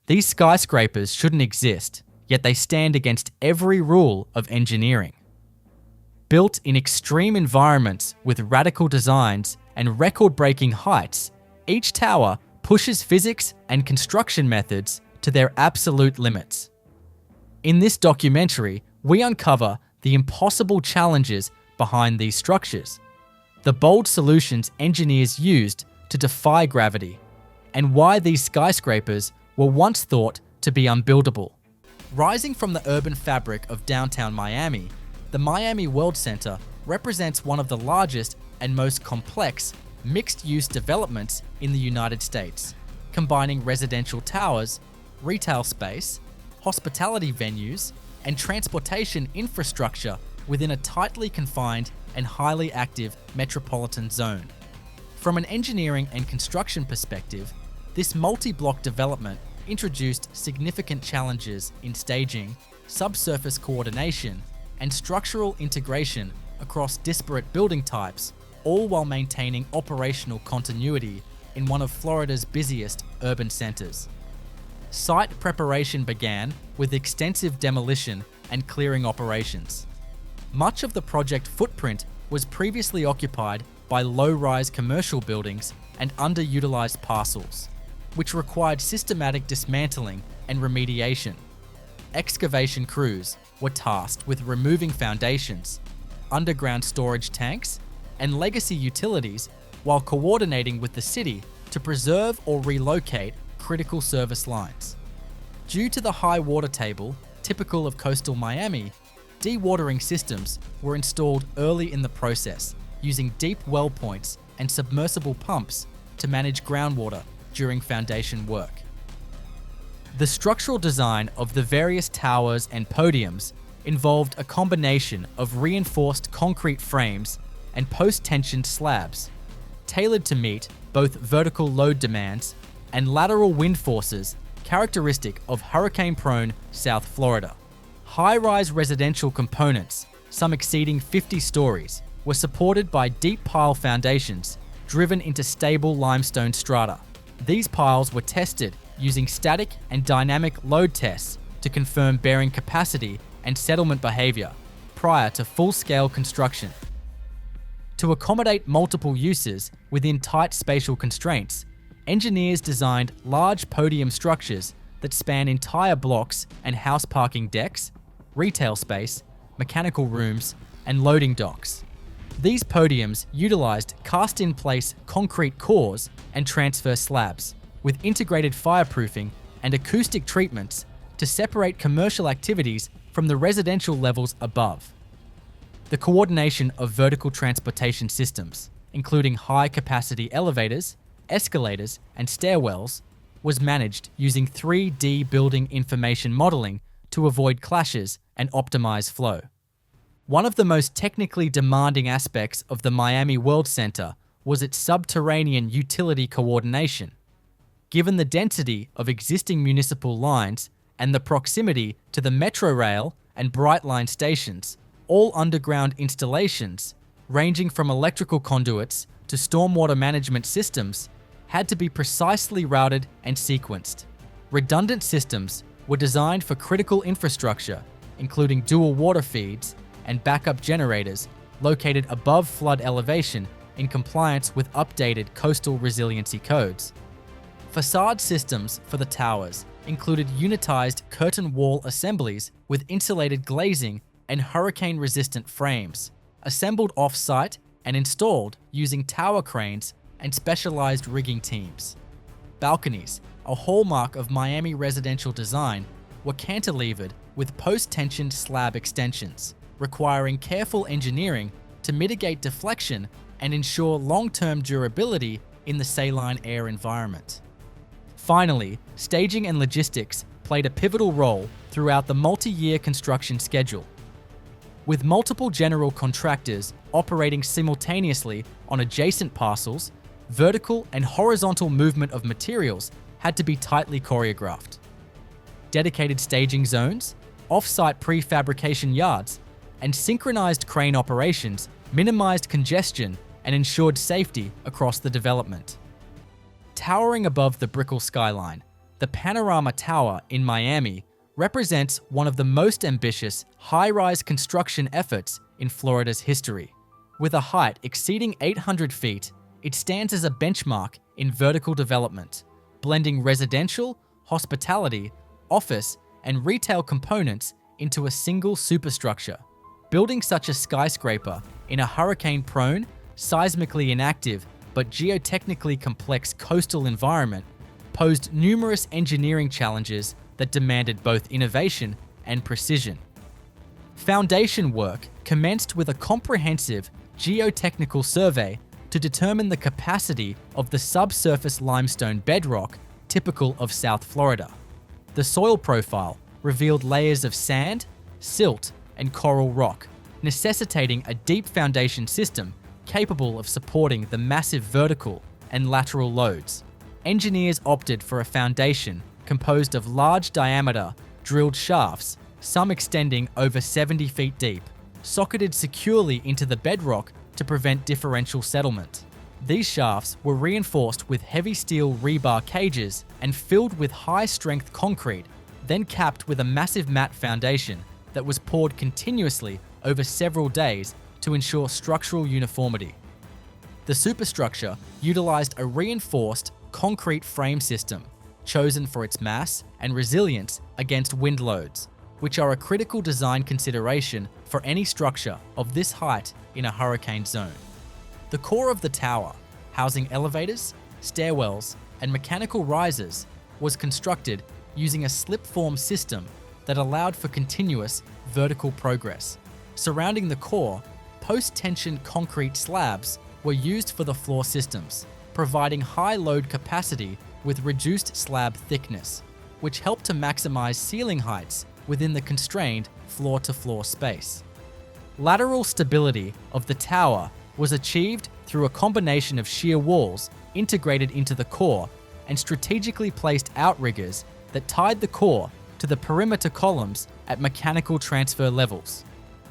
These skyscrapers shouldn't exist, yet they stand against every rule of engineering. Built in extreme environments with radical designs and record-breaking heights, each tower pushes physics and construction methods to their absolute limits. In this documentary, we uncover the impossible challenges behind these structures, the bold solutions engineers used to defy gravity, and why these skyscrapers were once thought to be unbuildable. Rising from the urban fabric of downtown Miami, the Miami World Center represents one of the largest and most complex mixed-use developments in the United States, combining residential towers, retail space, hospitality venues, and transportation infrastructure within a tightly confined and highly active metropolitan zone. From an engineering and construction perspective, this multi-block development introduced significant challenges in staging, subsurface coordination, and structural integration across disparate building types, all while maintaining operational continuity in one of Florida's busiest urban centers. Site preparation began with extensive demolition and clearing operations. Much of the project footprint was previously occupied by low-rise commercial buildings and underutilized parcels, which required systematic dismantling and remediation. Excavation crews were tasked with removing foundations, underground storage tanks, and legacy utilities while coordinating with the city to preserve or relocate critical service lines. Due to the high water table, typical of coastal Miami, dewatering systems were installed early in the process, using deep well points and submersible pumps to manage groundwater during foundation work. The structural design of the various towers and podiums involved a combination of reinforced concrete frames and post-tensioned slabs, tailored to meet both vertical load demands and lateral wind forces characteristic of hurricane-prone South Florida. High-rise residential components, some exceeding 50 stories, were supported by deep pile foundations driven into stable limestone strata. These piles were tested using static and dynamic load tests to confirm bearing capacity and settlement behavior prior to full-scale construction. To accommodate multiple uses within tight spatial constraints, engineers designed large podium structures that span entire blocks and house parking decks, retail space, mechanical rooms, and loading docks. These podiums utilized cast-in-place concrete cores and transfer slabs, with integrated fireproofing and acoustic treatments to separate commercial activities from the residential levels above. The coordination of vertical transportation systems, including high-capacity elevators, escalators, and stairwells, was managed using 3D building information modeling to avoid clashes and optimize flow. One of the most technically demanding aspects of the Miami World Center was its subterranean utility coordination. Given the density of existing municipal lines and the proximity to the Metrorail and Brightline stations, all underground installations, ranging from electrical conduits to stormwater management systems, had to be precisely routed and sequenced. Redundant systems were designed for critical infrastructure, including dual water feeds and backup generators located above flood elevation in compliance with updated coastal resiliency codes. Facade systems for the towers included unitized curtain wall assemblies with insulated glazing and hurricane-resistant frames, assembled off-site and installed using tower cranes and specialized rigging teams. Balconies, a hallmark of Miami residential design, were cantilevered with post-tensioned slab extensions, requiring careful engineering to mitigate deflection and ensure long-term durability in the saline air environment. Finally, staging and logistics played a pivotal role throughout the multi-year construction schedule. With multiple general contractors operating simultaneously on adjacent parcels, vertical and horizontal movement of materials had to be tightly choreographed. Dedicated staging zones, off-site prefabrication yards, and synchronized crane operations minimized congestion and ensured safety across the development. Towering above the Brickell skyline, the Panorama Tower in Miami represents one of the most ambitious high-rise construction efforts in Florida's history. With a height exceeding 800 feet, it stands as a benchmark in vertical development, blending residential, hospitality, office, and retail components into a single superstructure. Building such a skyscraper in a hurricane-prone, seismically inactive, but geotechnically complex coastal environment posed numerous engineering challenges that demanded both innovation and precision. Foundation work commenced with a comprehensive geotechnical survey to determine the capacity of the subsurface limestone bedrock typical of South Florida. The soil profile revealed layers of sand, silt, and coral rock, necessitating a deep foundation system capable of supporting the massive vertical and lateral loads. Engineers opted for a foundation composed of large diameter drilled shafts, some extending over 70 feet deep, socketed securely into the bedrock to prevent differential settlement. These shafts were reinforced with heavy steel rebar cages and filled with high-strength concrete, then capped with a massive mat foundation that was poured continuously over several days to ensure structural uniformity. The superstructure utilized a reinforced concrete frame system, chosen for its mass and resilience against wind loads, which are a critical design consideration for any structure of this height in a hurricane zone. The core of the tower, housing elevators, stairwells, and mechanical risers, was constructed using a slip-form system that allowed for continuous vertical progress. Surrounding the core, post-tension concrete slabs were used for the floor systems, providing high load capacity with reduced slab thickness, which helped to maximize ceiling heights within the constrained floor-to-floor space. Lateral stability of the tower was achieved through a combination of shear walls integrated into the core and strategically placed outriggers that tied the core to the perimeter columns at mechanical transfer levels.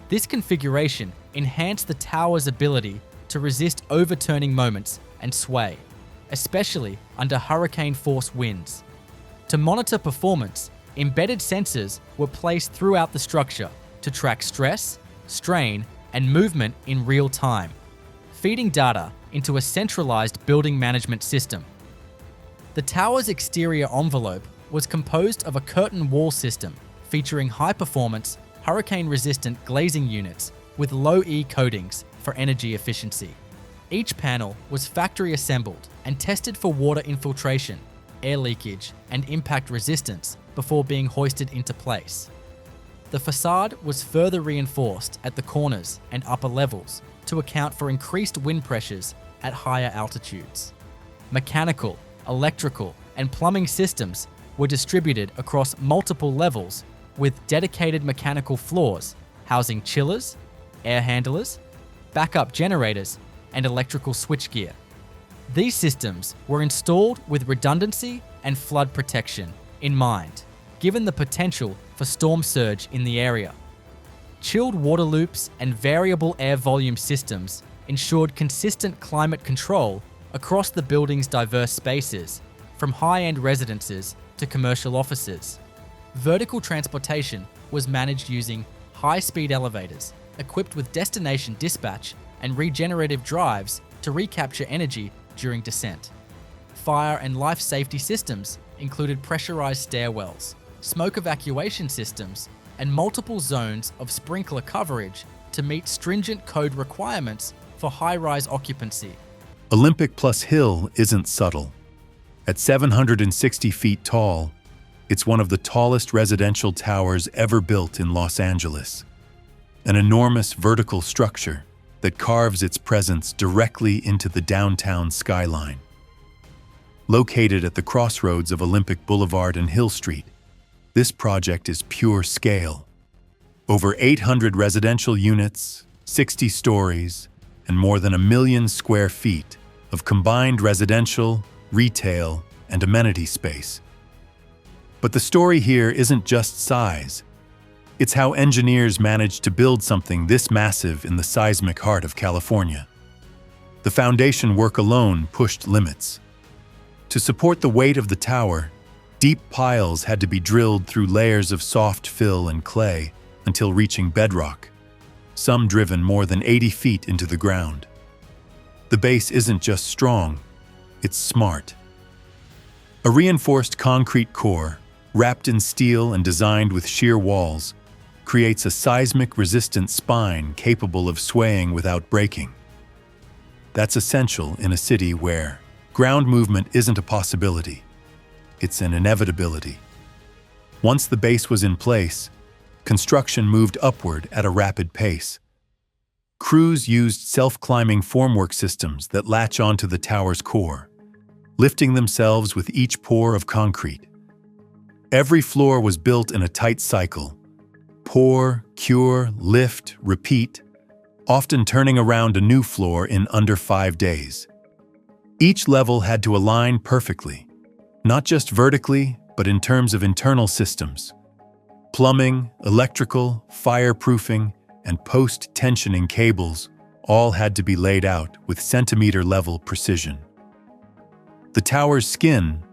This configuration enhanced the tower's ability to resist overturning moments and sway, especially under hurricane-force winds. To monitor performance, embedded sensors were placed throughout the structure to track stress, strain, and movement in real time, feeding data into a centralized building management system. The tower's exterior envelope was composed of a curtain wall system featuring high-performance, hurricane-resistant glazing units with low E coatings for energy efficiency. Each panel was factory assembled and tested for water infiltration, air leakage, and impact resistance before being hoisted into place. The facade was further reinforced at the corners and upper levels to account for increased wind pressures at higher altitudes. Mechanical, electrical, and plumbing systems were distributed across multiple levels with dedicated mechanical floors housing chillers, air handlers, backup generators, and electrical switchgear. These systems were installed with redundancy and flood protection in mind, given the potential for storm surge in the area. Chilled water loops and variable air volume systems ensured consistent climate control across the building's diverse spaces, from high-end residences to commercial offices. Vertical transportation was managed using high-speed elevators equipped with destination dispatch and regenerative drives to recapture energy during descent. Fire and life safety systems included pressurized stairwells, smoke evacuation systems, and multiple zones of sprinkler coverage to meet stringent code requirements for high-rise occupancy. Olympic Plus Hill isn't subtle. At 760 feet tall, it's one of the tallest residential towers ever built in Los Angeles. An enormous vertical structure that carves its presence directly into the downtown skyline. Located at the crossroads of Olympic Boulevard and Hill Street, this project is pure scale. Over 800 residential units, 60 stories, and more than 1 million square feet of combined residential, retail, and amenity space. But the story here isn't just size. It's how engineers managed to build something this massive in the seismic heart of California. The foundation work alone pushed limits. To support the weight of the tower, Deep piles had to be drilled through layers of soft fill and clay until reaching bedrock, some driven more than 80 feet into the ground. The base isn't just strong, it's smart. A reinforced concrete core, wrapped in steel and designed with shear walls, creates a seismic-resistant spine capable of swaying without breaking. That's essential in a city where ground movement isn't a possibility, it's an inevitability. Once the base was in place, construction moved upward at a rapid pace. Crews used self-climbing formwork systems that latch onto the tower's core, lifting themselves with each pour of concrete. Every floor was built in a tight cycle: pour, cure, lift, repeat, often turning around a new floor in under 5 days. Each level had to align perfectly, not just vertically, but in terms of internal systems. Plumbing, electrical, fireproofing, and post-tensioning cables all had to be laid out with centimeter-level precision. The tower's skin,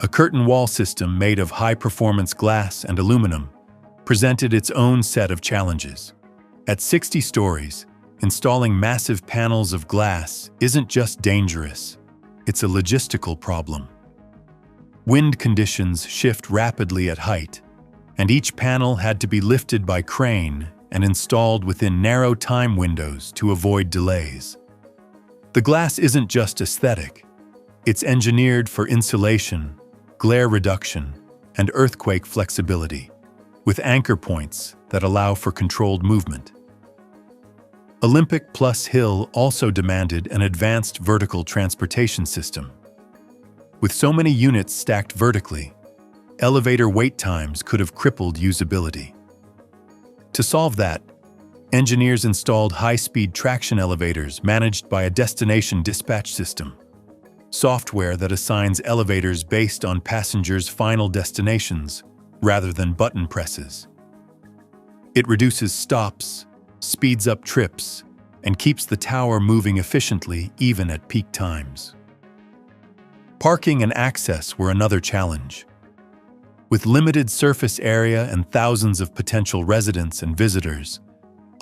a curtain wall system made of high-performance glass and aluminum, presented its own set of challenges. At 60 stories, installing massive panels of glass isn't just dangerous, it's a logistical problem. Wind conditions shift rapidly at height, and each panel had to be lifted by crane and installed within narrow time windows to avoid delays. The glass isn't just aesthetic, it's engineered for insulation, glare reduction, and earthquake flexibility, with anchor points that allow for controlled movement. Olympic Plus Hill also demanded an advanced vertical transportation system. With so many units stacked vertically, elevator wait times could have crippled usability. To solve that, engineers installed high-speed traction elevators managed by a destination dispatch system, software that assigns elevators based on passengers' final destinations rather than button presses. It reduces stops, speeds up trips, and keeps the tower moving efficiently even at peak times. Parking and access were another challenge. With limited surface area and thousands of potential residents and visitors,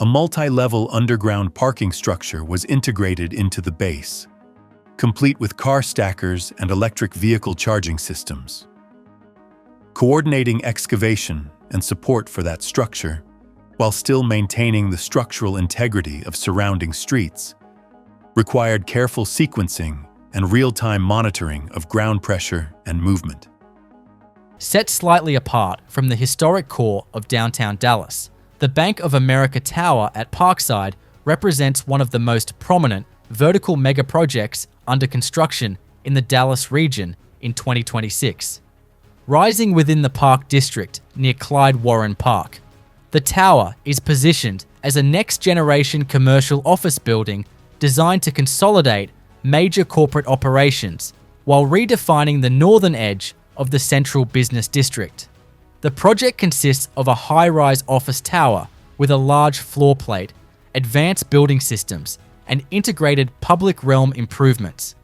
a multi-level underground parking structure was integrated into the base, complete with car stackers and electric vehicle charging systems. Coordinating excavation and support for that structure, while still maintaining the structural integrity of surrounding streets, required careful sequencing and real-time monitoring of ground pressure and movement. Set slightly apart from the historic core of downtown Dallas, the Bank of America Tower at Parkside represents one of the most prominent vertical mega projects under construction in the Dallas region in 2026. Rising within the Park District near Clyde Warren Park, the tower is positioned as a next-generation commercial office building designed to consolidate major corporate operations while redefining the northern edge of the central business district. The project consists of a high-rise office tower with a large floor plate, advanced building systems, and integrated public realm improvements.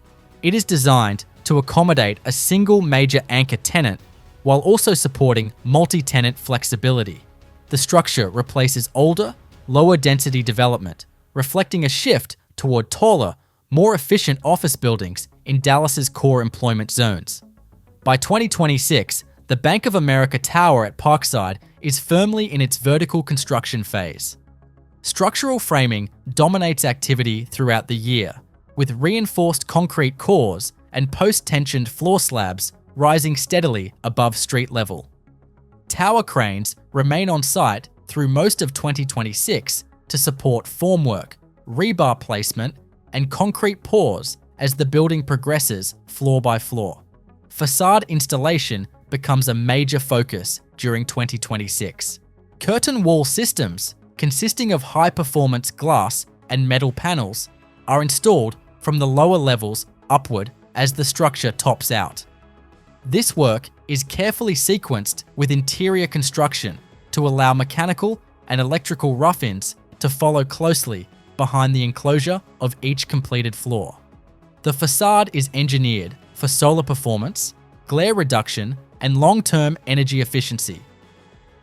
It is designed to accommodate a single major anchor tenant while also supporting multi-tenant flexibility. The structure replaces older, lower-density development, reflecting a shift toward taller, more efficient office buildings in Dallas's core employment zones. By 2026, the Bank of America Tower at Parkside is firmly in its vertical construction phase. Structural framing dominates activity throughout the year, with reinforced concrete cores and post-tensioned floor slabs rising steadily above street level. Tower cranes remain on site through most of 2026 to support formwork, rebar placement, and concrete pours as the building progresses floor by floor. Facade installation becomes a major focus during 2026. Curtain wall systems, consisting of high-performance glass and metal panels, are installed from the lower levels upward as the structure tops out. This work is carefully sequenced with interior construction to allow mechanical and electrical rough-ins to follow closely behind the enclosure of each completed floor. The facade is engineered for solar performance, glare reduction, and long-term energy efficiency.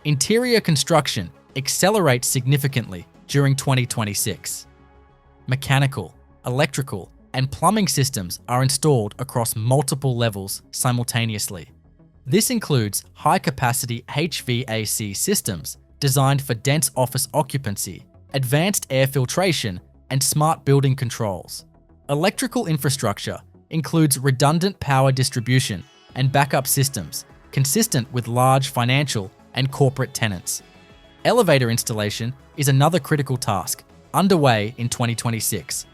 Interior construction accelerates significantly during 2026. Mechanical, electrical, and plumbing systems are installed across multiple levels simultaneously. This includes high-capacity HVAC systems designed for dense office occupancy, advanced air filtration, and smart building controls. Electrical infrastructure includes redundant power distribution and backup systems consistent with large financial and corporate tenants. Elevator installation is another critical task, underway in 2026.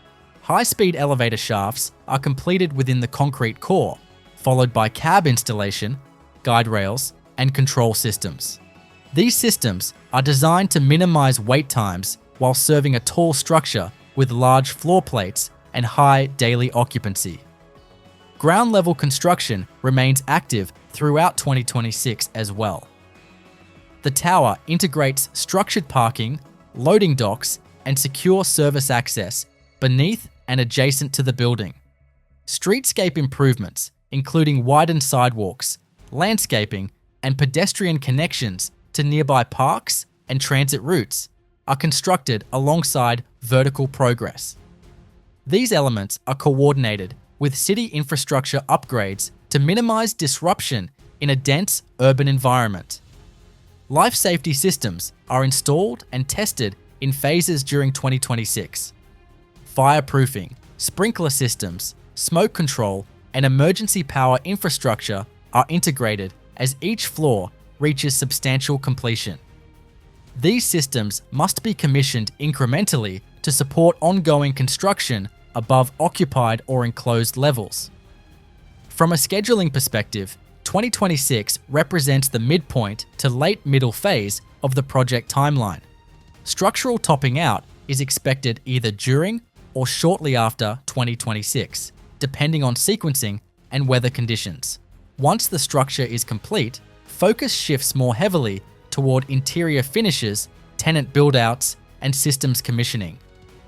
High-speed elevator shafts are completed within the concrete core, followed by cab installation, guide rails, and control systems. These systems are designed to minimize wait times while serving a tall structure with large floor plates and high daily occupancy. Ground-level construction remains active throughout 2026 as well. The tower integrates structured parking, loading docks, and secure service access beneath and adjacent to the building. Streetscape improvements, including widened sidewalks, landscaping, and pedestrian connections to nearby parks and transit routes, are constructed alongside vertical progress. These elements are coordinated with city infrastructure upgrades to minimize disruption in a dense urban environment. Life safety systems are installed and tested in phases during 2026. Fireproofing, sprinkler systems, smoke control, and emergency power infrastructure are integrated as each floor reaches substantial completion. These systems must be commissioned incrementally to support ongoing construction above occupied or enclosed levels. From a scheduling perspective, 2026 represents the midpoint to late middle phase of the project timeline. Structural topping out is expected either during or shortly after 2026, depending on sequencing and weather conditions. Once the structure is complete, focus shifts more heavily toward interior finishes, tenant build-outs, and systems commissioning.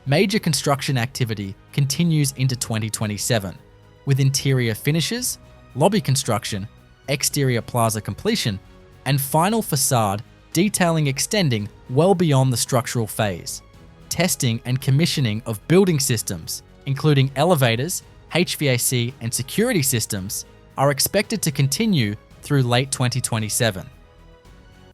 Major construction activity continues into 2027, with interior finishes, lobby construction, exterior plaza completion, and final facade detailing extending well beyond the structural phase. Testing and commissioning of building systems, including elevators, HVAC, and security systems, are expected to continue through late 2027.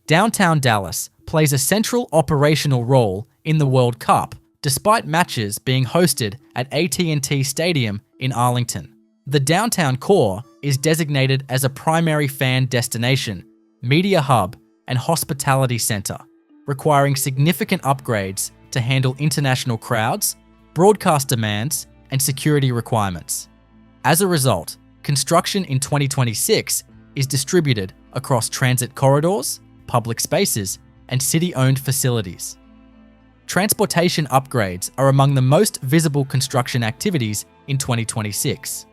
Downtown Dallas plays a central operational role in the World Cup, despite matches being hosted at AT&T Stadium in Arlington. The downtown core is designated as a primary fan destination, media hub, and hospitality center, requiring significant upgrades to handle international crowds, broadcast demands, and security requirements. As a result, construction in 2026 is distributed across transit corridors, public spaces, and city-owned facilities. Transportation upgrades are among the most visible construction activities in 2026.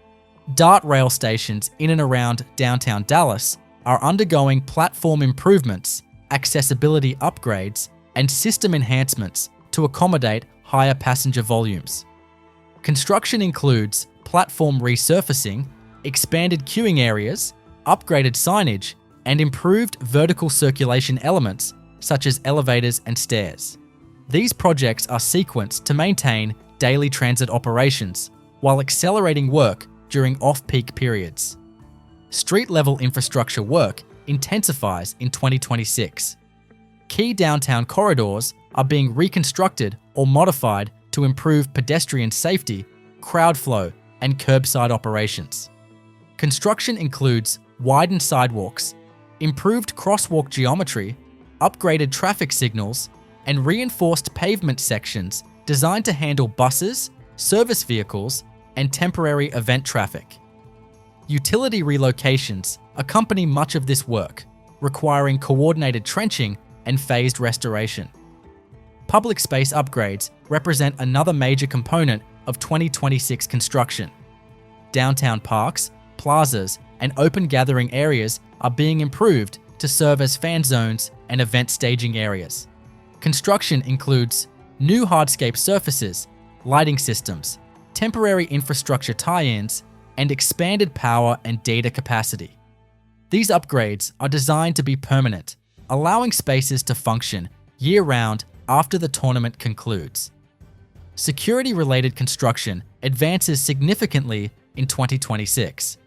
DART rail stations in and around downtown Dallas are undergoing platform improvements, accessibility upgrades, and system enhancements to accommodate higher passenger volumes. Construction includes platform resurfacing, expanded queuing areas, upgraded signage, and improved vertical circulation elements such as elevators and stairs. These projects are sequenced to maintain daily transit operations while accelerating work during off-peak periods. Street-level infrastructure work intensifies in 2026. Key downtown corridors are being reconstructed or modified to improve pedestrian safety, crowd flow, and curbside operations. Construction includes widened sidewalks, improved crosswalk geometry, upgraded traffic signals, and reinforced pavement sections designed to handle buses, service vehicles, and temporary event traffic. Utility relocations accompany much of this work, requiring coordinated trenching and phased restoration. Public space upgrades represent another major component of 2026 construction. Downtown parks, plazas, and open gathering areas are being improved to serve as fan zones and event staging areas. Construction includes new hardscape surfaces, lighting systems, temporary infrastructure tie-ins, and expanded power and data capacity. These upgrades are designed to be permanent, allowing spaces to function year-round after the tournament concludes. Security-related construction advances significantly in 2026.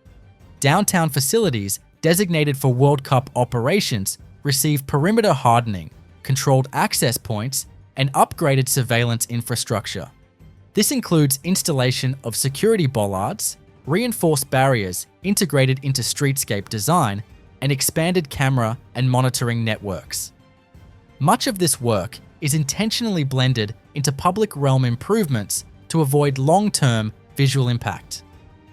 Downtown facilities designated for World Cup operations receive perimeter hardening, controlled access points, and upgraded surveillance infrastructure. This includes installation of security bollards, reinforced barriers integrated into streetscape design, and expanded camera and monitoring networks. Much of this work is intentionally blended into public realm improvements to avoid long-term visual impact.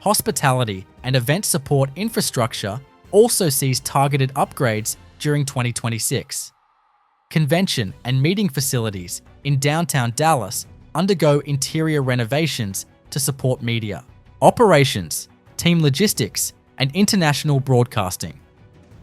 Hospitality and event support infrastructure also sees targeted upgrades during 2026. Convention and meeting facilities in downtown Dallas undergo interior renovations to support media, operations, team logistics, and international broadcasting.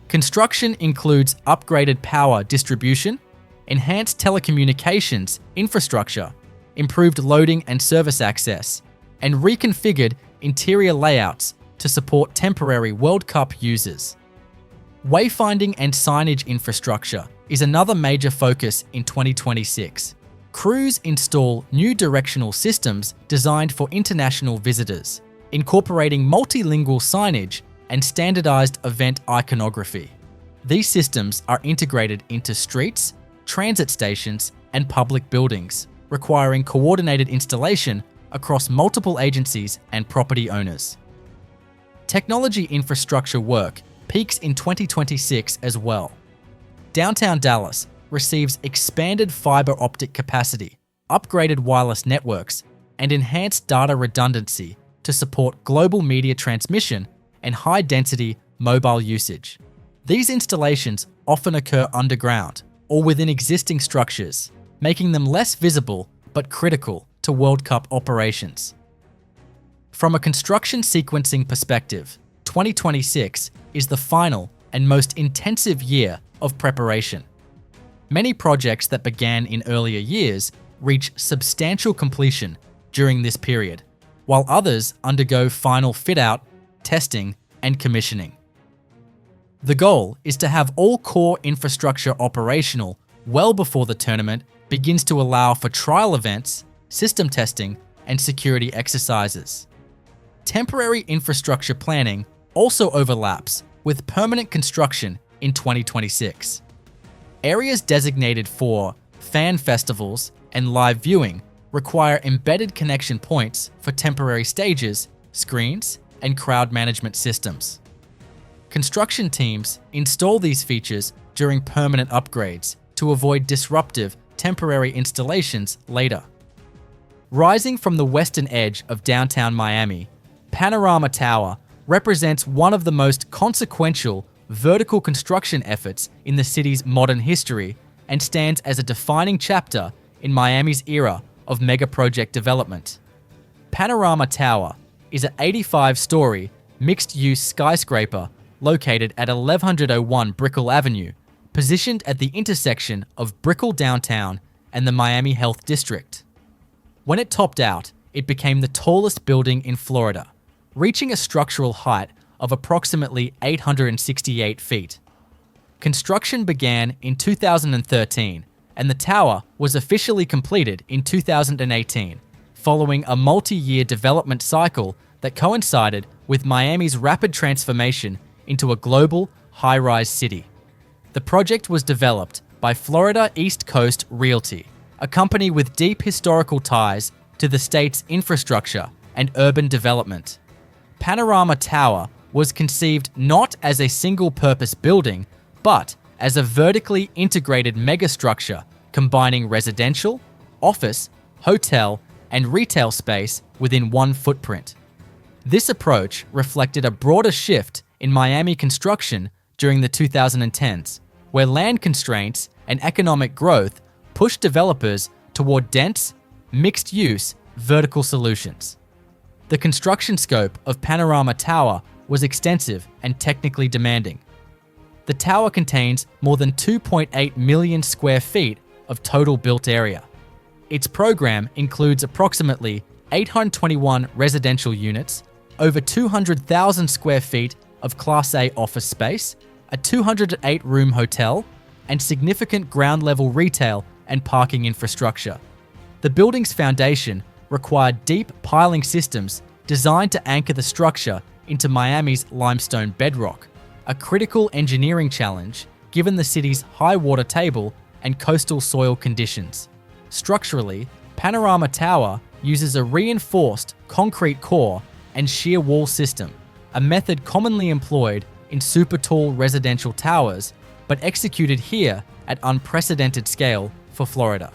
Construction includes upgraded power distribution, enhanced telecommunications infrastructure, improved loading and service access, and reconfigured interior layouts to support temporary World Cup users. Wayfinding and signage infrastructure is another major focus in 2026. Crews install new directional systems designed for international visitors, incorporating multilingual signage and standardized event iconography. These systems are integrated into streets, transit stations, and public buildings, requiring coordinated installation across multiple agencies and property owners. Technology infrastructure work peaks in 2026 as well. Downtown Dallas receives expanded fiber optic capacity, upgraded wireless networks, and enhanced data redundancy to support global media transmission and high-density mobile usage. These installations often occur underground or within existing structures, making them less visible but critical to World Cup operations. From a construction sequencing perspective, 2026 is the final and most intensive year of preparation. Many projects that began in earlier years reach substantial completion during this period, while others undergo final fit-out, testing, and commissioning. The goal is to have all core infrastructure operational well before the tournament begins to allow for trial events, system testing, and security exercises. Temporary infrastructure planning also overlaps with permanent construction in 2026. Areas designated for fan festivals and live viewing require embedded connection points for temporary stages, screens, and crowd management systems. Construction teams install these features during permanent upgrades to avoid disruptive temporary installations later. Rising from the western edge of downtown Miami, Panorama Tower represents one of the most consequential vertical construction efforts in the city's modern history and stands as a defining chapter in Miami's era of mega project development. Panorama Tower is an 85-story mixed-use skyscraper located at 1101 Brickell Avenue, positioned at the intersection of Brickell downtown and the Miami Health District. When it topped out, it became the tallest building in Florida, reaching a structural height of approximately 868 feet. Construction began in 2013, and the tower was officially completed in 2018, following a multi-year development cycle that coincided with Miami's rapid transformation into a global high-rise city. The project was developed by Florida East Coast Realty, a company with deep historical ties to the state's infrastructure and urban development. Panorama Tower was conceived not as a single-purpose building, but as a vertically integrated megastructure combining residential, office, hotel, and retail space within one footprint. This approach reflected a broader shift in Miami construction during the 2010s, where land constraints and economic growth pushed developers toward dense, mixed-use, vertical solutions. The construction scope of Panorama Tower was extensive and technically demanding. The tower contains more than 2.8 million square feet of total built area. Its program includes approximately 821 residential units, over 200,000 square feet of Class A office space, a 208-room hotel, and significant ground-level retail and parking infrastructure. The building's foundation required deep piling systems designed to anchor the structure into Miami's limestone bedrock, a critical engineering challenge given the city's high water table and coastal soil conditions. Structurally, Panorama Tower uses a reinforced concrete core and shear wall system, a method commonly employed in super tall residential towers, but executed here at unprecedented scale for Florida.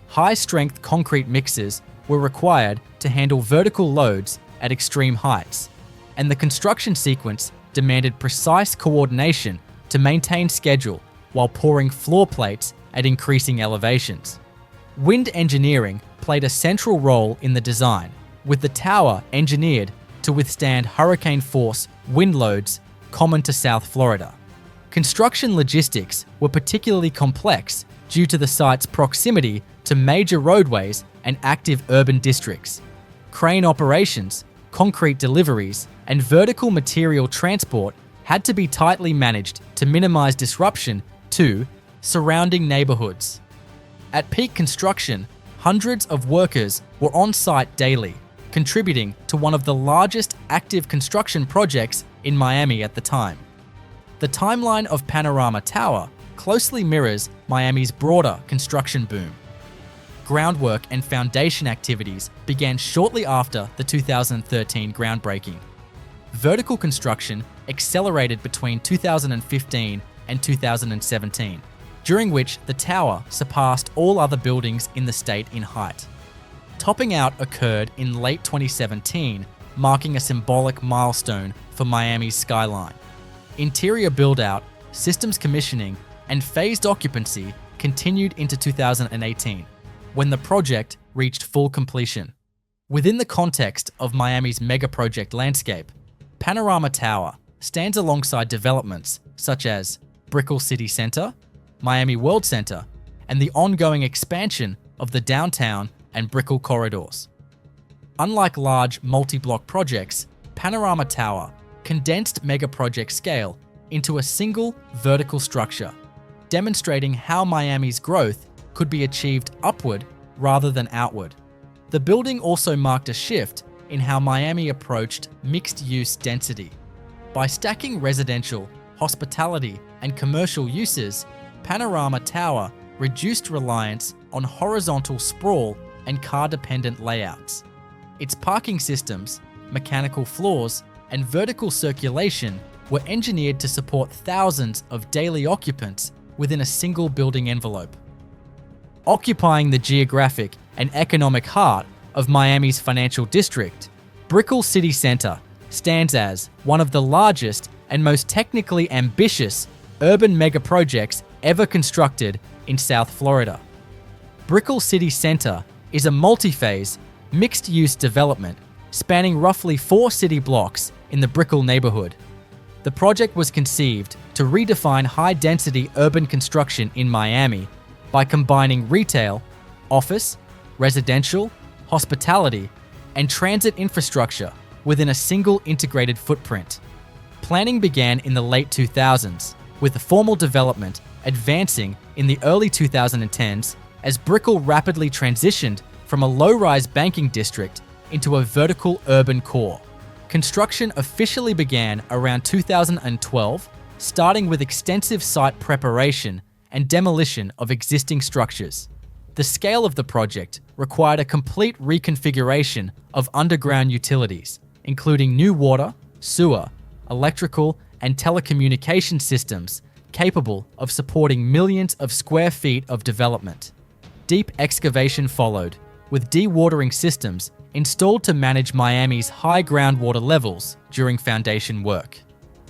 High-strength concrete mixers were required to handle vertical loads at extreme heights, and the construction sequence demanded precise coordination to maintain schedule while pouring floor plates at increasing elevations. Wind engineering played a central role in the design, with the tower engineered to withstand hurricane-force wind loads common to South Florida. Construction logistics were particularly complex due to the site's proximity to major roadways and active urban districts. Crane operations, concrete deliveries, and vertical material transport had to be tightly managed to minimize disruption to surrounding neighborhoods. At peak construction, hundreds of workers were on site daily, contributing to one of the largest active construction projects in Miami at the time. The timeline of Panorama Tower closely mirrors Miami's broader construction boom. Groundwork and foundation activities began shortly after the 2013 groundbreaking. Vertical construction accelerated between 2015 and 2017, during which the tower surpassed all other buildings in the state in height. Topping out occurred in late 2017, marking a symbolic milestone for Miami's skyline. Interior build-out, systems commissioning, and phased occupancy continued into 2018, when the project reached full completion. Within the context of Miami's mega-project landscape, Panorama Tower stands alongside developments such as Brickell City Center, Miami World Center, and the ongoing expansion of the downtown and Brickell corridors. Unlike large multi-block projects, Panorama Tower condensed mega-project scale into a single vertical structure, demonstrating how Miami's growth could be achieved upward rather than outward. The building also marked a shift in how Miami approached mixed-use density. By stacking residential, hospitality, and commercial uses, Panorama Tower reduced reliance on horizontal sprawl and car-dependent layouts. Its parking systems, mechanical floors, and vertical circulation were engineered to support thousands of daily occupants within a single building envelope. Occupying the geographic and economic heart of Miami's financial district, Brickell City Center stands as one of the largest and most technically ambitious urban mega-projects ever constructed in South Florida. Brickell City Center is a multi-phase, mixed-use development spanning roughly 4 city blocks in the Brickell neighborhood. The project was conceived to redefine high-density urban construction in Miami by combining retail, office, residential, hospitality, and transit infrastructure within a single integrated footprint. Planning began in the late 2000s, with the formal development advancing in the early 2010s as Brickell rapidly transitioned from a low-rise banking district into a vertical urban core. Construction officially began around 2012, starting with extensive site preparation and demolition of existing structures. The scale of the project required a complete reconfiguration of underground utilities, including new water, sewer, electrical, and telecommunication systems capable of supporting millions of square feet of development. Deep excavation followed, with dewatering systems installed to manage Miami's high groundwater levels during foundation work.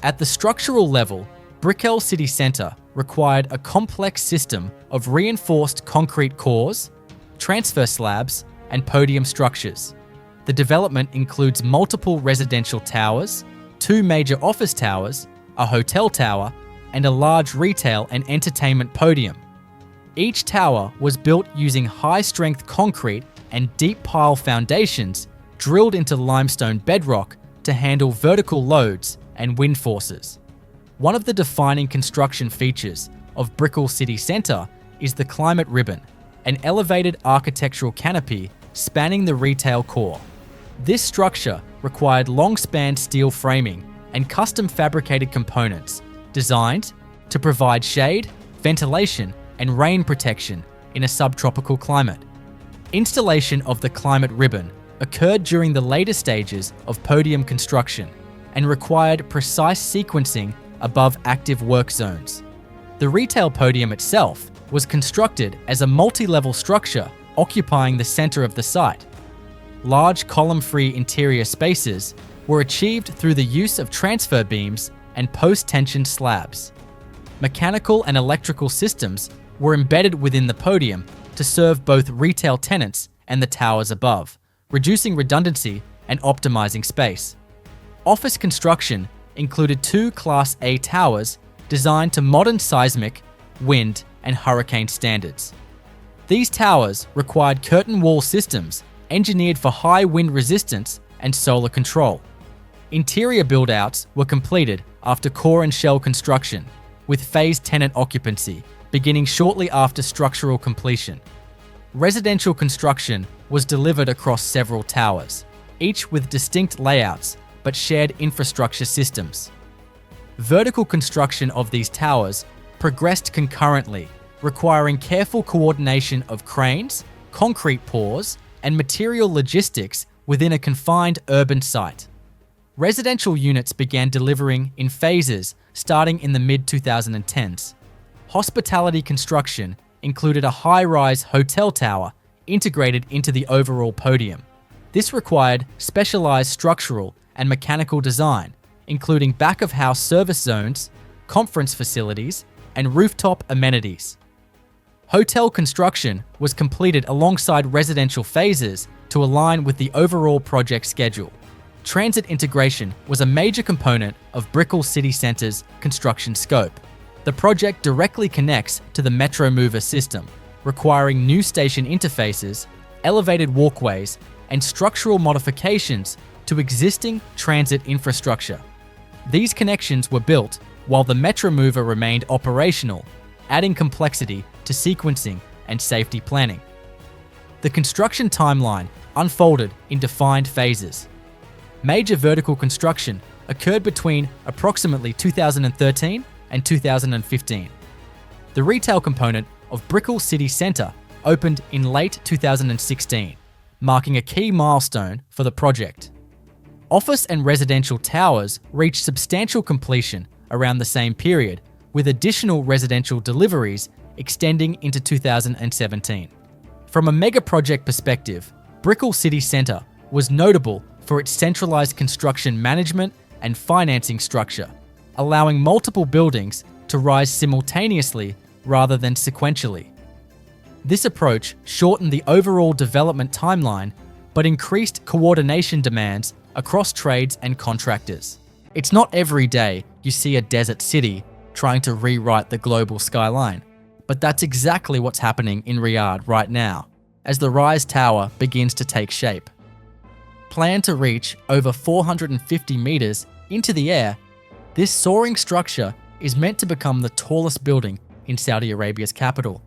At the structural level, Brickell City Center required a complex system of reinforced concrete cores, transfer slabs, and podium structures. The development includes multiple residential towers, 2 major office towers, a hotel tower, and a large retail and entertainment podium. Each tower was built using high-strength concrete and deep pile foundations drilled into limestone bedrock to handle vertical loads and wind forces. One of the defining construction features of Brickell city centre is the climate ribbon, an elevated architectural canopy spanning the retail core. This structure required long-span steel framing and custom fabricated components designed to provide shade, ventilation, and rain protection in a subtropical climate. Installation of the climate ribbon occurred during the later stages of podium construction and required precise sequencing above active work zones. The retail podium itself was constructed as a multi-level structure occupying the center of the site. Large column-free interior spaces were achieved through the use of transfer beams and post-tension slabs. Mechanical and electrical systems were embedded within the podium to serve both retail tenants and the towers above, reducing redundancy and optimizing space. Office construction included 2 Class A towers designed to modern seismic, wind, and hurricane standards. These towers required curtain wall systems engineered for high wind resistance and solar control. Interior build-outs were completed after core and shell construction, with phased tenant occupancy beginning shortly after structural completion. Residential construction was delivered across several towers, each with distinct layouts but shared infrastructure systems. Vertical construction of these towers progressed concurrently, requiring careful coordination of cranes, concrete pours, and material logistics within a confined urban site. Residential units began delivering in phases starting in the mid-2010s. Hospitality construction included a high-rise hotel tower integrated into the overall podium. This required specialized structural and mechanical design, including back-of-house service zones, conference facilities, and rooftop amenities. Hotel construction was completed alongside residential phases to align with the overall project schedule. Transit integration was a major component of Brickell City Centre's construction scope. The project directly connects to the Metro Mover system, requiring new station interfaces, elevated walkways, and structural modifications to existing transit infrastructure. These connections were built while the Metro Mover remained operational, adding complexity to sequencing and safety planning. The construction timeline unfolded in defined phases. Major vertical construction occurred between approximately 2013 and 2015. The retail component of Brickell City Centre opened in late 2016, marking a key milestone for the project. Office and residential towers reached substantial completion around the same period, with additional residential deliveries extending into 2017. From a mega project perspective, Brickell City Centre was notable for its centralized construction management and financing structure, allowing multiple buildings to rise simultaneously rather than sequentially. This approach shortened the overall development timeline, but increased coordination demands across trades and contractors. It's not every day you see a desert city trying to rewrite the global skyline, but that's exactly what's happening in Riyadh right now, as the Rise Tower begins to take shape. Planned to reach over 450 meters into the air, this soaring structure is meant to become the tallest building in Saudi Arabia's capital,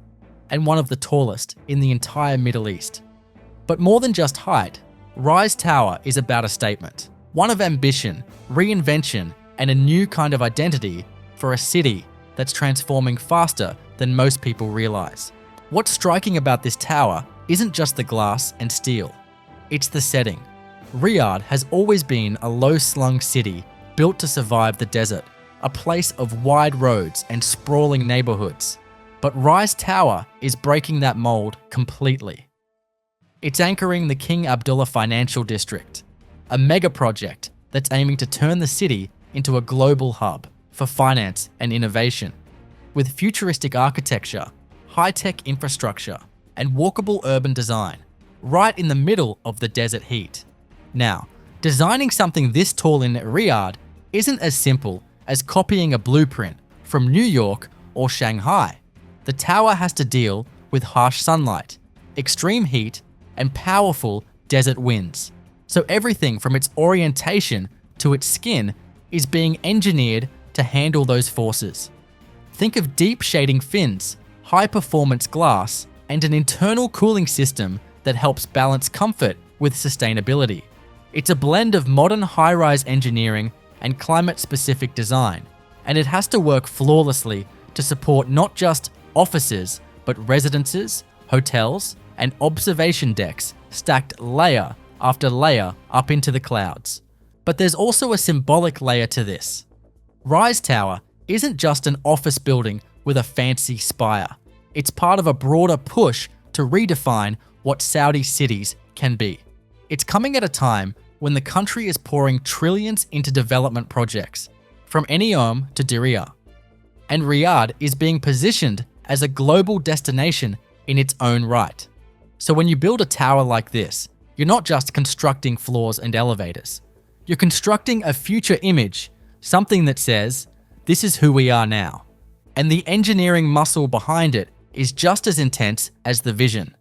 and one of the tallest in the entire Middle East. But more than just height, Rise Tower is about a statement, one of ambition, reinvention, and a new kind of identity for a city that's transforming faster than most people realize. What's striking about this tower isn't just the glass and steel, it's the setting. Riyadh has always been a low-slung city built to survive the desert, a place of wide roads and sprawling neighborhoods. But Rise Tower is breaking that mold completely. It's anchoring the King Abdullah Financial District, a mega project that's aiming to turn the city into a global hub for finance and innovation. With futuristic architecture, high-tech infrastructure, and walkable urban design, right in the middle of the desert heat. Now, designing something this tall in Riyadh isn't as simple as copying a blueprint from New York or Shanghai. The tower has to deal with harsh sunlight, extreme heat, and powerful desert winds. So everything from its orientation to its skin is being engineered to handle those forces. Think of deep shading fins, high-performance glass, and an internal cooling system that helps balance comfort with sustainability. It's a blend of modern high-rise engineering and climate-specific design, and it has to work flawlessly to support not just offices, but residences, hotels, and observation decks stacked layer after layer up into the clouds. But there's also a symbolic layer to this. Rise Tower isn't just an office building with a fancy spire. It's part of a broader push to redefine what Saudi cities can be. It's coming at a time when the country is pouring trillions into development projects, from NEOM to Diriyah. And Riyadh is being positioned as a global destination in its own right. So when you build a tower like this, you're not just constructing floors and elevators. You're constructing a future image, something that says, this is who we are now. And the engineering muscle behind it is just as intense as the vision.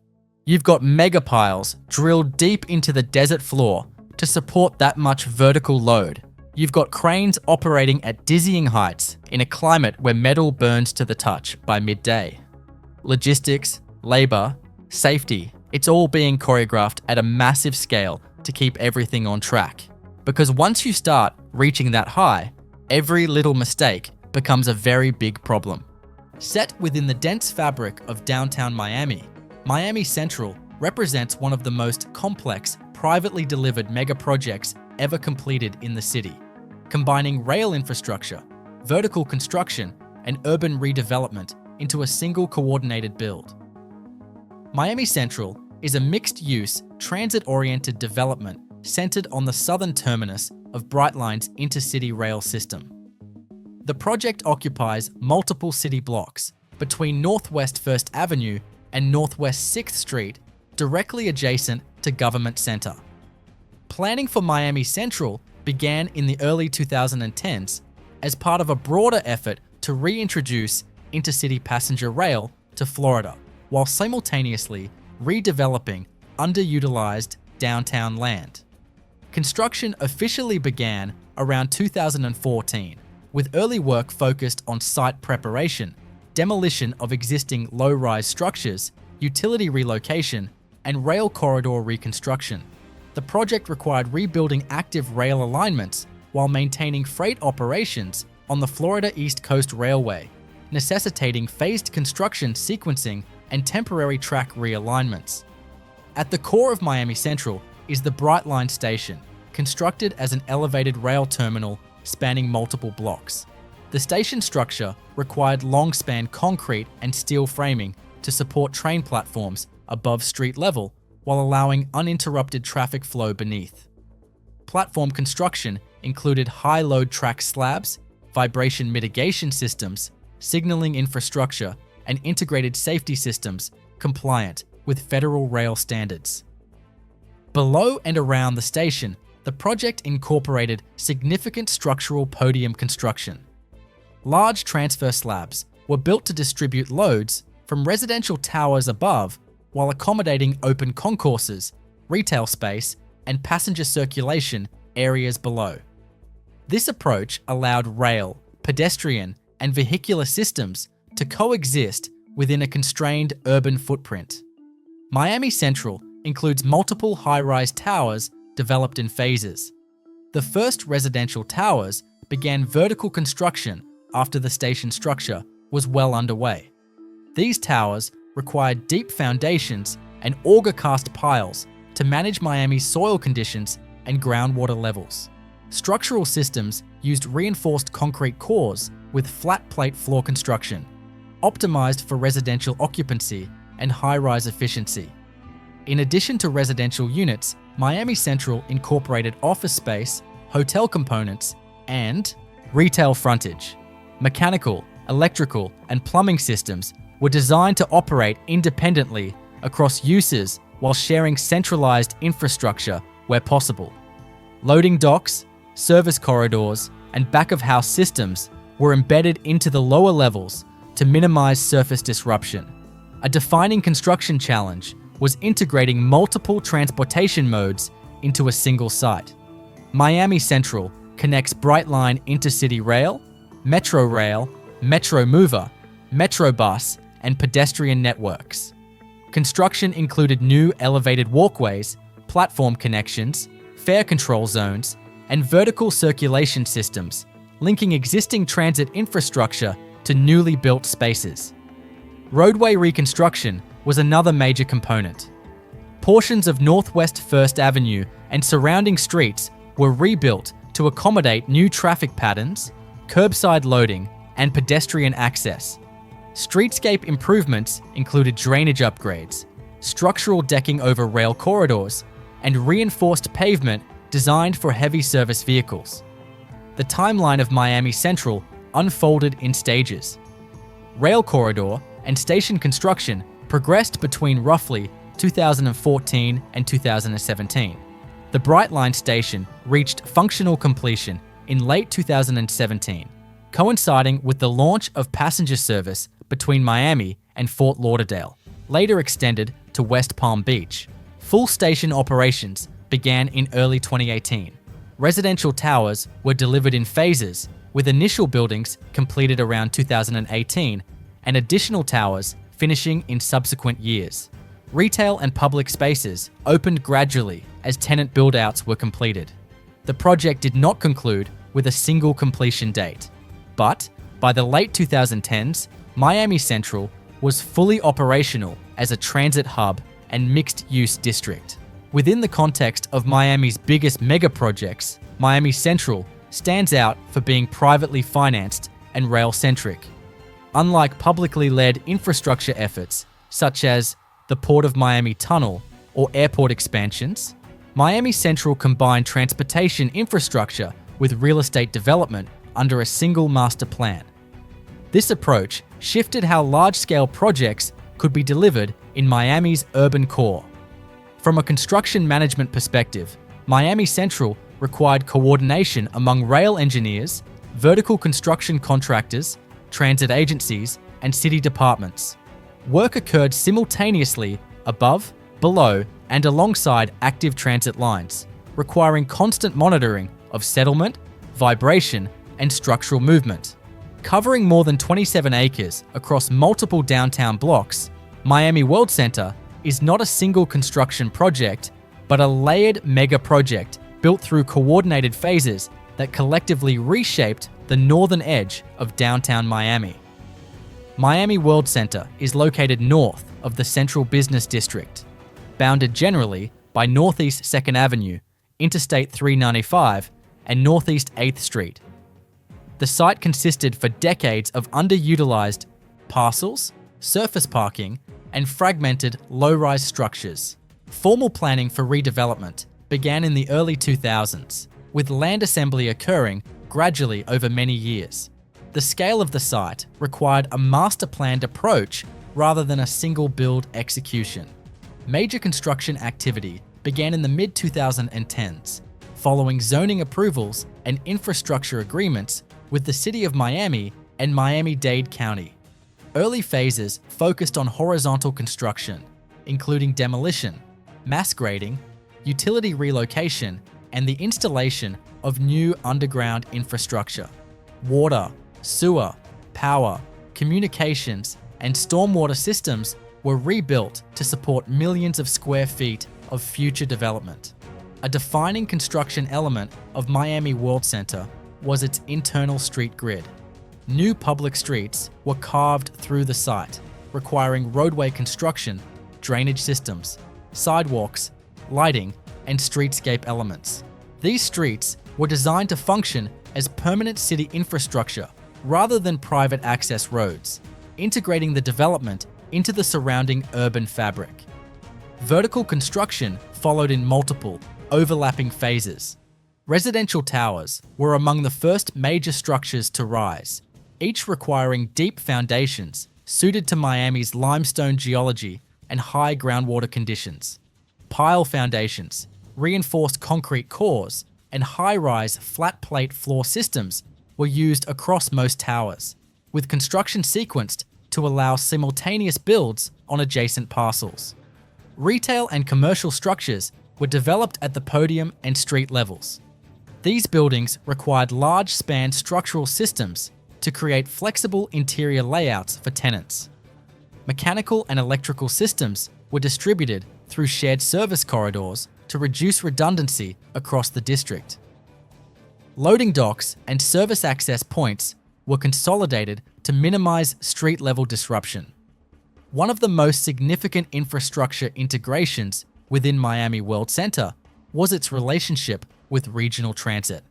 You've got mega piles drilled deep into the desert floor to support that much vertical load. You've got cranes operating at dizzying heights in a climate where metal burns to the touch by midday. Logistics, labor, safety, it's all being choreographed at a massive scale to keep everything on track. Because once you start reaching that high, every little mistake becomes a very big problem. Set within the dense fabric of downtown Miami, Miami Central represents one of the most complex, privately delivered mega projects ever completed in the city, combining rail infrastructure, vertical construction, and urban redevelopment into a single coordinated build. Miami Central is a mixed-use, transit-oriented development centered on the southern terminus of Brightline's intercity rail system. The project occupies multiple city blocks between Northwest 1st Avenue and Northwest 6th Street, directly adjacent to Government Center. Planning for Miami Central began in the early 2010s as part of a broader effort to reintroduce intercity passenger rail to Florida, while simultaneously redeveloping underutilized downtown land. Construction officially began around 2014, with early work focused on site preparation, demolition of existing low-rise structures, utility relocation, and rail corridor reconstruction. The project required rebuilding active rail alignments while maintaining freight operations on the Florida East Coast Railway, necessitating phased construction sequencing and temporary track realignments. At the core of Miami Central is the Brightline station, constructed as an elevated rail terminal spanning multiple blocks. The station structure required long-span concrete and steel framing to support train platforms above street level while allowing uninterrupted traffic flow beneath. Platform construction included high-load track slabs, vibration mitigation systems, signaling infrastructure, and integrated safety systems compliant with federal rail standards. Below and around the station, the project incorporated significant structural podium construction. Large transfer slabs were built to distribute loads from residential towers above while accommodating open concourses, retail space, and passenger circulation areas below. This approach allowed rail, pedestrian, and vehicular systems to coexist within a constrained urban footprint. Miami Central includes multiple high-rise towers developed in phases. The first residential towers began vertical construction after the station structure was well underway. These towers required deep foundations and auger-cast piles to manage Miami's soil conditions and groundwater levels. Structural systems used reinforced concrete cores with flat plate floor construction, optimized for residential occupancy and high-rise efficiency. In addition to residential units, Miami Central incorporated office space, hotel components, and retail frontage. Mechanical, electrical, and plumbing systems were designed to operate independently across uses while sharing centralized infrastructure where possible. Loading docks, service corridors, and back-of-house systems were embedded into the lower levels to minimize surface disruption. A defining construction challenge was integrating multiple transportation modes into a single site. Miami Central connects Brightline Intercity Rail, Metro Rail, Metro Mover, Metro Bus, and pedestrian networks. Construction included new elevated walkways, platform connections, fare control zones, and vertical circulation systems, linking existing transit infrastructure to newly built spaces. Roadway reconstruction was another major component. Portions of Northwest First Avenue and surrounding streets were rebuilt to accommodate new traffic patterns, curbside loading, and pedestrian access. Streetscape improvements included drainage upgrades, structural decking over rail corridors, and reinforced pavement designed for heavy service vehicles. The timeline of Miami Central unfolded in stages. Rail corridor and station construction progressed between roughly 2014 and 2017. The Brightline station reached functional completion in late 2017, coinciding with the launch of passenger service between Miami and Fort Lauderdale, later extended to West Palm Beach. Full station operations began in early 2018. Residential towers were delivered in phases, with initial buildings completed around 2018 and additional towers finishing in subsequent years. Retail and public spaces opened gradually as tenant build-outs were completed. The project did not conclude with a single completion date, but by the late 2010s, Miami Central was fully operational as a transit hub and mixed-use district. Within the context of Miami's biggest mega projects, Miami Central stands out for being privately financed and rail-centric. Unlike publicly led infrastructure efforts such as the Port of Miami Tunnel or airport expansions, Miami Central combined transportation infrastructure with real estate development under a single master plan. This approach shifted how large-scale projects could be delivered in Miami's urban core. From a construction management perspective, Miami Central required coordination among rail engineers, vertical construction contractors, transit agencies, and city departments. Work occurred simultaneously above, below, and alongside active transit lines, requiring constant monitoring of settlement, vibration, and structural movement. Covering more than 27 acres across multiple downtown blocks, Miami World Center is not a single construction project, but a layered mega project built through coordinated phases that collectively reshaped the northern edge of downtown Miami. Miami World Center is located north of the Central Business District, bounded generally by Northeast 2nd Avenue, Interstate 395, and Northeast 8th Street. The site consisted for decades of underutilized parcels, surface parking, and fragmented low-rise structures. Formal planning for redevelopment began in the early 2000s, with land assembly occurring gradually over many years. The scale of the site required a master-planned approach rather than a single build execution. Major construction activity began in the mid-2010s, following zoning approvals and infrastructure agreements with the City of Miami and Miami-Dade County. Early phases focused on horizontal construction, including demolition, mass grading, utility relocation, and the installation of new underground infrastructure. Water, sewer, power, communications, and stormwater systems were rebuilt to support millions of square feet of future development. A defining construction element of Miami World Center was its internal street grid. New public streets were carved through the site, requiring roadway construction, drainage systems, sidewalks, lighting, and streetscape elements. These streets were designed to function as permanent city infrastructure rather than private access roads, integrating the development into the surrounding urban fabric. Vertical construction followed in multiple, overlapping phases. Residential towers were among the first major structures to rise, each requiring deep foundations suited to Miami's limestone geology and high groundwater conditions. Pile foundations, reinforced concrete cores, and high-rise flat-plate floor systems were used across most towers, with construction sequenced to allow simultaneous builds on adjacent parcels. Retail and commercial structures were developed at the podium and street levels. These buildings required large-span structural systems to create flexible interior layouts for tenants. Mechanical and electrical systems were distributed through shared service corridors to reduce redundancy across the district. Loading docks and service access points were consolidated to minimize street-level disruption. One of the most significant infrastructure integrations within Miami World Center was its relationship with regional transit.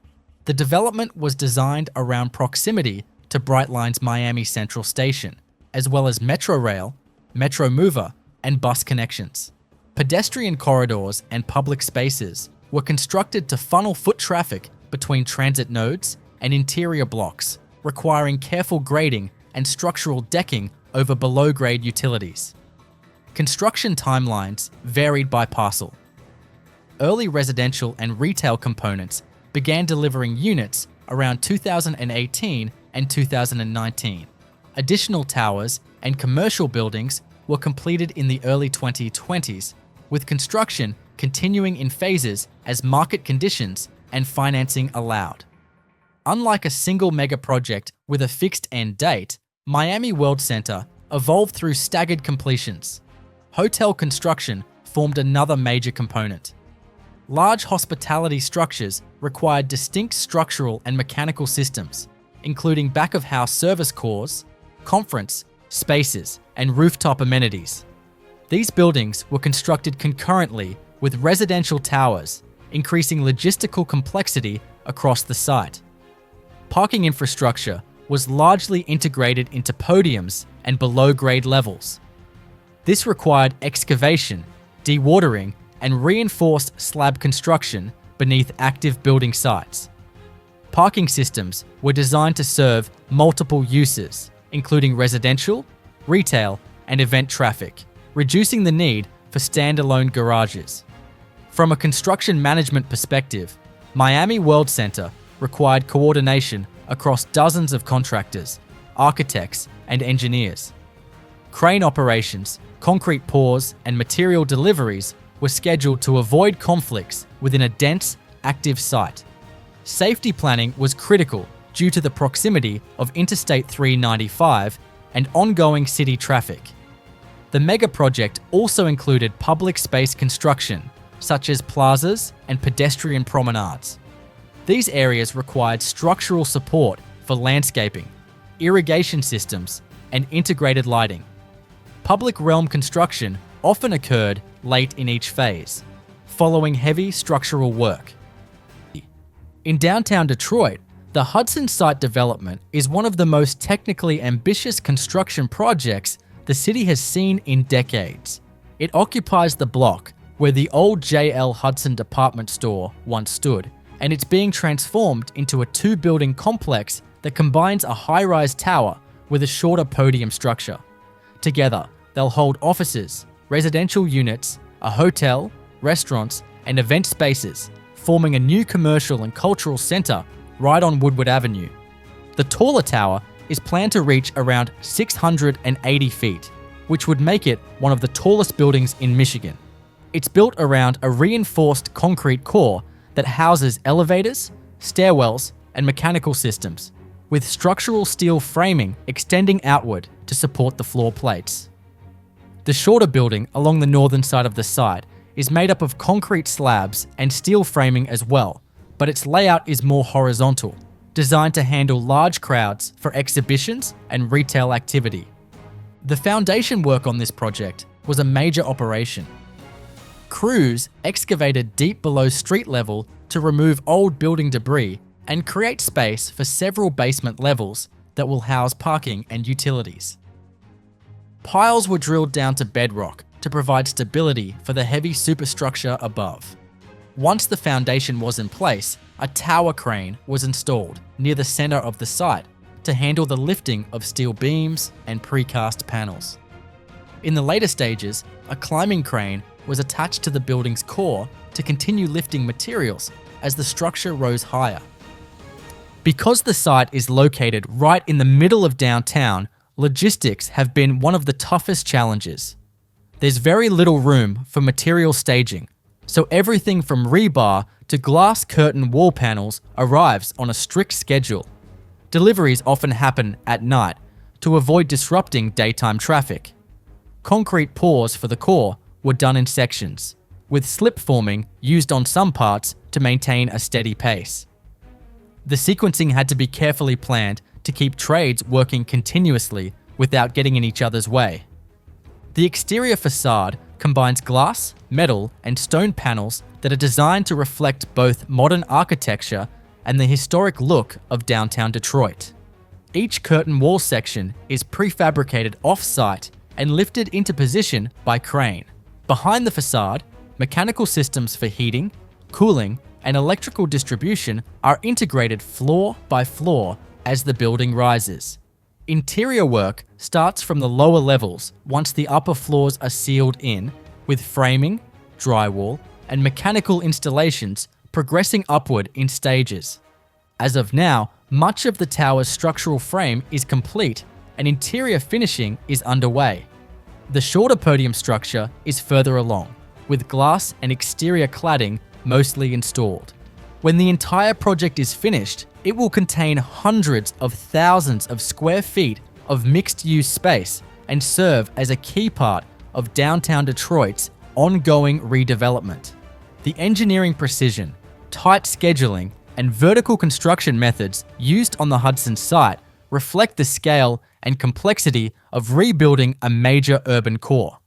The development was designed around proximity to Brightline's Miami Central Station, as well as Metro Rail, Metro Mover, and bus connections. Pedestrian corridors and public spaces were constructed to funnel foot traffic between transit nodes and interior blocks, requiring careful grading and structural decking over below-grade utilities. Construction timelines varied by parcel. Early residential and retail components began delivering units around 2018 and 2019. Additional towers and commercial buildings were completed in the early 2020s, with construction continuing in phases as market conditions and financing allowed. Unlike a single mega project with a fixed end date, Miami World Center evolved through staggered completions. Hotel construction formed another major component. Large hospitality structures required distinct structural and mechanical systems, including back-of-house service cores, conference spaces, and rooftop amenities. These buildings were constructed concurrently with residential towers, increasing logistical complexity across the site. Parking infrastructure was largely integrated into podiums and below-grade levels. This required excavation, dewatering, and reinforced slab construction beneath active building sites. Parking systems were designed to serve multiple uses, including residential, retail, and event traffic, reducing the need for standalone garages. From a construction management perspective, Miami World Center required coordination across dozens of contractors, architects, and engineers. Crane operations, concrete pours, and material deliveries were scheduled to avoid conflicts within a dense, active site. Safety planning was critical due to the proximity of Interstate 395 and ongoing city traffic. The mega project also included public space construction, such as plazas and pedestrian promenades. These areas required structural support for landscaping, irrigation systems, and integrated lighting. Public realm construction often occurred late in each phase, following heavy structural work. In downtown Detroit, the Hudson site development is one of the most technically ambitious construction projects the city has seen in decades. It occupies the block where the old J.L. Hudson department store once stood, and it's being transformed into a two-building complex that combines a high-rise tower with a shorter podium structure. Together, they'll hold offices, residential units, a hotel, restaurants, and event spaces, forming a new commercial and cultural center right on Woodward Avenue. The taller tower is planned to reach around 680 feet, which would make it one of the tallest buildings in Michigan. It's built around a reinforced concrete core that houses elevators, stairwells, and mechanical systems, with structural steel framing extending outward to support the floor plates. The shorter building along the northern side of the site is made up of concrete slabs and steel framing as well, but its layout is more horizontal, designed to handle large crowds for exhibitions and retail activity. The foundation work on this project was a major operation. Crews excavated deep below street level to remove old building debris and create space for several basement levels that will house parking and utilities. Piles were drilled down to bedrock to provide stability for the heavy superstructure above. Once the foundation was in place, a tower crane was installed near the center of the site to handle the lifting of steel beams and precast panels. In the later stages, a climbing crane was attached to the building's core to continue lifting materials as the structure rose higher. Because the site is located right in the middle of downtown, logistics have been one of the toughest challenges. There's very little room for material staging, So everything from rebar to glass curtain wall panels arrives on a strict schedule. Deliveries often happen at night to avoid disrupting daytime traffic. Concrete pours for the core were done in sections, with slip forming used on some parts to maintain a steady pace. The sequencing had to be carefully planned to keep trades working continuously without getting in each other's way. The exterior facade combines glass, metal, and stone panels that are designed to reflect both modern architecture and the historic look of downtown Detroit. Each curtain wall section is prefabricated off-site and lifted into position by crane. Behind the facade, mechanical systems for heating, cooling, and electrical distribution are integrated floor by floor as the building rises. Interior work starts from the lower levels once the upper floors are sealed in, with framing, drywall, and mechanical installations progressing upward in stages. As of now, much of the tower's structural frame is complete and interior finishing is underway. The shorter podium structure is further along, with glass and exterior cladding mostly installed. When the entire project is finished, it will contain hundreds of thousands of square feet of mixed-use space and serve as a key part of downtown Detroit's ongoing redevelopment. The engineering precision, tight scheduling, and vertical construction methods used on the Hudson site reflect the scale and complexity of rebuilding a major urban core.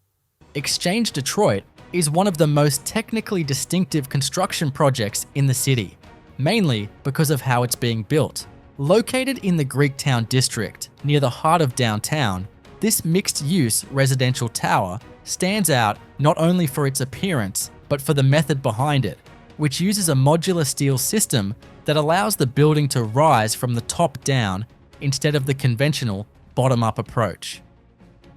Exchange Detroit is one of the most technically distinctive construction projects in the city, mainly because of how it's being built. Located in the Greektown district, near the heart of downtown, this mixed-use residential tower stands out not only for its appearance, but for the method behind it, which uses a modular steel system that allows the building to rise from the top down instead of the conventional bottom-up approach.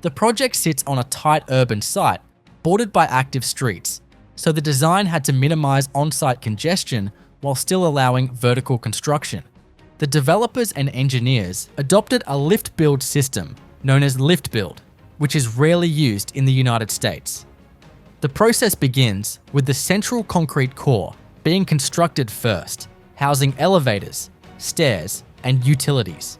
The project sits on a tight urban site, bordered by active streets, so the design had to minimize on-site congestion while still allowing vertical construction. The developers and engineers adopted a lift-build system known as lift build, which is rarely used in the United States. The process begins with the central concrete core being constructed first, housing elevators, stairs, and utilities.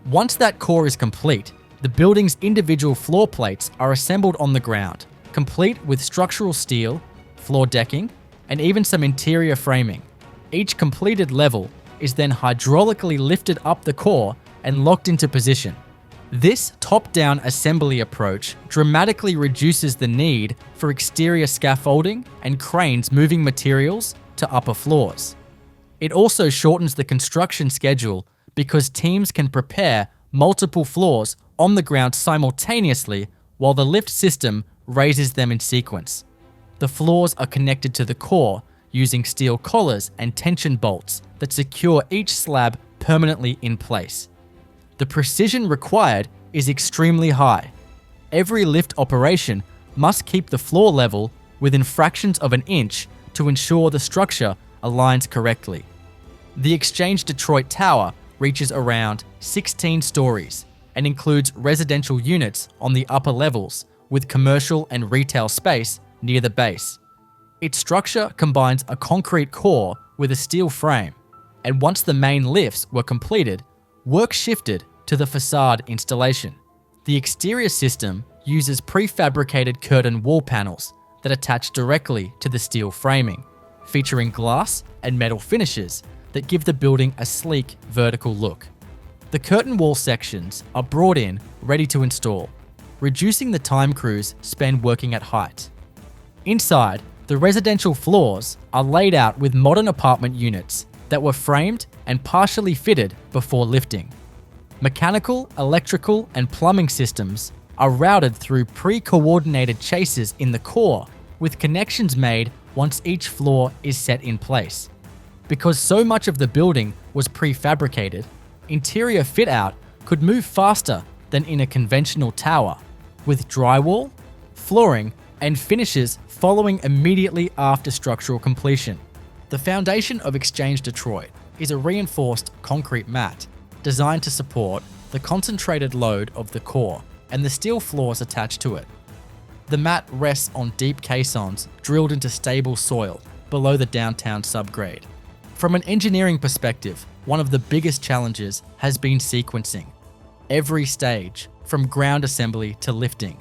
Once that core is complete, the building's individual floor plates are assembled on the ground, complete with structural steel, floor decking, and even some interior framing. Each completed level is then hydraulically lifted up the core and locked into position. This top-down assembly approach dramatically reduces the need for exterior scaffolding and cranes moving materials to upper floors. It also shortens the construction schedule because teams can prepare multiple floors on the ground simultaneously while the lift system raises them in sequence. The floors are connected to the core using steel collars and tension bolts that secure each slab permanently in place. The precision required is extremely high. Every lift operation must keep the floor level within fractions of an inch to ensure the structure aligns correctly. The Exchange Detroit Tower reaches around 16 stories and includes residential units on the upper levels with commercial and retail space near the base. Its structure combines a concrete core with a steel frame, and once the main lifts were completed, work shifted to the facade installation. The exterior system uses prefabricated curtain wall panels that attach directly to the steel framing, featuring glass and metal finishes that give the building a sleek vertical look. The curtain wall sections are brought in ready to install, reducing the time crews spend working at height. Inside, the residential floors are laid out with modern apartment units that were framed and partially fitted before lifting. Mechanical, electrical, and plumbing systems are routed through pre-coordinated chases in the core, with connections made once each floor is set in place. Because so much of the building was prefabricated, interior fit-out could move faster than in a conventional tower, with drywall, flooring, and finishes following immediately after structural completion. The foundation of Exchange Detroit is a reinforced concrete mat designed to support the concentrated load of the core and the steel floors attached to it. The mat rests on deep caissons drilled into stable soil below the downtown subgrade. From an engineering perspective, one of the biggest challenges has been sequencing. Every stage, from ground assembly to lifting,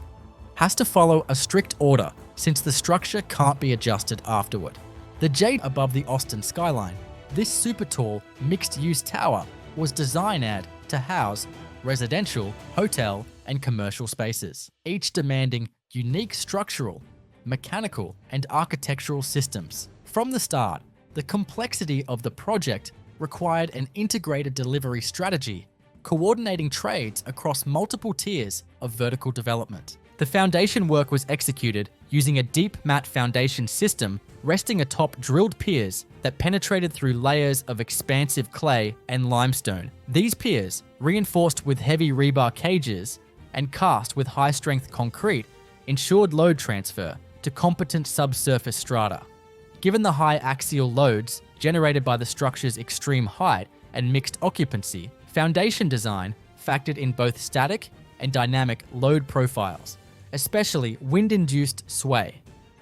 has to follow a strict order since the structure can't be adjusted afterward. The jade above the Austin skyline, this super tall, mixed-use tower was designed to house residential, hotel, and commercial spaces, each demanding unique structural, mechanical, and architectural systems. From the start, the complexity of the project required an integrated delivery strategy, coordinating trades across multiple tiers of vertical development. The foundation work was executed using a deep mat foundation system resting atop drilled piers that penetrated through layers of expansive clay and limestone. These piers, reinforced with heavy rebar cages and cast with high-strength concrete, ensured load transfer to competent subsurface strata. Given the high axial loads generated by the structure's extreme height and mixed occupancy, foundation design factored in both static and dynamic load profiles, especially wind-induced sway.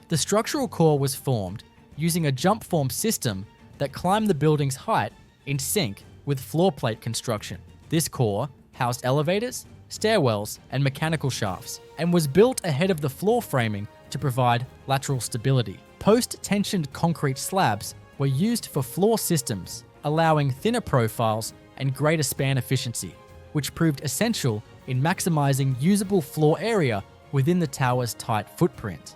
The structural core was formed using a jump form system that climbed the building's height in sync with floor plate construction. This core housed elevators, stairwells, and mechanical shafts, and was built ahead of the floor framing to provide lateral stability. Post-tensioned concrete slabs were used for floor systems, allowing thinner profiles and greater span efficiency, which proved essential in maximizing usable floor area within the tower's tight footprint.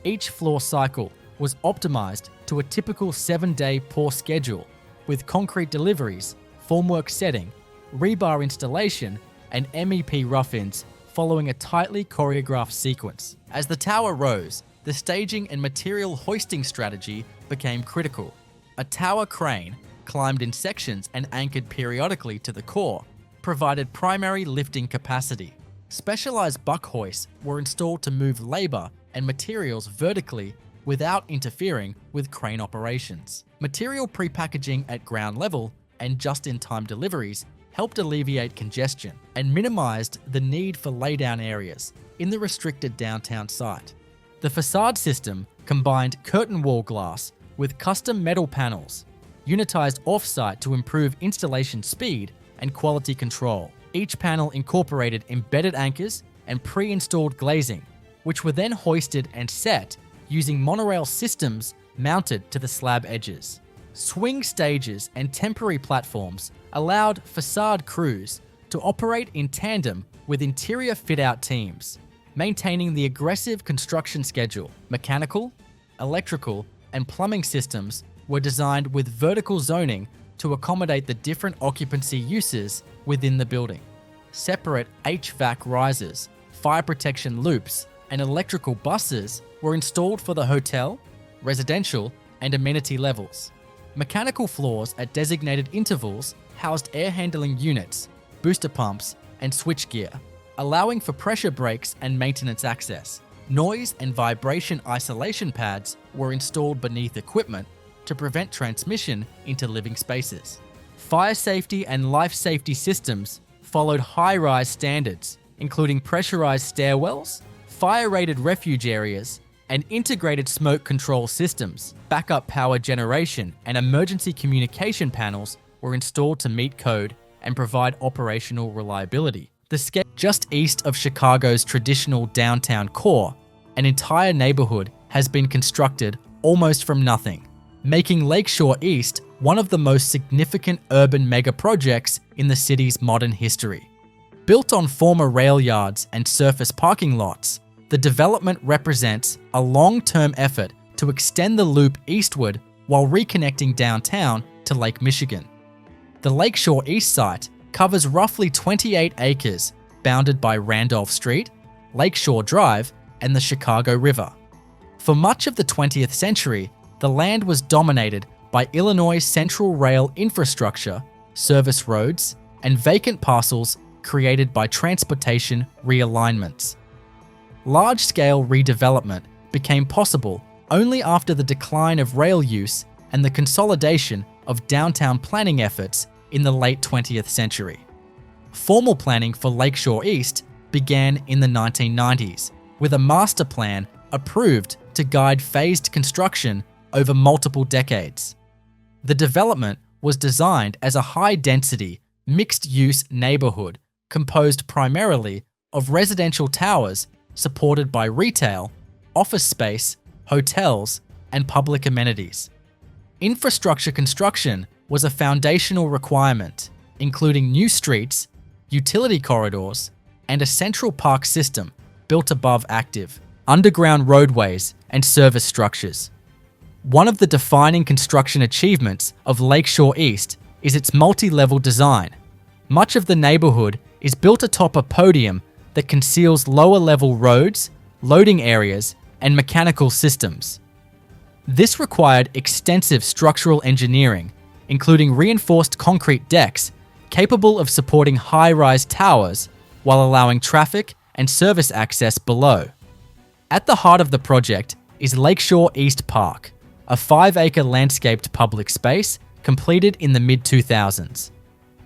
Each floor cycle was optimized to a typical 7-day pour schedule, with concrete deliveries, formwork setting, rebar installation, and MEP rough-ins following a tightly choreographed sequence. As the tower rose, the staging and material hoisting strategy became critical. A tower crane, climbed in sections and anchored periodically to the core, provided primary lifting capacity. Specialized buck hoists were installed to move labor and materials vertically without interfering with crane operations. Material prepackaging at ground level and just-in-time deliveries helped alleviate congestion and minimized the need for laydown areas in the restricted downtown site. The facade system combined curtain wall glass with custom metal panels, unitized off-site to improve installation speed and quality control. Each panel incorporated embedded anchors and pre-installed glazing, which were then hoisted and set using monorail systems mounted to the slab edges. Swing stages and temporary platforms allowed facade crews to operate in tandem with interior fit-out teams, maintaining the aggressive construction schedule. Mechanical, electrical, and plumbing systems were designed with vertical zoning to accommodate the different occupancy uses within the building. Separate HVAC risers, fire protection loops, and electrical buses were installed for the hotel, residential, and amenity levels. Mechanical floors at designated intervals housed air handling units, booster pumps, and switchgear, allowing for pressure brakes and maintenance access. Noise and vibration isolation pads were installed beneath equipment to prevent transmission into living spaces. Fire safety and life safety systems followed high-rise standards, including pressurized stairwells, fire-rated refuge areas, and integrated smoke control systems. Backup power generation and emergency communication panels were installed to meet code and provide operational reliability. The scale just east of Chicago's traditional downtown core, an entire neighborhood has been constructed almost from nothing, making Lakeshore East one of the most significant urban mega projects in the city's modern history. Built on former rail yards and surface parking lots, the development represents a long-term effort to extend the loop eastward while reconnecting downtown to Lake Michigan. The Lakeshore East site covers roughly 28 acres, bounded by Randolph Street, Lakeshore Drive, and the Chicago River. For much of the 20th century, the land was dominated by Illinois Central Rail infrastructure, service roads, and vacant parcels created by transportation realignments. Large-scale redevelopment became possible only after the decline of rail use and the consolidation of downtown planning efforts in the late 20th century. Formal planning for Lakeshore East began in the 1990s, with a master plan approved to guide phased construction over multiple decades. The development was designed as a high-density, mixed-use neighborhood composed primarily of residential towers supported by retail, office space, hotels, and public amenities. Infrastructure construction was a foundational requirement, including new streets, utility corridors, and a central park system built above active, underground roadways and service structures. One of the defining construction achievements of Lakeshore East is its multi-level design. Much of the neighborhood is built atop a podium that conceals lower-level roads, loading areas, and mechanical systems. This required extensive structural engineering, including reinforced concrete decks capable of supporting high-rise towers while allowing traffic and service access below. At the heart of the project is Lakeshore East Park, a 5-acre landscaped public space completed in the mid-2000s.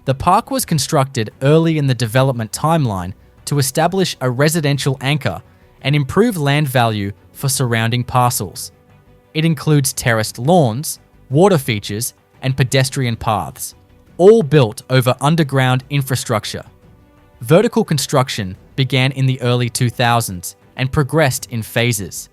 The park was constructed early in the development timeline to establish a residential anchor and improve land value for surrounding parcels. It includes terraced lawns, water features, and pedestrian paths, all built over underground infrastructure. Vertical construction began in the early 2000s and progressed in phases.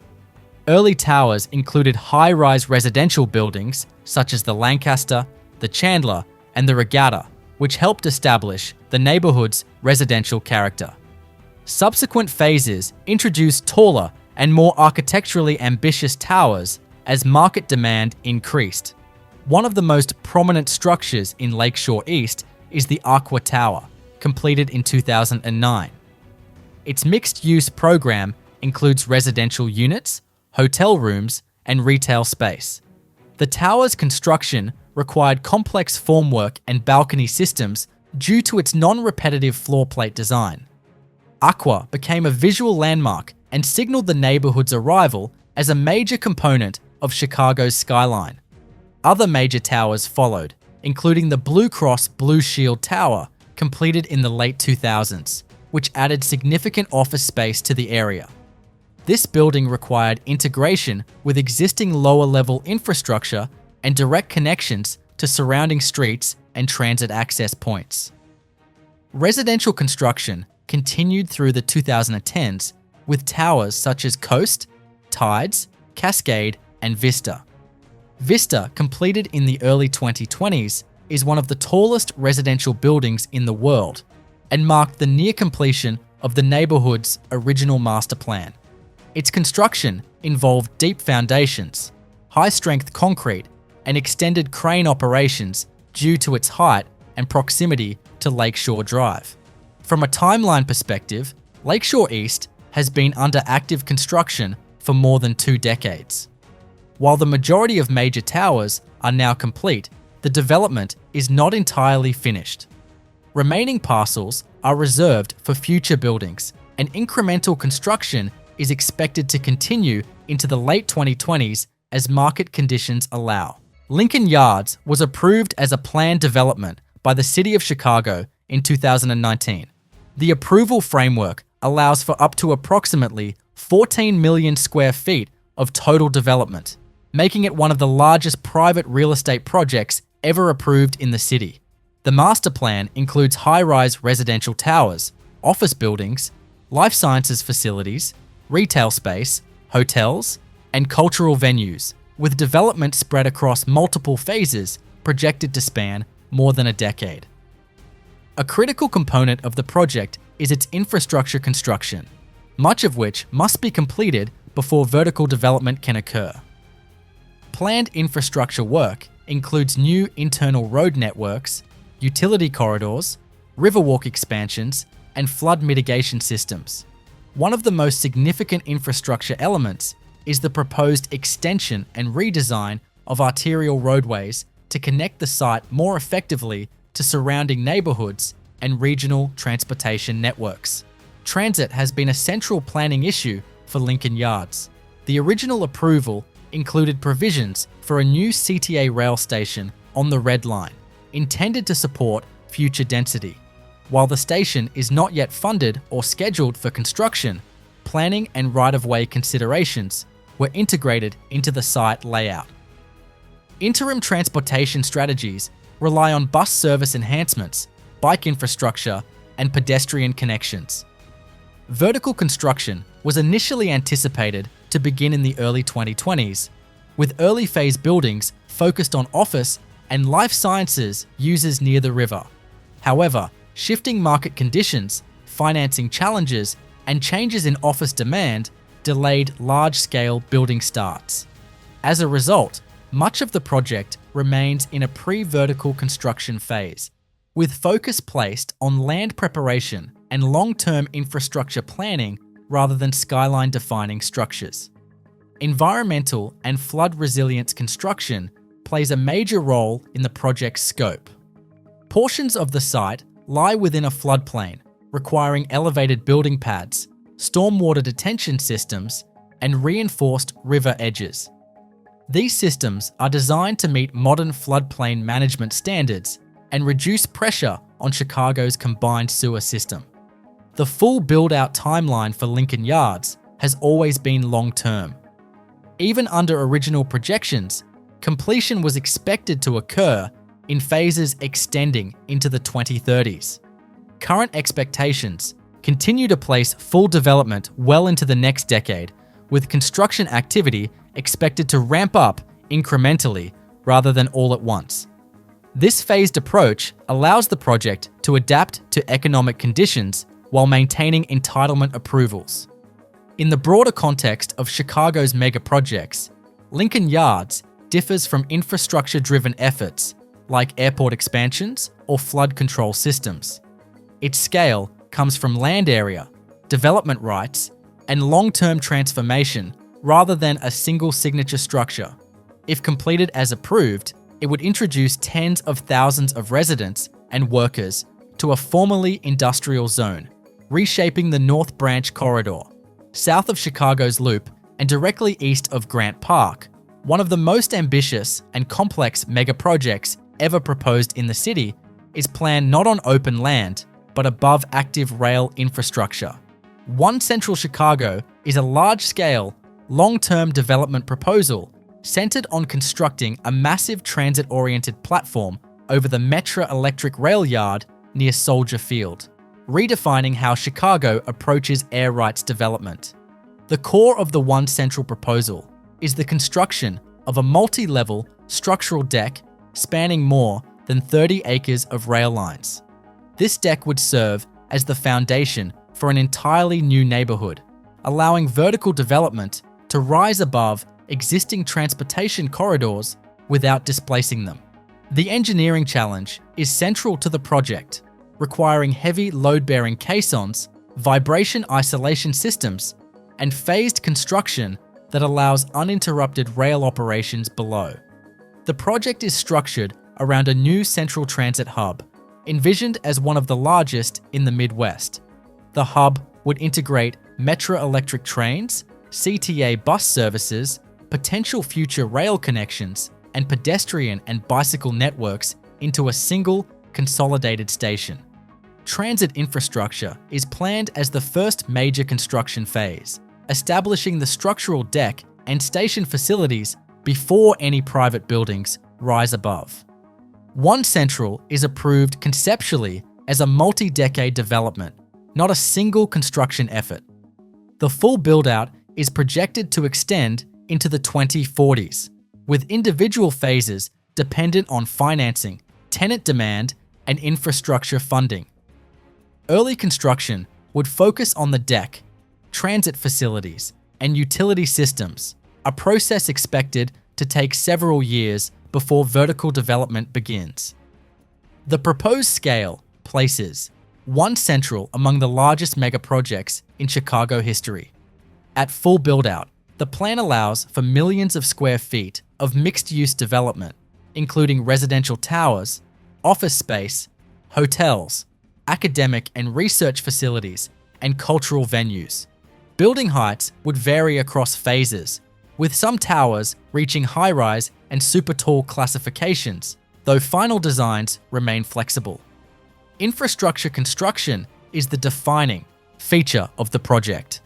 Early towers included high-rise residential buildings such as the Lancaster, the Chandler, and the Regatta, which helped establish the neighborhood's residential character. Subsequent phases introduced taller and more architecturally ambitious towers as market demand increased. One of the most prominent structures in Lakeshore East is the Aqua Tower, completed in 2009. Its mixed-use program includes residential units, hotel rooms, and retail space. The tower's construction required complex formwork and balcony systems due to its non-repetitive floor plate design. Aqua became a visual landmark and signaled the neighborhood's arrival as a major component of Chicago's skyline. Other major towers followed, including the Blue Cross Blue Shield Tower, completed in the late 2000s, which added significant office space to the area. This building required integration with existing lower-level infrastructure and direct connections to surrounding streets and transit access points. Residential construction continued through the 2010s with towers such as Coast, Tides, Cascade, and Vista. Vista, completed in the early 2020s, is one of the tallest residential buildings in the world and marked the near completion of the neighborhood's original master plan. Its construction involved deep foundations, high-strength concrete, and extended crane operations due to its height and proximity to Lakeshore Drive. From a timeline perspective, Lakeshore East has been under active construction for more than 2 decades. While the majority of major towers are now complete, the development is not entirely finished. Remaining parcels are reserved for future buildings, and incremental construction is expected to continue into the late 2020s as market conditions allow. Lincoln Yards was approved as a planned development by the City of Chicago in 2019. The approval framework allows for up to approximately 14 million square feet of total development, making it one of the largest private real estate projects ever approved in the city. The master plan includes high-rise residential towers, office buildings, life sciences facilities, retail space, hotels, and cultural venues, with development spread across multiple phases projected to span more than a decade. A critical component of the project is its infrastructure construction, much of which must be completed before vertical development can occur. Planned infrastructure work includes new internal road networks, utility corridors, riverwalk expansions, and flood mitigation systems. One of the most significant infrastructure elements is the proposed extension and redesign of arterial roadways to connect the site more effectively to surrounding neighborhoods and regional transportation networks. Transit has been a central planning issue for Lincoln Yards. The original approval included provisions for a new CTA rail station on the Red Line, intended to support future density. While the station is not yet funded or scheduled for construction, planning and right-of-way considerations were integrated into the site layout. Interim transportation strategies rely on bus service enhancements, bike infrastructure, and pedestrian connections. Vertical construction was initially anticipated to begin in the early 2020s, with early phase buildings focused on office and life sciences users near the river. However, shifting market conditions, financing challenges, and changes in office demand delayed large-scale building starts. As a result, much of the project remains in a pre-vertical construction phase, with focus placed on land preparation and long-term infrastructure planning rather than skyline-defining structures. Environmental and flood resilience construction plays a major role in the project's scope. Portions of the site lie within a floodplain, requiring elevated building pads, stormwater detention systems, and reinforced river edges. These systems are designed to meet modern floodplain management standards and reduce pressure on Chicago's combined sewer system. The full build-out timeline for Lincoln Yards has always been long-term. Even under original projections, completion was expected to occur in phases extending into the 2030s. Current expectations continue to place full development well into the next decade, with construction activity expected to ramp up incrementally rather than all at once. This phased approach allows the project to adapt to economic conditions while maintaining entitlement approvals. In the broader context of Chicago's mega projects, Lincoln Yards differs from infrastructure-driven efforts like airport expansions or flood control systems. Its scale comes from land area, development rights, and long-term transformation rather than a single signature structure. If completed as approved, it would introduce tens of thousands of residents and workers to a formerly industrial zone, reshaping the North Branch corridor, south of Chicago's Loop and directly east of Grant Park, one of the most ambitious and complex mega projects ever proposed in the city, is planned not on open land, but above active rail infrastructure. One Central Chicago is a large-scale, long-term development proposal centered on constructing a massive transit-oriented platform over the Metra Electric Rail Yard near Soldier Field, redefining how Chicago approaches air rights development. The core of the One Central proposal is the construction of a multi-level structural deck spanning more than 30 acres of rail lines. This deck would serve as the foundation for an entirely new neighborhood, allowing vertical development to rise above existing transportation corridors without displacing them. The engineering challenge is central to the project, requiring heavy load-bearing caissons, vibration isolation systems, and phased construction that allows uninterrupted rail operations below. The project is structured around a new central transit hub, envisioned as one of the largest in the Midwest. The hub would integrate Metra electric trains, CTA bus services, potential future rail connections, and pedestrian and bicycle networks into a single, consolidated station. Transit infrastructure is planned as the first major construction phase, establishing the structural deck and station facilities before any private buildings rise above. One Central is approved conceptually as a multi-decade development, not a single construction effort. The full build-out is projected to extend into the 2040s, with individual phases dependent on financing, tenant demand, and infrastructure funding. Early construction would focus on the deck, transit facilities, and utility systems, a process expected to take several years before vertical development begins. The proposed scale places One Central among the largest mega projects in Chicago history. At full build-out, the plan allows for millions of square feet of mixed-use development, including residential towers, office space, hotels, academic and research facilities, and cultural venues. Building heights would vary across phases, with some towers reaching high-rise and super tall classifications, though final designs remain flexible. Infrastructure construction is the defining feature of the project.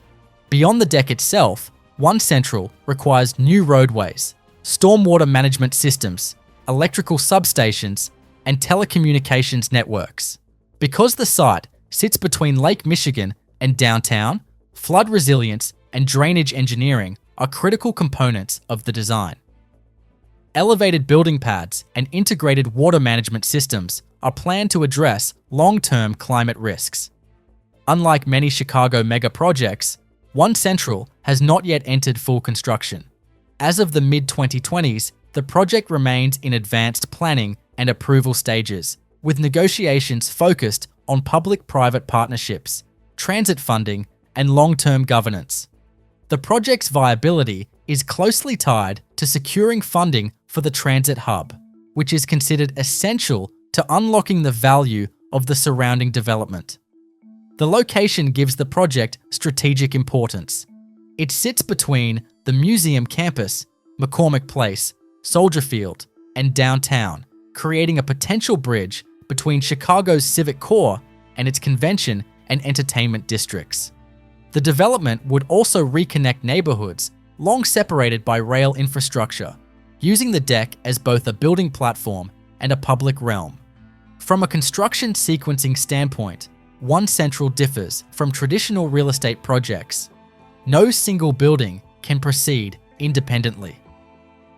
Beyond the deck itself, One Central requires new roadways, stormwater management systems, electrical substations, and telecommunications networks. Because the site sits between Lake Michigan and downtown, flood resilience and drainage engineering are critical components of the design. Elevated building pads and integrated water management systems are planned to address long-term climate risks. Unlike many Chicago mega projects, One Central has not yet entered full construction. As of the mid-2020s, the project remains in advanced planning and approval stages, with negotiations focused on public-private partnerships, transit funding, and long-term governance. The project's viability is closely tied to securing funding for the transit hub, which is considered essential to unlocking the value of the surrounding development. The location gives the project strategic importance. It sits between the museum campus, McCormick Place, Soldier Field, and downtown, creating a potential bridge between Chicago's civic core and its convention and entertainment districts. The development would also reconnect neighborhoods long separated by rail infrastructure, using the deck as both a building platform and a public realm. From a construction sequencing standpoint, One Central differs from traditional real estate projects. No single building can proceed independently.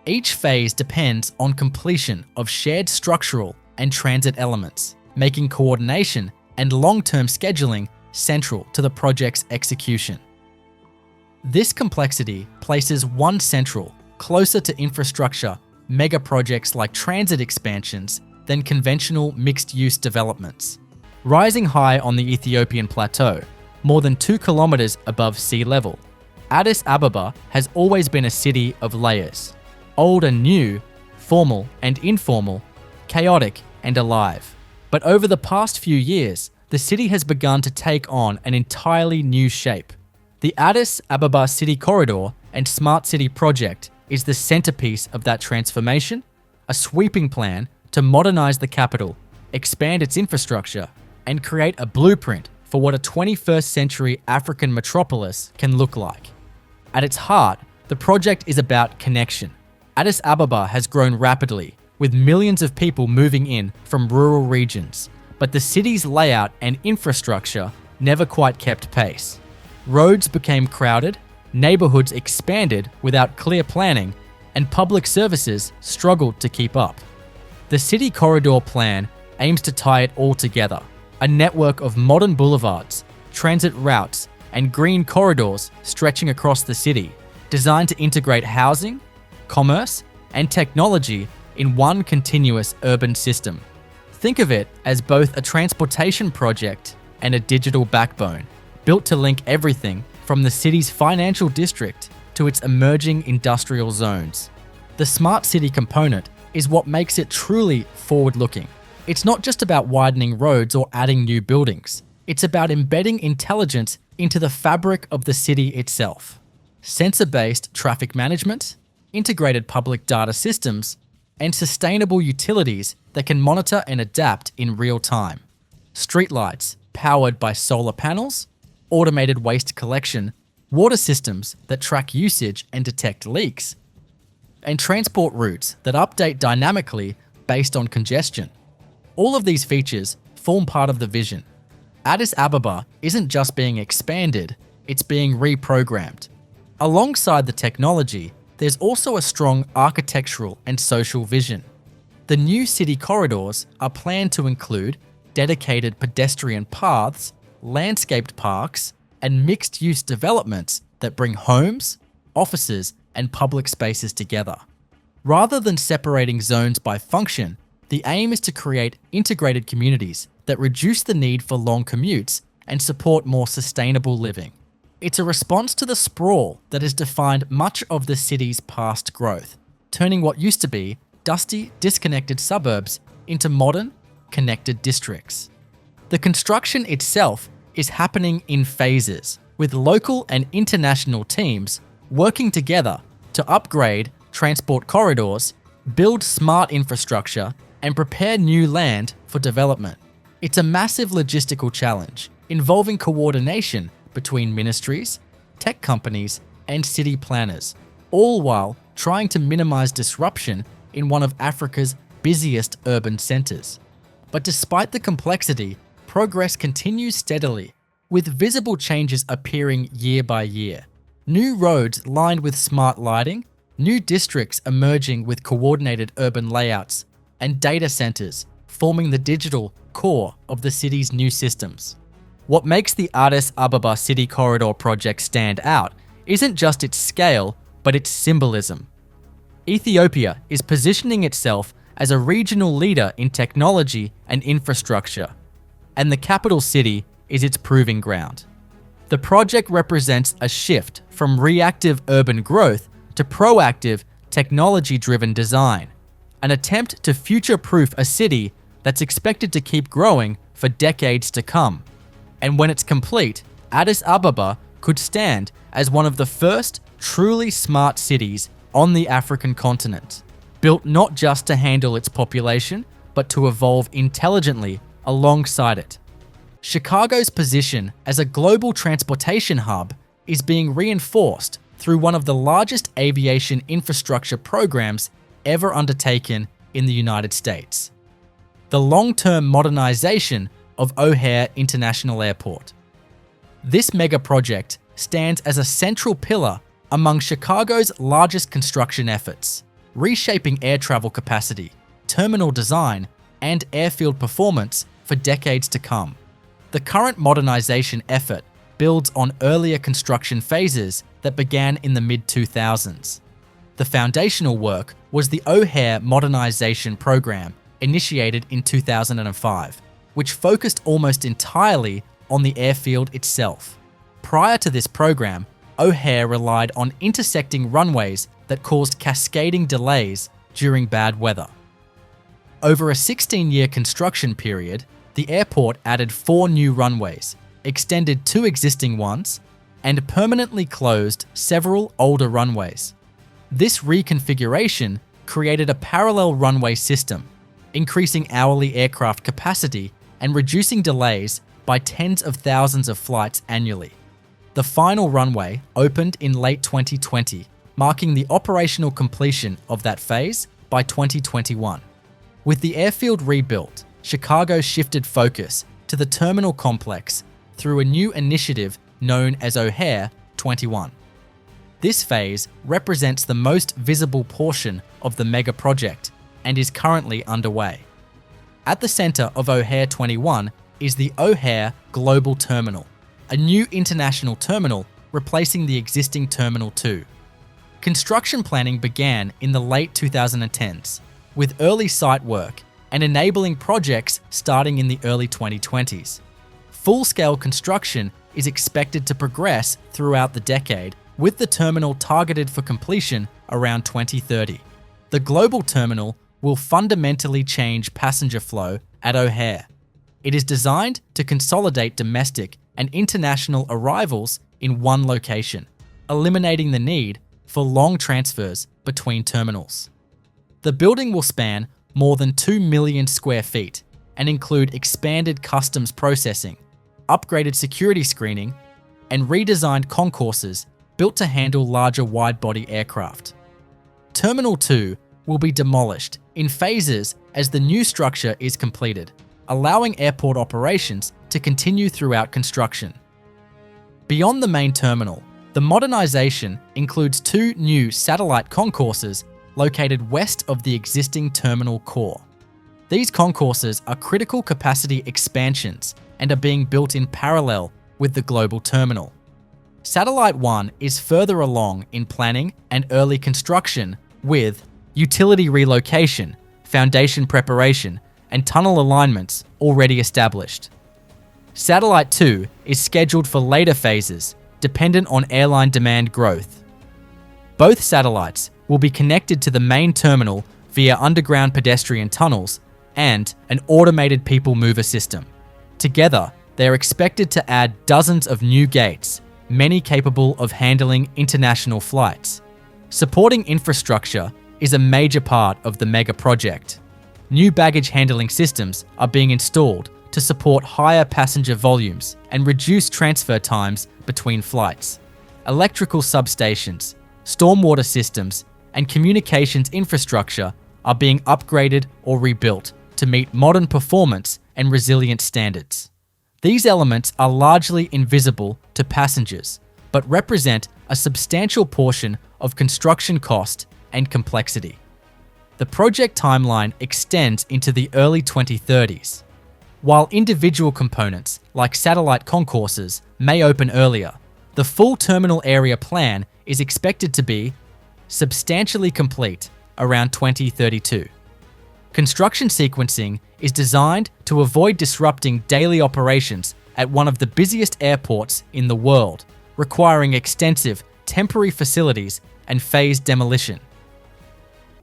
Each phase depends on completion of shared structural and transit elements, making coordination and long-term scheduling central to the project's execution. This complexity places One Central closer to infrastructure mega projects like transit expansions than conventional mixed-use developments. Rising high on the Ethiopian plateau, more than 2 kilometers above sea level, Addis Ababa has always been a city of layers. Old and new, formal and informal, chaotic and alive. But over the past few years, the city has begun to take on an entirely new shape. The Addis Ababa City Corridor and Smart City Project is the centerpiece of that transformation, a sweeping plan to modernize the capital, expand its infrastructure, and create a blueprint for what a 21st century African metropolis can look like. At its heart, the project is about connection. Addis Ababa has grown rapidly, with millions of people moving in from rural regions, but the city's layout and infrastructure never quite kept pace. Roads became crowded, neighborhoods expanded without clear planning, and public services struggled to keep up. The city corridor plan aims to tie it all together, a network of modern boulevards, transit routes, and green corridors stretching across the city, designed to integrate housing, commerce, and technology in one continuous urban system. Think of it as both a transportation project and a digital backbone, built to link everything from the city's financial district to its emerging industrial zones. The smart city component is what makes it truly forward-looking. It's not just about widening roads or adding new buildings. It's about embedding intelligence into the fabric of the city itself. Sensor-based traffic management, integrated public data systems, and sustainable utilities that can monitor and adapt in real time. Streetlights powered by solar panels, automated waste collection, water systems that track usage and detect leaks, and transport routes that update dynamically based on congestion. All of these features form part of the vision. Addis Ababa isn't just being expanded, it's being reprogrammed. Alongside the technology, there's also a strong architectural and social vision. The new city corridors are planned to include dedicated pedestrian paths, landscaped parks, and mixed-use developments that bring homes, offices, and public spaces together. Rather than separating zones by function, the aim is to create integrated communities that reduce the need for long commutes and support more sustainable living. It's a response to the sprawl that has defined much of the city's past growth, turning what used to be dusty, disconnected suburbs into modern, connected districts. The construction itself is happening in phases, with local and international teams working together to upgrade transport corridors, build smart infrastructure, and prepare new land for development. It's a massive logistical challenge involving coordination between ministries, tech companies, and city planners, all while trying to minimize disruption in one of Africa's busiest urban centers. But despite the complexity, progress continues steadily, with visible changes appearing year by year. New roads lined with smart lighting, new districts emerging with coordinated urban layouts, and data centers forming the digital core of the city's new systems. What makes the Addis Ababa City Corridor project stand out isn't just its scale, but its symbolism. Ethiopia is positioning itself as a regional leader in technology and infrastructure, and the capital city is its proving ground. The project represents a shift from reactive urban growth to proactive, technology-driven design, an attempt to future-proof a city that's expected to keep growing for decades to come. And when it's complete, Addis Ababa could stand as one of the first truly smart cities on the African continent, built not just to handle its population, but to evolve intelligently alongside it. Chicago's position as a global transportation hub is being reinforced through one of the largest aviation infrastructure programs ever undertaken in the United States: the long-term modernization of O'Hare International Airport. This mega project stands as a central pillar among Chicago's largest construction efforts, reshaping air travel capacity, terminal design, and airfield performance for decades to come. The current modernization effort builds on earlier construction phases that began in the mid-2000s. The foundational work was the O'Hare Modernization Program, initiated in 2005, which focused almost entirely on the airfield itself. Prior to this program, O'Hare relied on intersecting runways that caused cascading delays during bad weather. Over a 16-year construction period, the airport added 4 new runways, extended 2 existing ones, and permanently closed several older runways. This reconfiguration created a parallel runway system, increasing hourly aircraft capacity and reducing delays by tens of thousands of flights annually. The final runway opened in late 2020, marking the operational completion of that phase by 2021. With the airfield rebuilt, Chicago shifted focus to the terminal complex through a new initiative known as O'Hare 21. This phase represents the most visible portion of the mega project and is currently underway. At the center of O'Hare 21 is the O'Hare Global Terminal, a new international terminal replacing the existing Terminal 2. Construction planning began in the late 2010s, with early site work and enabling projects starting in the early 2020s. Full-scale construction is expected to progress throughout the decade, with the terminal targeted for completion around 2030. The global terminal will fundamentally change passenger flow at O'Hare. It is designed to consolidate domestic and international arrivals in one location, eliminating the need for long transfers between terminals. The building will span more than 2 million square feet and include expanded customs processing, upgraded security screening, and redesigned concourses built to handle larger wide-body aircraft. Terminal 2 will be demolished in phases as the new structure is completed, allowing airport operations to continue throughout construction. Beyond the main terminal, the modernization includes 2 new satellite concourses located west of the existing terminal core. These concourses are critical capacity expansions and are being built in parallel with the global terminal. Satellite 1 is further along in planning and early construction, with utility relocation, foundation preparation, and tunnel alignments already established. Satellite 2 is scheduled for later phases, dependent on airline demand growth. Both satellites will be connected to the main terminal via underground pedestrian tunnels and an automated people mover system. Together, they are expected to add dozens of new gates, many capable of handling international flights. Supporting infrastructure is a major part of the mega project. New baggage handling systems are being installed to support higher passenger volumes and reduce transfer times between flights. electrical substations, stormwater systems, and communications infrastructure are being upgraded or rebuilt to meet modern performance and resilience standards. These elements are largely invisible to passengers, but represent a substantial portion of construction cost and complexity. The project timeline extends into the early 2030s. While individual components, like satellite concourses, may open earlier, the full terminal area plan is expected to be substantially complete around 2032. Construction sequencing is designed to avoid disrupting daily operations at one of the busiest airports in the world, requiring extensive temporary facilities and phased demolition.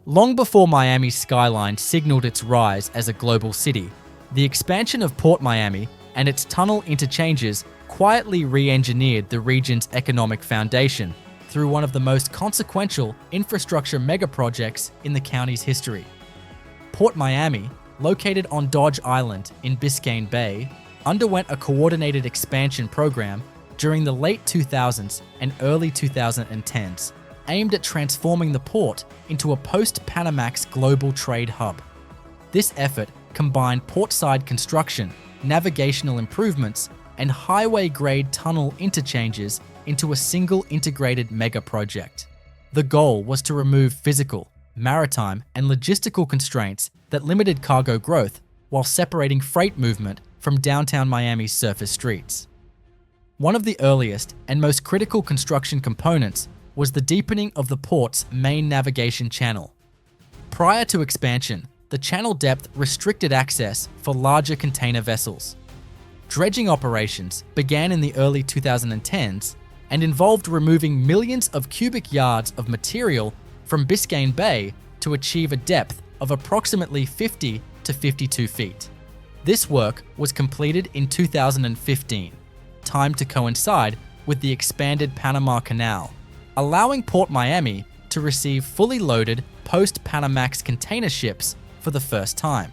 Long before Miami's skyline signaled its rise as a global city, the expansion of Port Miami and its tunnel interchanges quietly re-engineered the region's economic foundation through one of the most consequential infrastructure megaprojects in the county's history. Port Miami, located on Dodge Island in Biscayne Bay, underwent a coordinated expansion program during the late 2000s and early 2010s, aimed at transforming the port into a post-Panamax global trade hub. This effort combined portside construction, navigational improvements, and highway-grade tunnel interchanges into a single integrated mega project. The goal was to remove physical, maritime, and logistical constraints that limited cargo growth while separating freight movement from downtown Miami's surface streets. One of the earliest and most critical construction components was the deepening of the port's main navigation channel. Prior to expansion, the channel depth restricted access for larger container vessels. Dredging operations began in the early 2010s and involved removing millions of cubic yards of material from Biscayne Bay to achieve a depth of approximately 50 to 52 feet. This work was completed in 2015, timed to coincide with the expanded Panama Canal, allowing Port Miami to receive fully loaded post-Panamax container ships for the first time.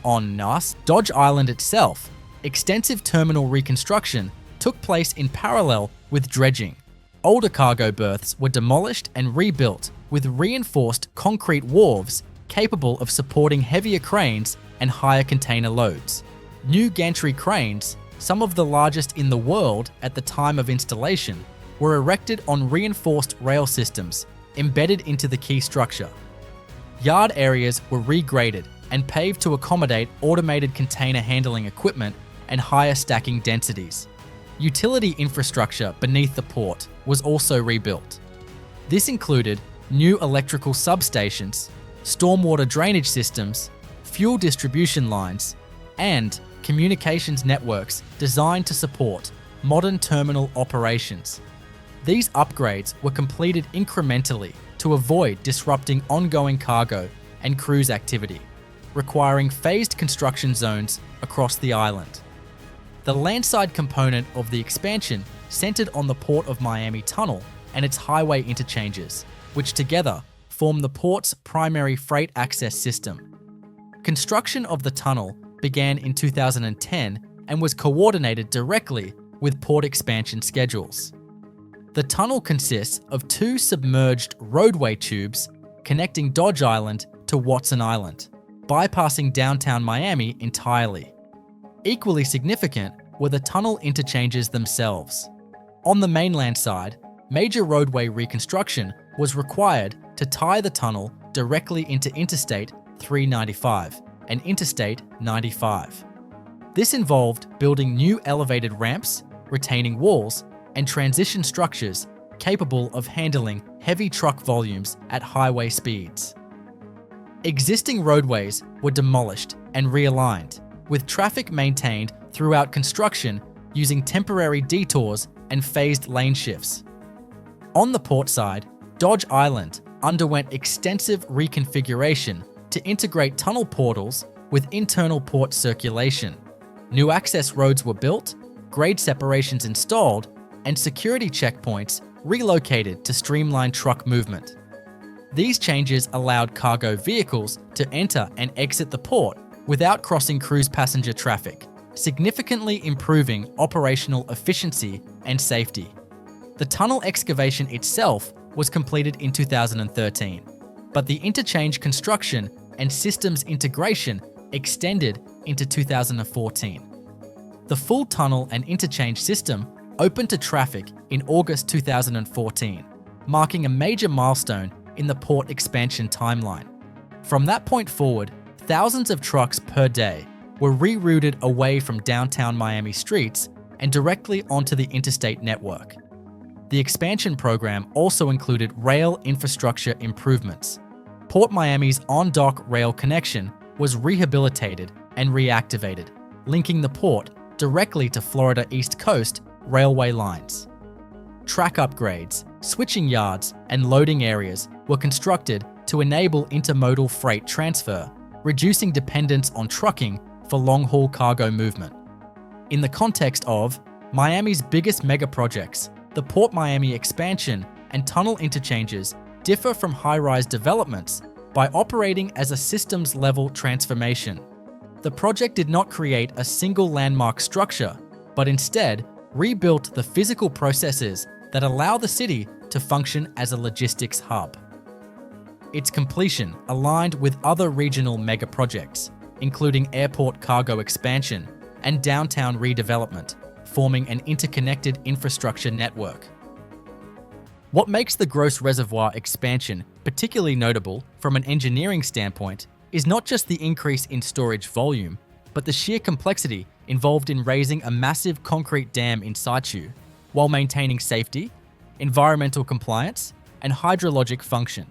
On NAS, Dodge Island itself, extensive terminal reconstruction took place in parallel with dredging. Older cargo berths were demolished and rebuilt with reinforced concrete wharves capable of supporting heavier cranes and higher container loads. New gantry cranes, some of the largest in the world at the time of installation, were erected on reinforced rail systems embedded into the key structure. Yard areas were regraded and paved to accommodate automated container handling equipment and higher stacking densities. Utility infrastructure beneath the port was also rebuilt. This included new electrical substations, stormwater drainage systems, fuel distribution lines, and communications networks designed to support modern terminal operations. These upgrades were completed incrementally to avoid disrupting ongoing cargo and cruise activity, requiring phased construction zones across the island. The landside component of the expansion centered on the Port of Miami Tunnel and its highway interchanges, which together form the port's primary freight access system. Construction of the tunnel began in 2010 and was coordinated directly with port expansion schedules. The tunnel consists of two submerged roadway tubes connecting Dodge Island to Watson Island, bypassing downtown Miami entirely. Equally significant were the tunnel interchanges themselves. On the mainland side, major roadway reconstruction was required to tie the tunnel directly into Interstate 395 and Interstate 95. This involved building new elevated ramps, retaining walls, and transition structures capable of handling heavy truck volumes at highway speeds. Existing roadways were demolished and realigned, with traffic maintained throughout construction using temporary detours and phased lane shifts. On the port side, Dodge Island underwent extensive reconfiguration to integrate tunnel portals with internal port circulation. New access roads were built, grade separations installed, and security checkpoints relocated to streamline truck movement. These changes allowed cargo vehicles to enter and exit the port without crossing cruise passenger traffic, significantly improving operational efficiency and safety. The tunnel excavation itself was completed in 2013, but the interchange construction and systems integration extended into 2014. The full tunnel and interchange system opened to traffic in August 2014, marking a major milestone in the port expansion timeline. From that point forward, thousands of trucks per day were rerouted away from downtown Miami streets and directly onto the interstate network. The expansion program also included rail infrastructure improvements. Port Miami's on-dock rail connection was rehabilitated and reactivated, linking the port directly to Florida East Coast railway lines. Track upgrades, switching yards, and loading areas were constructed to enable intermodal freight transfer, reducing dependence on trucking for long-haul cargo movement. In the context of Miami's biggest mega projects, the Port Miami expansion and tunnel interchanges differ from high-rise developments by operating as a systems-level transformation. The project did not create a single landmark structure, but instead rebuilt the physical processes that allow the city to function as a logistics hub. Its completion aligned with other regional mega projects, including airport cargo expansion and downtown redevelopment, forming an interconnected infrastructure network. What makes the Gross Reservoir expansion particularly notable from an engineering standpoint is not just the increase in storage volume, but the sheer complexity involved in raising a massive concrete dam in situ, while maintaining safety, environmental compliance, and hydrologic function.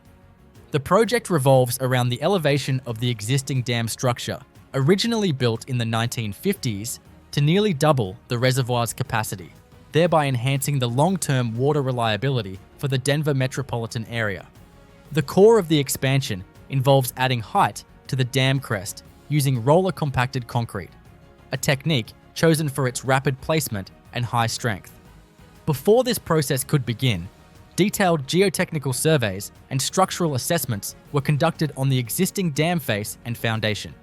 The project revolves around the elevation of the existing dam structure, originally built in the 1950s, to nearly double the reservoir's capacity, thereby enhancing the long-term water reliability for the Denver metropolitan area. The core of the expansion involves adding height to the dam crest using roller-compacted concrete, a technique chosen for its rapid placement and high strength. Before this process could begin, detailed geotechnical surveys and structural assessments were conducted on the existing dam face and foundation.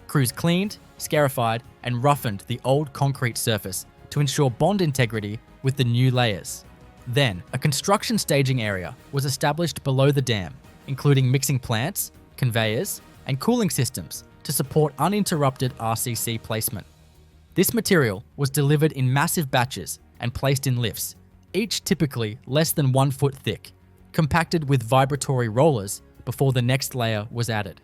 Crews cleaned, scarified, and roughened the old concrete surface to ensure bond integrity with the new layers. Then, a construction staging area was established below the dam, including mixing plants, conveyors, and cooling systems to support uninterrupted RCC placement. This material was delivered in massive batches and placed in lifts, each typically less than 1 foot thick, compacted with vibratory rollers before the next layer was added.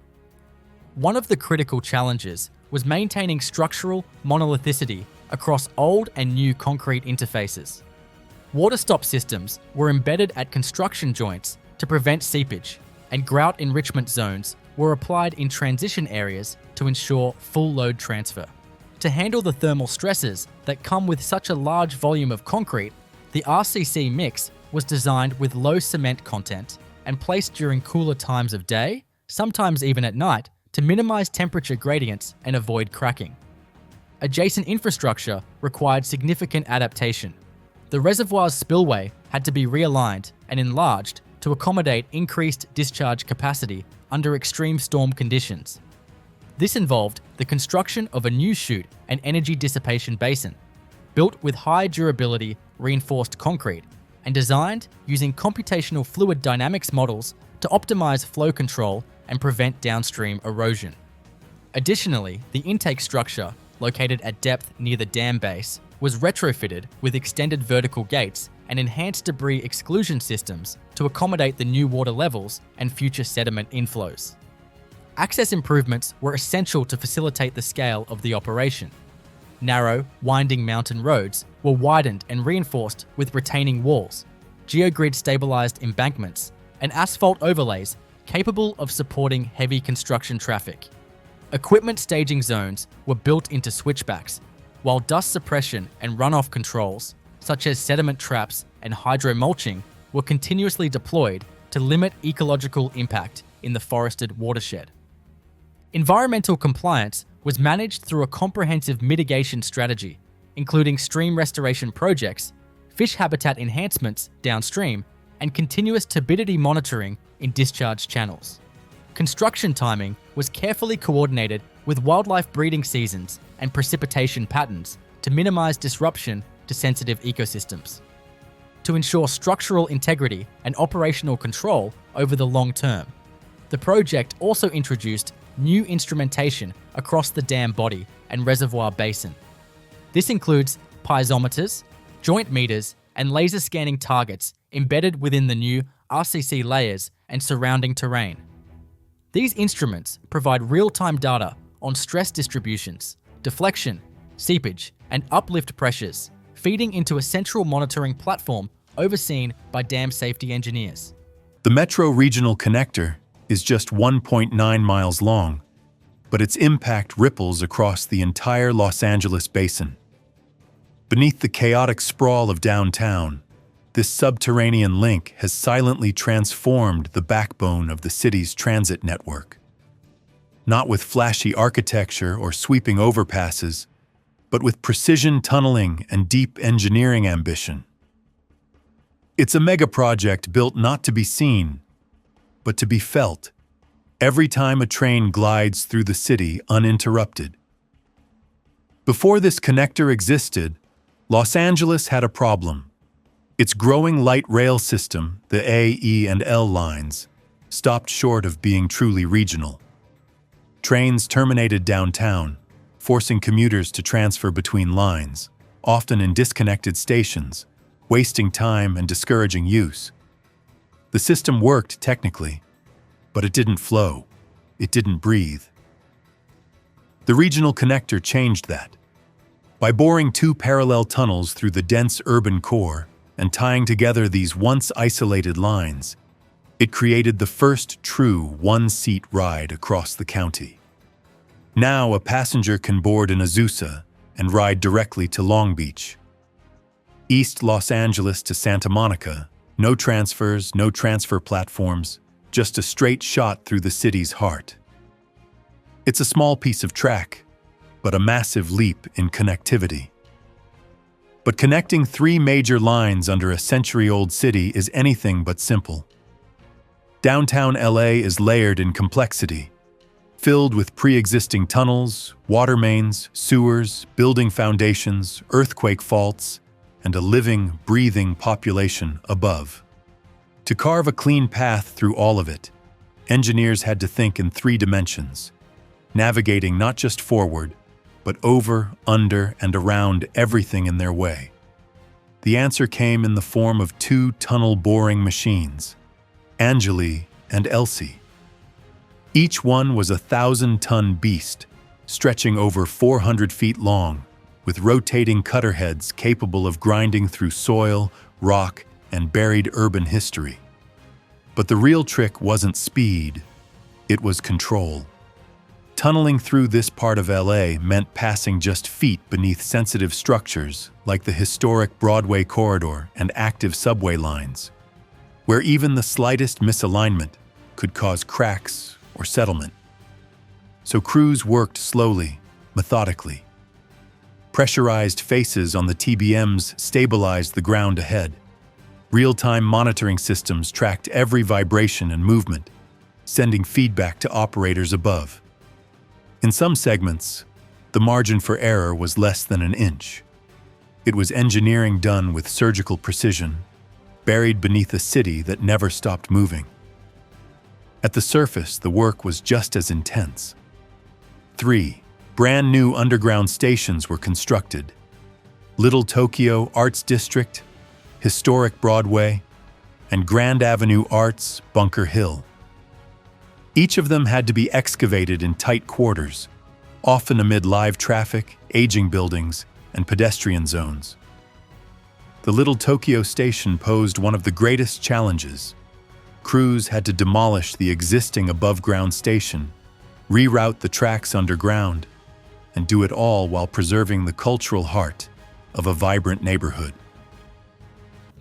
One of the critical challenges was maintaining structural monolithicity across old and new concrete interfaces. Water stop systems were embedded at construction joints to prevent seepage, and grout enrichment zones were applied in transition areas to ensure full load transfer. To handle the thermal stresses that come with such a large volume of concrete, the RCC mix was designed with low cement content and placed during cooler times of day, sometimes even at night, to minimize temperature gradients and avoid cracking. Adjacent infrastructure required significant adaptation. The reservoir's spillway had to be realigned and enlarged to accommodate increased discharge capacity under extreme storm conditions. This involved the construction of a new chute and energy dissipation basin, built with high durability reinforced concrete and designed using computational fluid dynamics models to optimize flow control and prevent downstream erosion. Additionally, the intake structure, located at depth near the dam base, was retrofitted with extended vertical gates and enhanced debris exclusion systems to accommodate the new water levels and future sediment inflows. Access improvements were essential to facilitate the scale of the operation. Narrow, winding mountain roads were widened and reinforced with retaining walls, geogrid stabilized embankments, and asphalt overlays capable of supporting heavy construction traffic. Equipment staging zones were built into switchbacks, while dust suppression and runoff controls, such as sediment traps and hydro-mulching, were continuously deployed to limit ecological impact in the forested watershed. Environmental compliance was managed through a comprehensive mitigation strategy, including stream restoration projects, fish habitat enhancements downstream, and continuous turbidity monitoring in discharge channels. Construction timing was carefully coordinated with wildlife breeding seasons and precipitation patterns to minimize disruption to sensitive ecosystems. to ensure structural integrity and operational control over the long term. The project also introduced new instrumentation across the dam body and reservoir basin. This includes piezometers, joint meters, and laser scanning targets embedded within the new RCC layers and surrounding terrain. These instruments provide real-time data on stress distributions, deflection, seepage, and uplift pressures, feeding into a central monitoring platform overseen by dam safety engineers. The Metro Regional Connector is just 1.9 miles long, but its impact ripples across the entire Los Angeles basin. Beneath the chaotic sprawl of downtown, this subterranean link has silently transformed the backbone of the city's transit network. Not with flashy architecture or sweeping overpasses, but with precision tunneling and deep engineering ambition. It's a mega project built not to be seen, but to be felt, every time a train glides through the city uninterrupted. Before this connector existed, Los Angeles had a problem. Its growing light rail system, the A, E, and L lines, stopped short of being truly regional. Trains terminated downtown, forcing commuters to transfer between lines, often in disconnected stations, wasting time and discouraging use. The system worked technically, but it didn't flow. It didn't breathe. The regional connector changed that. By boring two parallel tunnels through the dense urban core and tying together these once isolated lines, it created the first true one-seat ride across the county. Now a passenger can board in Azusa and ride directly to Long Beach. East Los Angeles to Santa Monica, no transfers, no transfer platforms, just a straight shot through the city's heart. It's a small piece of track, but a massive leap in connectivity. But connecting three major lines under a century-old city is anything but simple. Downtown LA is layered in complexity, filled with pre-existing tunnels, water mains, sewers, building foundations, earthquake faults, and a living, breathing population above. To carve a clean path through all of it, engineers had to think in three dimensions, navigating not just forward, but over, under, and around everything in their way. The answer came in the form of two tunnel-boring machines, Angeli and Elsie. Each one was a 1,000-ton beast, stretching over 400 feet long, with rotating cutter heads capable of grinding through soil, rock, and buried urban history. But the real trick wasn't speed, it was control. Tunneling through this part of LA meant passing just feet beneath sensitive structures like the historic Broadway corridor and active subway lines, where even the slightest misalignment could cause cracks or settlement. So crews worked slowly, methodically. Pressurized faces on the TBMs stabilized the ground ahead. Real-time monitoring systems tracked every vibration and movement, sending feedback to operators above. In some segments, the margin for error was less than an inch. It was engineering done with surgical precision, buried beneath a city that never stopped moving. At the surface, the work was just as intense. 3 brand new underground stations were constructed: Little Tokyo Arts District, Historic Broadway, and Grand Avenue Arts, Bunker Hill. Each of them had to be excavated in tight quarters, often amid live traffic, aging buildings, and pedestrian zones. The Little Tokyo station posed one of the greatest challenges. Crews had to demolish the existing above-ground station, reroute the tracks underground, and do it all while preserving the cultural heart of a vibrant neighborhood.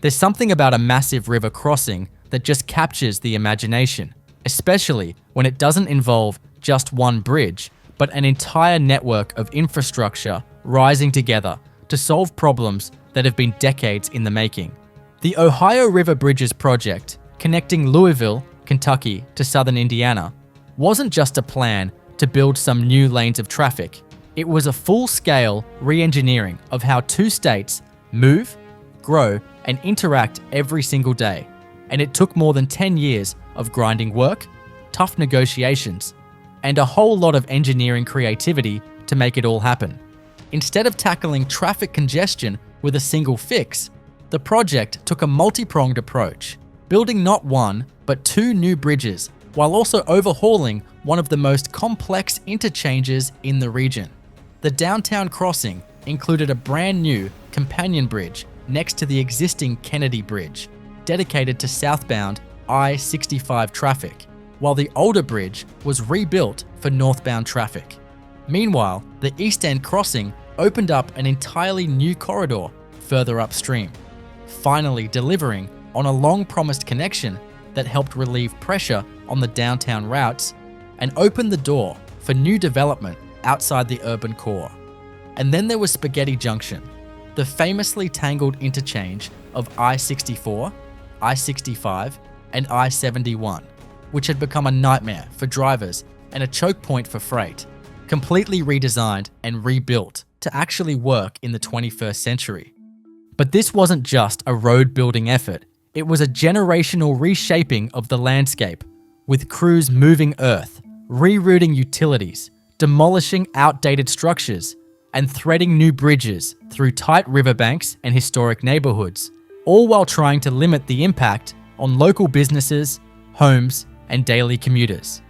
There's something about a massive river crossing that just captures the imagination, especially when it doesn't involve just one bridge, but an entire network of infrastructure rising together to solve problems that have been decades in the making. The Ohio River Bridges project, connecting Louisville, Kentucky to southern Indiana, wasn't just a plan to build some new lanes of traffic. It was a full-scale re-engineering of how two states move, grow, and interact every single day. And it took more than 10 years of grinding work, tough negotiations, and a whole lot of engineering creativity to make it all happen. Instead of tackling traffic congestion with a single fix, the project took a multi-pronged approach, building not one, but 2 new bridges, while also overhauling one of the most complex interchanges in the region. The downtown crossing included a brand new companion bridge next to the existing Kennedy Bridge, dedicated to southbound I-65 traffic, while the older bridge was rebuilt for northbound traffic. Meanwhile, the East End crossing opened up an entirely new corridor further upstream, finally delivering on a long-promised connection that helped relieve pressure on the downtown routes and opened the door for new development outside the urban core. And then there was Spaghetti Junction, the famously tangled interchange of I-64, I-65, and I-71, which had become a nightmare for drivers and a choke point for freight, completely redesigned and rebuilt to actually work in the 21st century. But this wasn't just a road-building effort, it was a generational reshaping of the landscape, with crews moving earth, rerouting utilities, demolishing outdated structures, and threading new bridges through tight riverbanks and historic neighborhoods, all while trying to limit the impact on local businesses, homes, and daily commuters.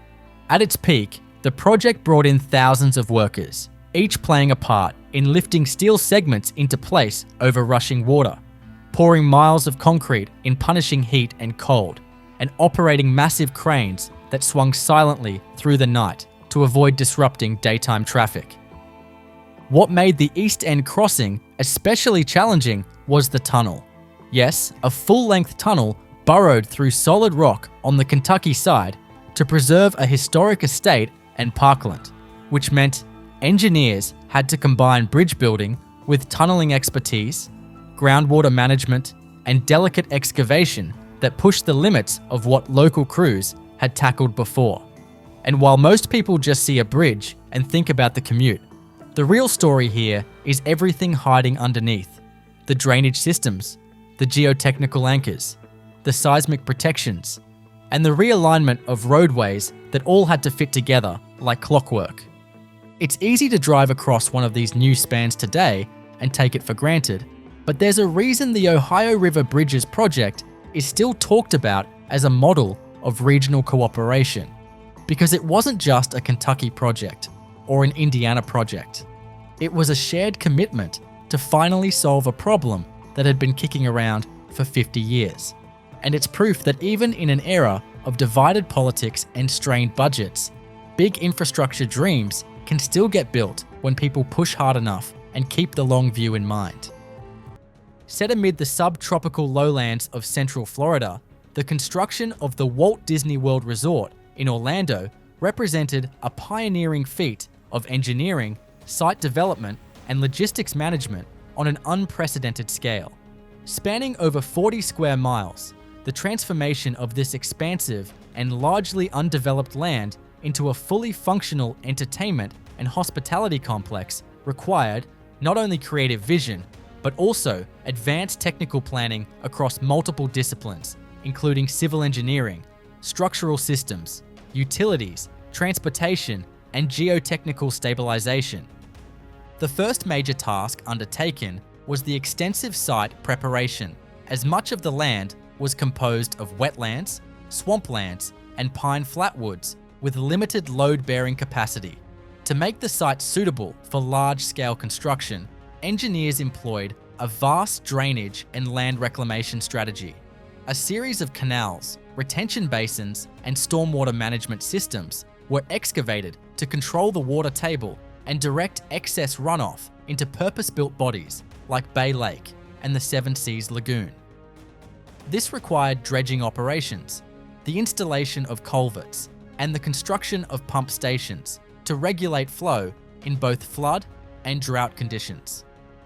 At its peak, the project brought in thousands of workers, each playing a part in lifting steel segments into place over rushing water, pouring miles of concrete in punishing heat and cold, and operating massive cranes that swung silently through the night to avoid disrupting daytime traffic. What made the East End crossing especially challenging was the tunnel. Yes, a full-length tunnel burrowed through solid rock on the Kentucky side to preserve a historic estate and parkland, which meant engineers had to combine bridge building with tunneling expertise, groundwater management, and delicate excavation that pushed the limits of what local crews had tackled before. And while most people just see a bridge and think about the commute, the real story here is everything hiding underneath: the drainage systems, the geotechnical anchors, the seismic protections, and the realignment of roadways that all had to fit together like clockwork. It's easy to drive across one of these new spans today and take it for granted, but there's a reason the Ohio River Bridges project is still talked about as a model of regional cooperation, because it wasn't just a Kentucky project or an Indiana project. It was a shared commitment to finally solve a problem that had been kicking around for 50 years. And it's proof that even in an era of divided politics and strained budgets, big infrastructure dreams can still get built when people push hard enough and keep the long view in mind. Set amid the subtropical lowlands of Central Florida, the construction of the Walt Disney World Resort in Orlando represented a pioneering feat of engineering, site development, and logistics management on an unprecedented scale. Spanning over 40 square miles, the transformation of this expansive and largely undeveloped land into a fully functional entertainment and hospitality complex required not only creative vision, but also advanced technical planning across multiple disciplines, including civil engineering, structural systems, utilities, transportation, and geotechnical stabilization. The first major task undertaken was the extensive site preparation, as much of the land was composed of wetlands, swamplands, and pine flatwoods with limited load-bearing capacity. To make the site suitable for large-scale construction, engineers employed a vast drainage and land reclamation strategy. A series of canals, retention basins, and stormwater management systems were excavated to control the water table and direct excess runoff into purpose-built bodies like Bay Lake and the Seven Seas Lagoon. This required dredging operations, the installation of culverts, and the construction of pump stations to regulate flow in both flood and drought conditions.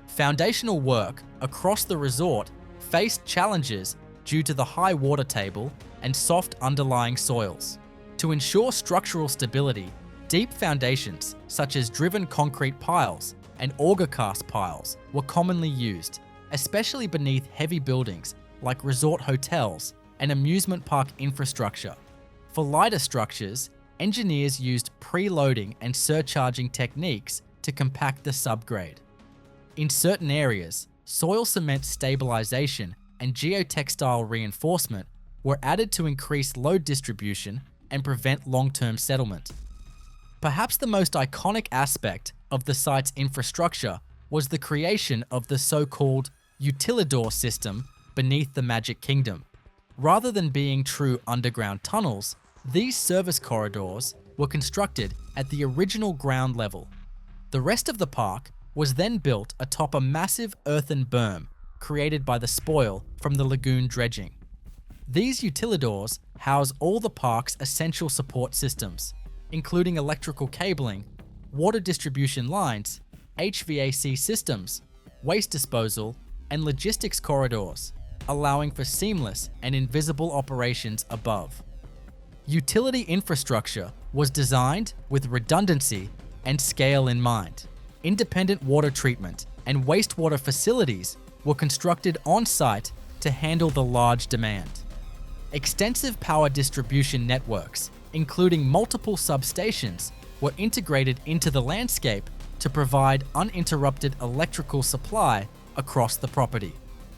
Foundational work across the resort faced challenges due to the high water table and soft underlying soils. To ensure structural stability, deep foundations such as driven concrete piles and auger cast piles were commonly used, especially beneath heavy buildings like resort hotels and amusement park infrastructure. For lighter structures, engineers used preloading and surcharging techniques to compact the subgrade. In certain areas, soil cement stabilization and geotextile reinforcement were added to increase load distribution and prevent long-term settlement. Perhaps the most iconic aspect of the site's infrastructure was the creation of the so-called utilidor system beneath the Magic Kingdom. Rather than being true underground tunnels, these service corridors were constructed at the original ground level. The rest of the park was then built atop a massive earthen berm created by the spoil from the lagoon dredging. These utilidors house all the park's essential support systems, including electrical cabling, water distribution lines, HVAC systems, waste disposal, and logistics corridors, allowing for seamless and invisible operations above. Utility infrastructure was designed with redundancy and scale in mind. Independent water treatment and wastewater facilities were constructed on-site to handle the large demand. Extensive power distribution networks, including multiple substations, were integrated into the landscape to provide uninterrupted electrical supply across the property.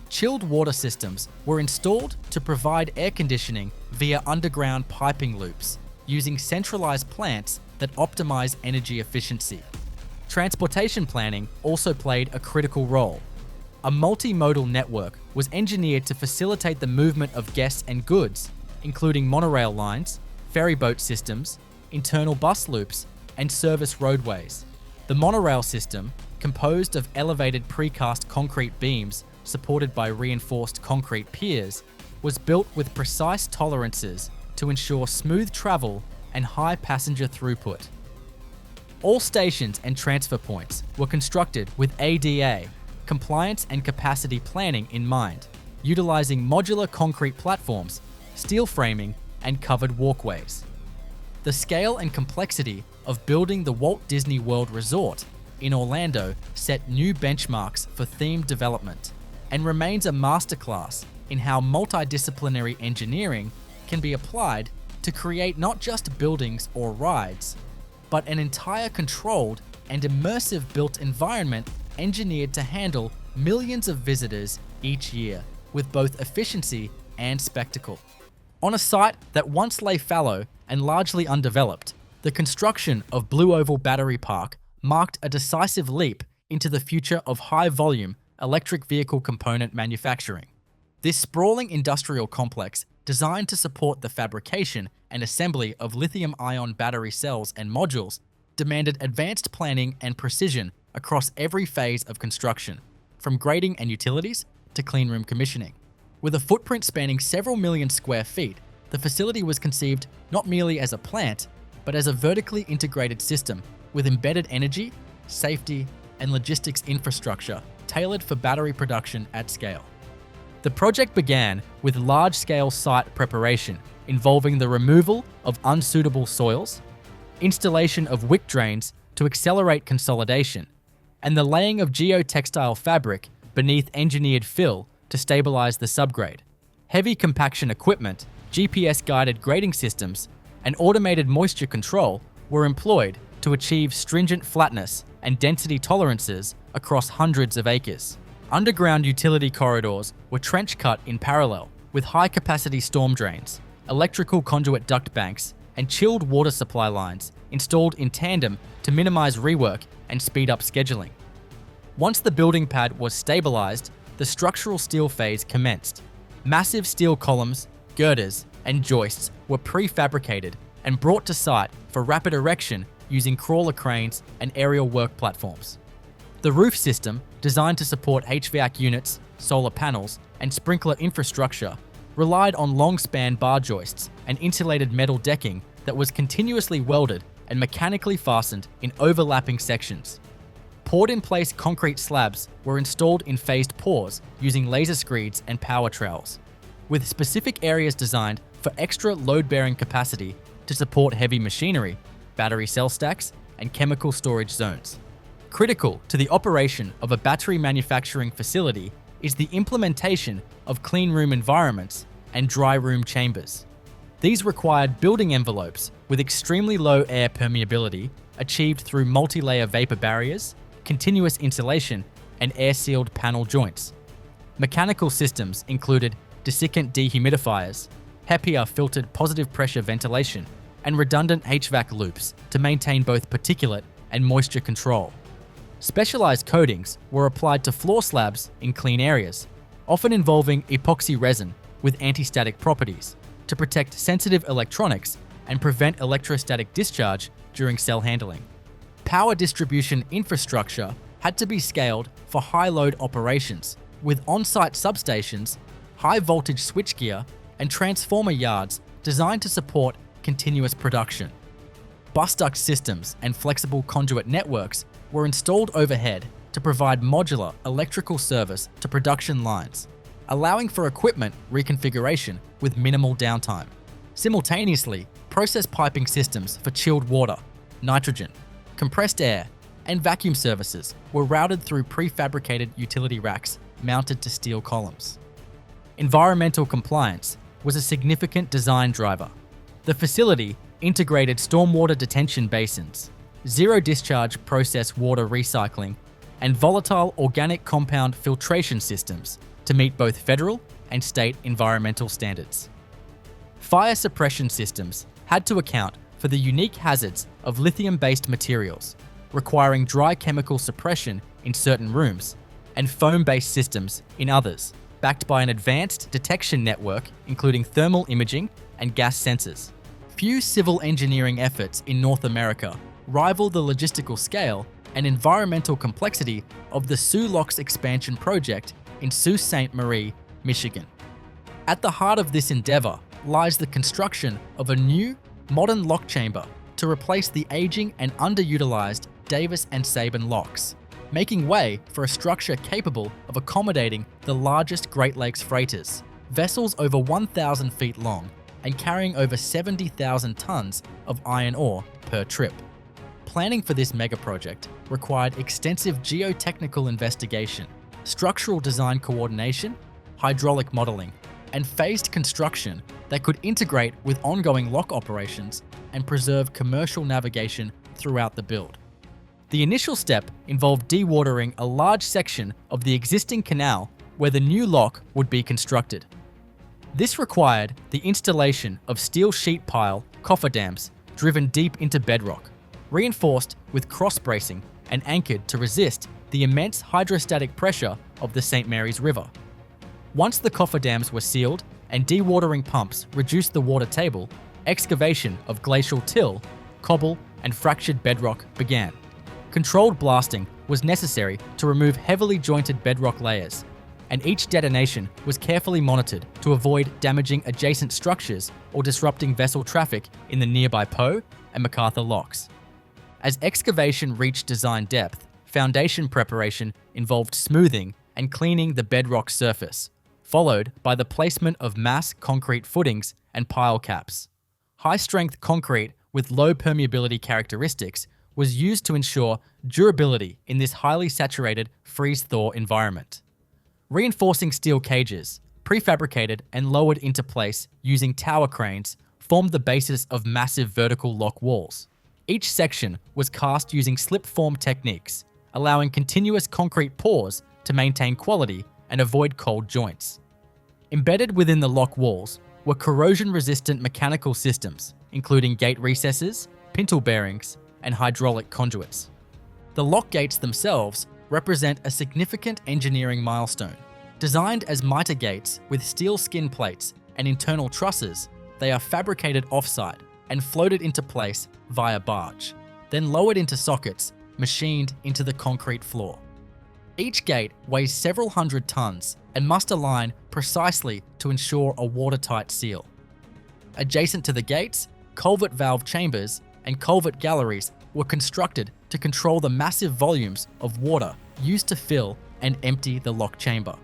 Chilled water systems were installed to provide air conditioning via underground piping loops, using centralized plants that optimize energy efficiency. Transportation planning also played a critical role. A multimodal network was engineered to facilitate the movement of guests and goods, including monorail lines, ferryboat systems, internal bus loops, and service roadways. The monorail system, composed of elevated precast concrete beams supported by reinforced concrete piers, was built with precise tolerances to ensure smooth travel and high passenger throughput. All stations and transfer points were constructed with ADA, compliance and capacity planning in mind, utilizing modular concrete platforms, steel framing, and covered walkways. The scale and complexity of building the Walt Disney World Resort in Orlando set new benchmarks for themed development and remains a masterclass in how multidisciplinary engineering can be applied to create not just buildings or rides, but an entire controlled and immersive built environment engineered to handle millions of visitors each year with both efficiency and spectacle. On a site that once lay fallow and largely undeveloped, the construction of Blue Oval Battery Park marked a decisive leap into the future of high-volume electric vehicle component manufacturing. This sprawling industrial complex, designed to support the fabrication and assembly of lithium-ion battery cells and modules, demanded advanced planning and precision across every phase of construction, from grading and utilities to cleanroom commissioning. With a footprint spanning several million square feet, the facility was conceived not merely as a plant, but as a vertically integrated system with embedded energy, safety, and logistics infrastructure tailored for battery production at scale. The project began with large-scale site preparation involving the removal of unsuitable soils, installation of wick drains to accelerate consolidation, and the laying of geotextile fabric beneath engineered fill to stabilize the subgrade. Heavy compaction equipment, GPS-guided grading systems, and automated moisture control were employed to achieve stringent flatness and density tolerances across hundreds of acres. Underground utility corridors were trench-cut in parallel, with high-capacity storm drains, electrical conduit duct banks, and chilled water supply lines installed in tandem to minimize rework and speed up scheduling. Once the building pad was stabilized, the structural steel phase commenced. Massive steel columns, girders, and joists were prefabricated and brought to site for rapid erection using crawler cranes and aerial work platforms. The roof system, designed to support HVAC units, solar panels, and sprinkler infrastructure, relied on long-span bar joists and insulated metal decking that was continuously welded and mechanically fastened in overlapping sections. Poured-in-place concrete slabs were installed in phased pours using laser screeds and power trowels, with specific areas designed for extra load-bearing capacity to support heavy machinery, battery cell stacks, and chemical storage zones. Critical to the operation of a battery manufacturing facility, is the implementation of clean room environments and dry room chambers. These required building envelopes with extremely low air permeability achieved through multi-layer vapor barriers, continuous insulation, and air-sealed panel joints. Mechanical systems included desiccant dehumidifiers, HEPA filtered positive pressure ventilation, and redundant HVAC loops to maintain both particulate and moisture control. Specialized coatings were applied to floor slabs in clean areas, often involving epoxy resin with anti-static properties to protect sensitive electronics and prevent electrostatic discharge during cell handling. Power distribution infrastructure had to be scaled for high-load operations with on-site substations, high-voltage switchgear, and transformer yards designed to support continuous production. Bus duct systems and flexible conduit networks were installed overhead to provide modular electrical service to production lines, allowing for equipment reconfiguration with minimal downtime. Simultaneously, process piping systems for chilled water, nitrogen, compressed air, and vacuum services were routed through prefabricated utility racks mounted to steel columns. Environmental compliance was a significant design driver. The facility integrated stormwater detention basins, zero-discharge process water recycling, and volatile organic compound filtration systems to meet both federal and state environmental standards. Fire suppression systems had to account for the unique hazards of lithium-based materials, requiring dry chemical suppression in certain rooms and foam-based systems in others, backed by an advanced detection network including thermal imaging and gas sensors. Few civil engineering efforts in North America rival the logistical scale and environmental complexity of the Soo Locks expansion project in Sault Ste. Marie, Michigan. At the heart of this endeavor lies the construction of a new, modern lock chamber to replace the aging and underutilized Davis and Sabin locks, making way for a structure capable of accommodating the largest Great Lakes freighters, vessels over 1,000 feet long and carrying over 70,000 tons of iron ore per trip. Planning for this mega project required extensive geotechnical investigation, structural design coordination, hydraulic modeling, and phased construction that could integrate with ongoing lock operations and preserve commercial navigation throughout the build. The initial step involved dewatering a large section of the existing canal where the new lock would be constructed. This required the installation of steel sheet pile cofferdams driven deep into bedrock, reinforced with cross-bracing and anchored to resist the immense hydrostatic pressure of the St. Mary's River. Once the cofferdams were sealed and dewatering pumps reduced the water table, excavation of glacial till, cobble, and fractured bedrock began. Controlled blasting was necessary to remove heavily jointed bedrock layers, and each detonation was carefully monitored to avoid damaging adjacent structures or disrupting vessel traffic in the nearby Poe and MacArthur locks. As excavation reached design depth, foundation preparation involved smoothing and cleaning the bedrock surface, followed by the placement of mass concrete footings and pile caps. High-strength concrete with low permeability characteristics was used to ensure durability in this highly saturated freeze-thaw environment. Reinforcing steel cages, prefabricated and lowered into place using tower cranes, formed the basis of massive vertical lock walls. Each section was cast using slip-form techniques, allowing continuous concrete pours to maintain quality and avoid cold joints. Embedded within the lock walls were corrosion-resistant mechanical systems, including gate recesses, pintle bearings, and hydraulic conduits. The lock gates themselves represent a significant engineering milestone. Designed as mitre gates with steel skin plates and internal trusses, they are fabricated off-site and floated into place via barge, then lowered into sockets, machined into the concrete floor. Each gate weighs several hundred tons and must align precisely to ensure a watertight seal. Adjacent to the gates, culvert valve chambers and culvert galleries were constructed to control the massive volumes of water used to fill and empty the lock chamber.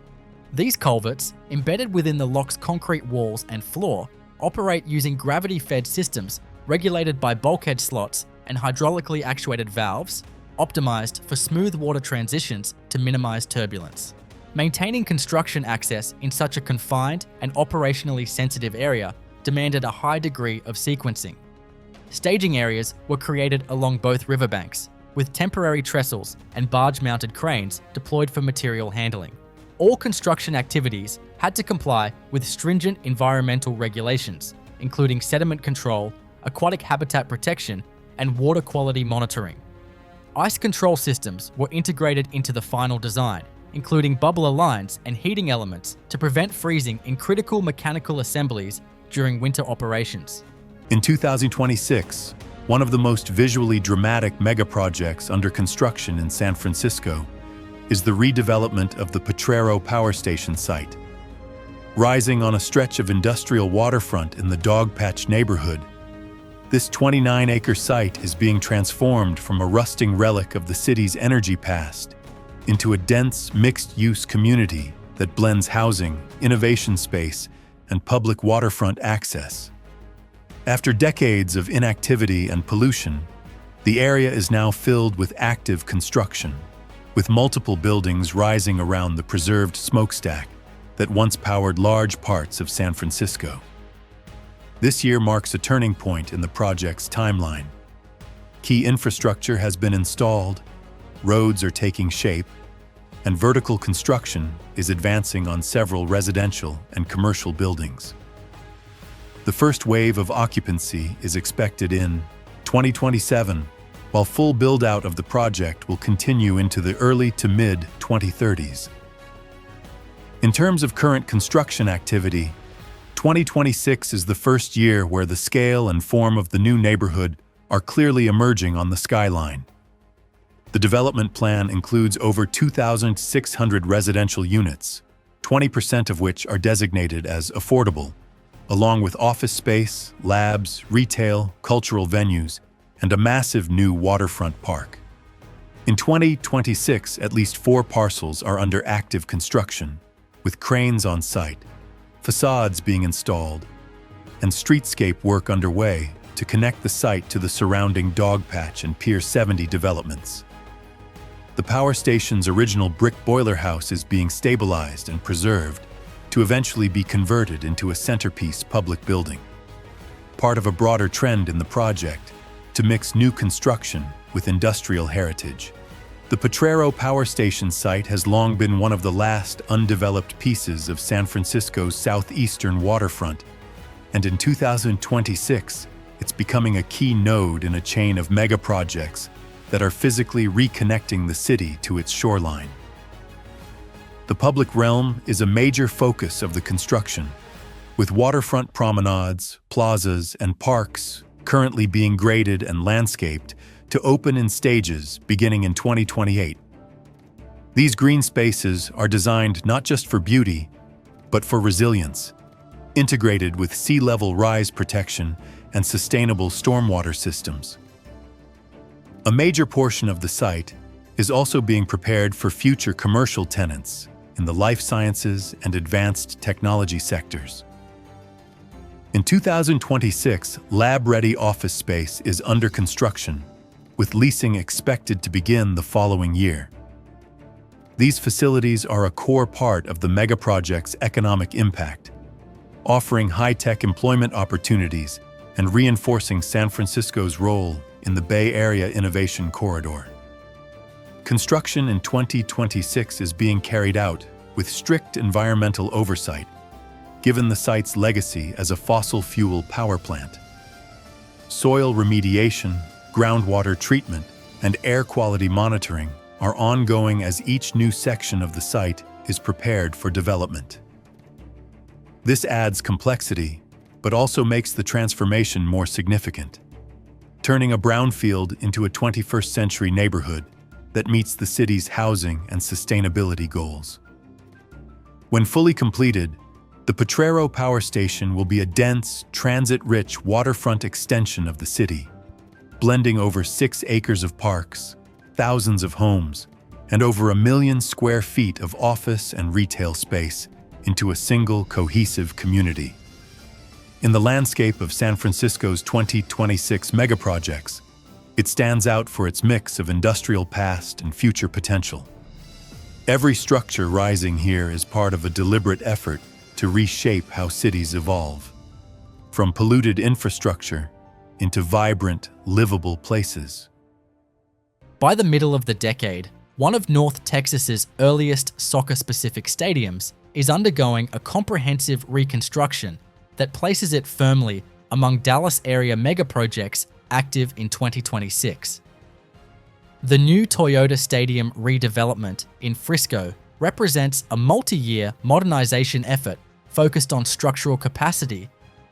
These culverts, embedded within the lock's concrete walls and floor, operate using gravity-fed systems regulated by bulkhead slots and hydraulically actuated valves, optimized for smooth water transitions to minimize turbulence. Maintaining construction access in such a confined and operationally sensitive area demanded a high degree of sequencing. Staging areas were created along both riverbanks, with temporary trestles and barge-mounted cranes deployed for material handling. All construction activities had to comply with stringent environmental regulations, including sediment control, aquatic habitat protection, and water quality monitoring. Ice control systems were integrated into the final design, including bubbler lines and heating elements to prevent freezing in critical mechanical assemblies during winter operations. In 2026, one of the most visually dramatic megaprojects under construction in San Francisco is the redevelopment of the Petro Power Station site. Rising on a stretch of industrial waterfront in the Dogpatch neighborhood, this 29-acre site is being transformed from a rusting relic of the city's energy past into a dense, mixed-use community that blends housing, innovation space, and public waterfront access. After decades of inactivity and pollution, the area is now filled with active construction, with multiple buildings rising around the preserved smokestack that once powered large parts of San Francisco. This year marks a turning point in the project's timeline. Key infrastructure has been installed, roads are taking shape, and vertical construction is advancing on several residential and commercial buildings. The first wave of occupancy is expected in 2027, while full build-out of the project will continue into the early to mid-2030s. In terms of current construction activity, 2026 is the first year where the scale and form of the new neighborhood are clearly emerging on the skyline. The development plan includes over 2,600 residential units, 20% of which are designated as affordable, along with office space, labs, retail, cultural venues, and a massive new waterfront park. In 2026, at least 4 parcels are under active construction, with cranes on site, facades being installed, and streetscape work underway to connect the site to the surrounding Dogpatch and Pier 70 developments. The power station's original brick boiler house is being stabilized and preserved to eventually be converted into a centerpiece public building, part of a broader trend in the project to mix new construction with industrial heritage. The Petro Power Station site has long been one of the last undeveloped pieces of San Francisco's southeastern waterfront, and in 2026, it's becoming a key node in a chain of mega projects that are physically reconnecting the city to its shoreline. The public realm is a major focus of the construction, with waterfront promenades, plazas, and parks currently being graded and landscaped to open in stages beginning in 2028. These green spaces are designed not just for beauty, but for resilience, integrated with sea level rise protection and sustainable stormwater systems. A major portion of the site is also being prepared for future commercial tenants in the life sciences and advanced technology sectors. In 2026, lab-ready office space is under construction, with leasing expected to begin the following year. These facilities are a core part of the megaproject's economic impact, offering high-tech employment opportunities and reinforcing San Francisco's role in the Bay Area Innovation Corridor. Construction in 2026 is being carried out with strict environmental oversight, given the site's legacy as a fossil fuel power plant. Soil remediation, groundwater treatment, and air quality monitoring are ongoing as each new section of the site is prepared for development. This adds complexity, but also makes the transformation more significant, turning a brownfield into a 21st century neighborhood that meets the city's housing and sustainability goals. When fully completed, the Petro Power Station will be a dense, transit-rich waterfront extension of the city, blending over 6 acres of parks, thousands of homes, and over 1 million square feet of office and retail space into a single cohesive community. In the landscape of San Francisco's 2026 megaprojects, it stands out for its mix of industrial past and future potential. Every structure rising here is part of a deliberate effort to reshape how cities evolve, from polluted infrastructure into vibrant, livable places. By the middle of the decade, one of North Texas's earliest soccer-specific stadiums is undergoing a comprehensive reconstruction that places it firmly among Dallas area megaprojects active in 2026. The new Toyota Stadium redevelopment in Frisco represents a multi-year modernization effort focused on structural capacity,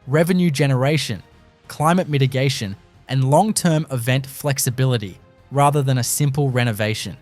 revenue generation, climate mitigation, and long-term event flexibility rather than a simple renovation.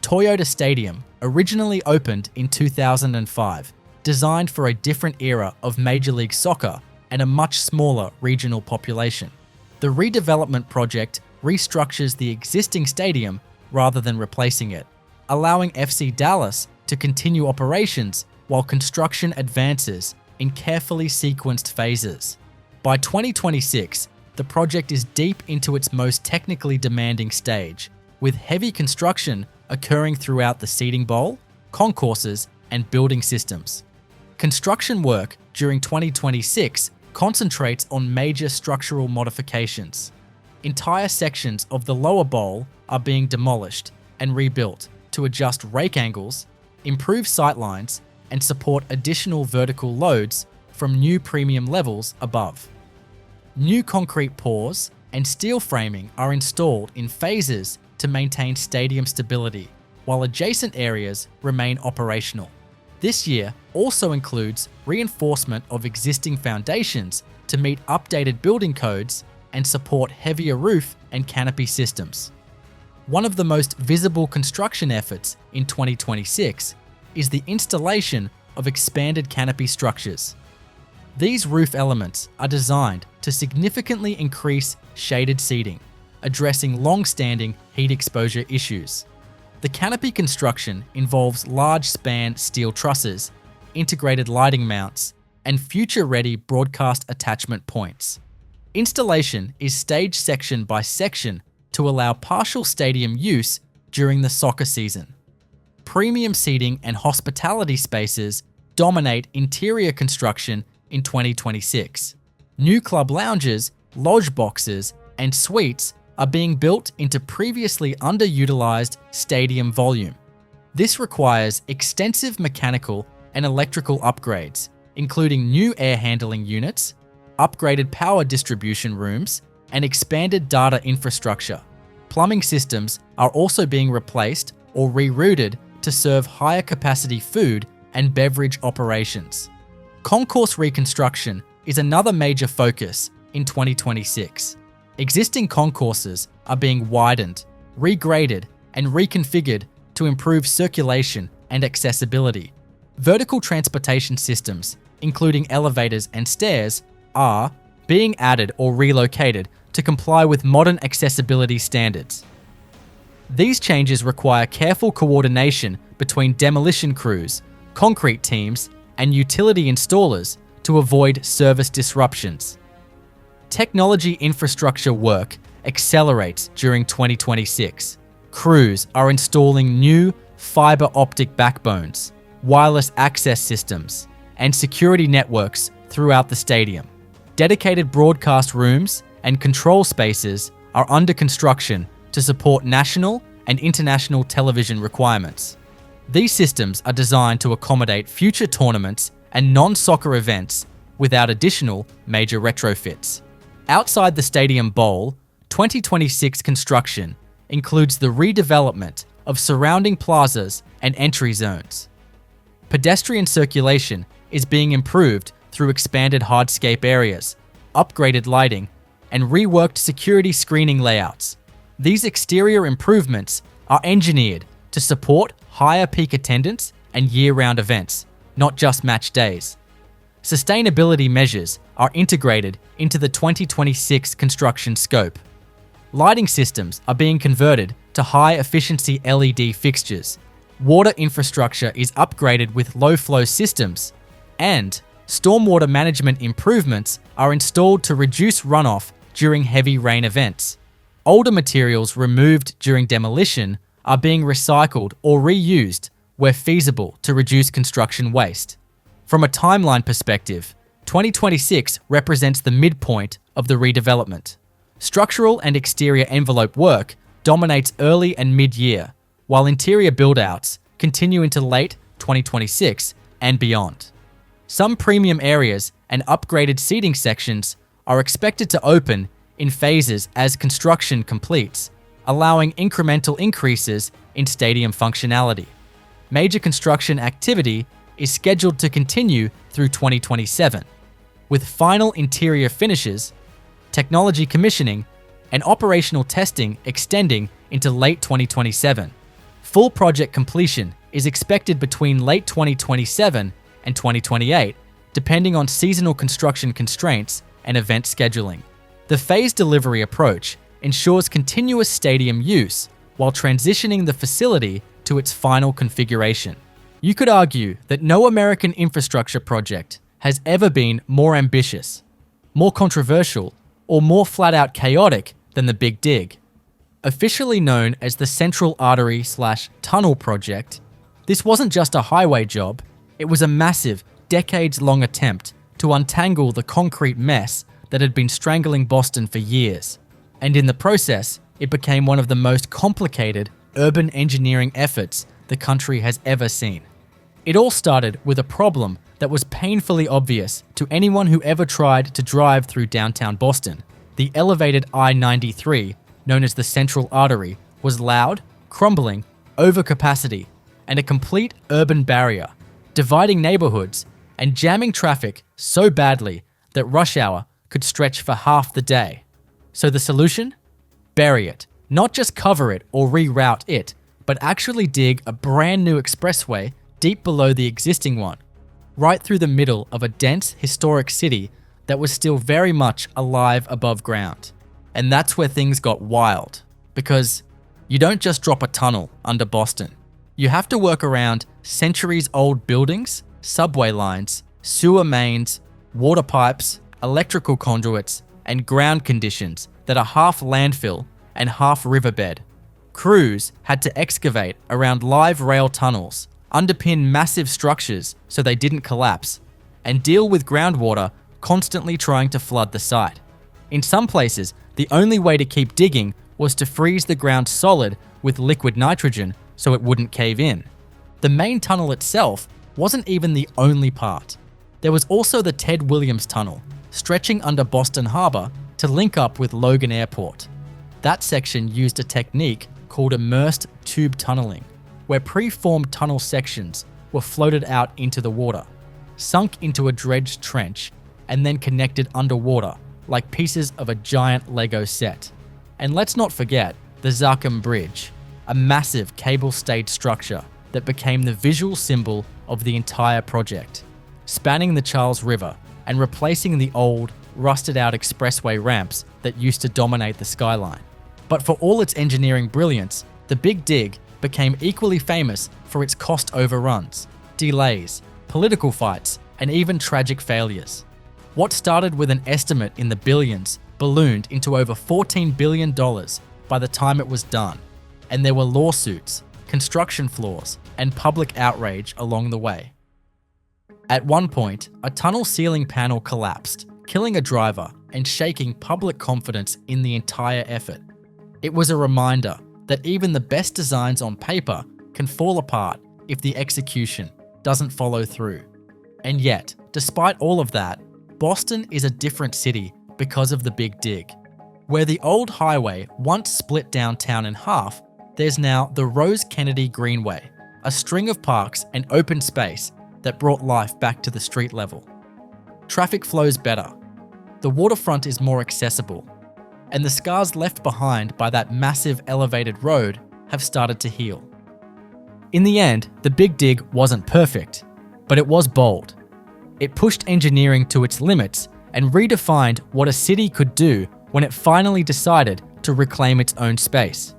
Toyota Stadium originally opened in 2005, designed for a different era of Major League Soccer and a much smaller regional population. The redevelopment project restructures the existing stadium rather than replacing it, allowing FC Dallas to continue operations while construction advances in carefully sequenced phases. By 2026, the project is deep into its most technically demanding stage, with heavy construction occurring throughout the seating bowl, concourses, and building systems. Construction work during 2026 concentrates on major structural modifications. Entire sections of the lower bowl are being demolished and rebuilt to adjust rake angles, improve sightlines, and support additional vertical loads from new premium levels above. New concrete pours and steel framing are installed in phases to maintain stadium stability, while adjacent areas remain operational. This year also includes reinforcement of existing foundations to meet updated building codes and support heavier roof and canopy systems. One of the most visible construction efforts in 2026 is the installation of expanded canopy structures. These roof elements are designed to significantly increase shaded seating, addressing long-standing heat exposure issues. The canopy construction involves large-span steel trusses, integrated lighting mounts, and future-ready broadcast attachment points. Installation is staged section by section to allow partial stadium use during the soccer season. Premium seating and hospitality spaces dominate interior construction in 2026. New club lounges, lodge boxes, and suites are being built into previously underutilized stadium volume. This requires extensive mechanical and electrical upgrades, including new air handling units, upgraded power distribution rooms, and expanded data infrastructure. Plumbing systems are also being replaced or rerouted to serve higher capacity food and beverage operations. Concourse reconstruction is another major focus in 2026. Existing concourses are being widened, regraded, and reconfigured to improve circulation and accessibility. Vertical transportation systems, including elevators and stairs, are being added or relocated to comply with modern accessibility standards. These changes require careful coordination between demolition crews, concrete teams, and utility installers to avoid service disruptions. Technology infrastructure work accelerates during 2026. Crews are installing new fiber optic backbones, wireless access systems, and security networks throughout the stadium. Dedicated broadcast rooms and control spaces are under construction to support national and international television requirements. These systems are designed to accommodate future tournaments and non-soccer events without additional major retrofits. Outside the stadium bowl, 2026 construction includes the redevelopment of surrounding plazas and entry zones. Pedestrian circulation is being improved through expanded hardscape areas, upgraded lighting, and reworked security screening layouts. These exterior improvements are engineered to support higher peak attendance and year-round events, not just match days. Sustainability measures are integrated into the 2026 construction scope. Lighting systems are being converted to high-efficiency LED fixtures. Water infrastructure is upgraded with low-flow systems, and stormwater management improvements are installed to reduce runoff during heavy rain events. Older materials removed during demolition are being recycled or reused, where feasible to reduce construction waste. From a timeline perspective, 2026 represents the midpoint of the redevelopment. Structural and exterior envelope work dominates early and mid-year, while interior build-outs continue into late 2026 and beyond. Some premium areas and upgraded seating sections are expected to open in phases as construction completes, allowing incremental increases in stadium functionality. Major construction activity is scheduled to continue through 2027, with final interior finishes, technology commissioning, and operational testing extending into late 2027. Full project completion is expected between late 2027 and 2028, depending on seasonal construction constraints and event scheduling. The phased delivery approach ensures continuous stadium use while transitioning the facility to its final configuration. You could argue that no American infrastructure project has ever been more ambitious, more controversial, or more flat-out chaotic than the Big Dig. Officially known as the Central Artery/Tunnel Project, this wasn't just a highway job, it was a massive, decades-long attempt to untangle the concrete mess that had been strangling Boston for years. And in the process, it became one of the most complicated urban engineering efforts the country has ever seen. It all started with a problem that was painfully obvious to anyone who ever tried to drive through downtown Boston. The elevated I-93, known as the Central Artery, was loud, crumbling, overcapacity, and a complete urban barrier, dividing neighborhoods and jamming traffic so badly that rush hour could stretch for half the day. So the solution? Bury it. Not just cover it or reroute it, but actually dig a brand new expressway deep below the existing one, right through the middle of a dense, historic city that was still very much alive above ground. And that's where things got wild, because you don't just drop a tunnel under Boston. You have to work around centuries-old buildings, subway lines, sewer mains, water pipes, electrical conduits, and ground conditions that are half landfill and half riverbed. Crews had to excavate around live rail tunnels, underpin massive structures so they didn't collapse, and deal with groundwater constantly trying to flood the site. In some places, the only way to keep digging was to freeze the ground solid with liquid nitrogen so it wouldn't cave in. The main tunnel itself wasn't even the only part. There was also the Ted Williams Tunnel, stretching under Boston Harbor to link up with Logan Airport. That section used a technique called immersed tube tunneling, where pre-formed tunnel sections were floated out into the water, sunk into a dredged trench, and then connected underwater like pieces of a giant Lego set. And let's not forget the Zarkham Bridge, a massive cable-stayed structure that became the visual symbol of the entire project, spanning the Charles River and replacing the old, rusted-out expressway ramps that used to dominate the skyline. But for all its engineering brilliance, the Big Dig became equally famous for its cost overruns, delays, political fights, and even tragic failures. What started with an estimate in the billions ballooned into over $14 billion by the time it was done, and there were lawsuits, construction flaws, and public outrage along the way. At one point, a tunnel ceiling panel collapsed, killing a driver and shaking public confidence in the entire effort. It was a reminder that even the best designs on paper can fall apart if the execution doesn't follow through. And yet, despite all of that, Boston is a different city because of the Big Dig. Where the old highway once split downtown in half, there's now the Rose Kennedy Greenway, a string of parks and open space that brought life back to the street level. Traffic flows better, the waterfront is more accessible, and the scars left behind by that massive elevated road have started to heal. In the end, the Big Dig wasn't perfect, but it was bold. It pushed engineering to its limits and redefined what a city could do when it finally decided to reclaim its own space.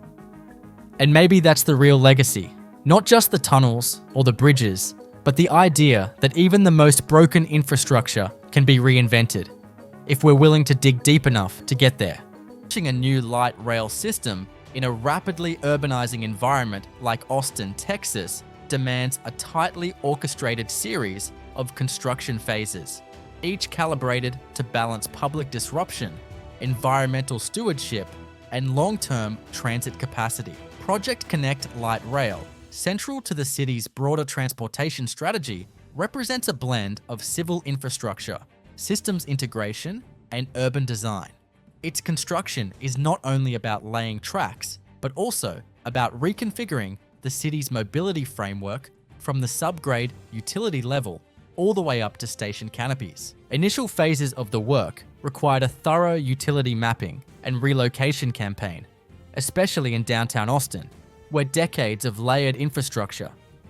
And maybe that's the real legacy, not just the tunnels or the bridges, but the idea that even the most broken infrastructure can be reinvented, if we're willing to dig deep enough to get there. Launching a new light rail system in a rapidly urbanizing environment like Austin, Texas, demands a tightly orchestrated series of construction phases, each calibrated to balance public disruption, environmental stewardship, and long-term transit capacity. Project Connect Light Rail, central to the city's broader transportation strategy, represents a blend of civil infrastructure, systems integration, and urban design. Its construction is not only about laying tracks, but also about reconfiguring the city's mobility framework from the subgrade utility level all the way up to station canopies. Initial phases of the work required a thorough utility mapping and relocation campaign, especially in downtown Austin, where decades of layered infrastructure,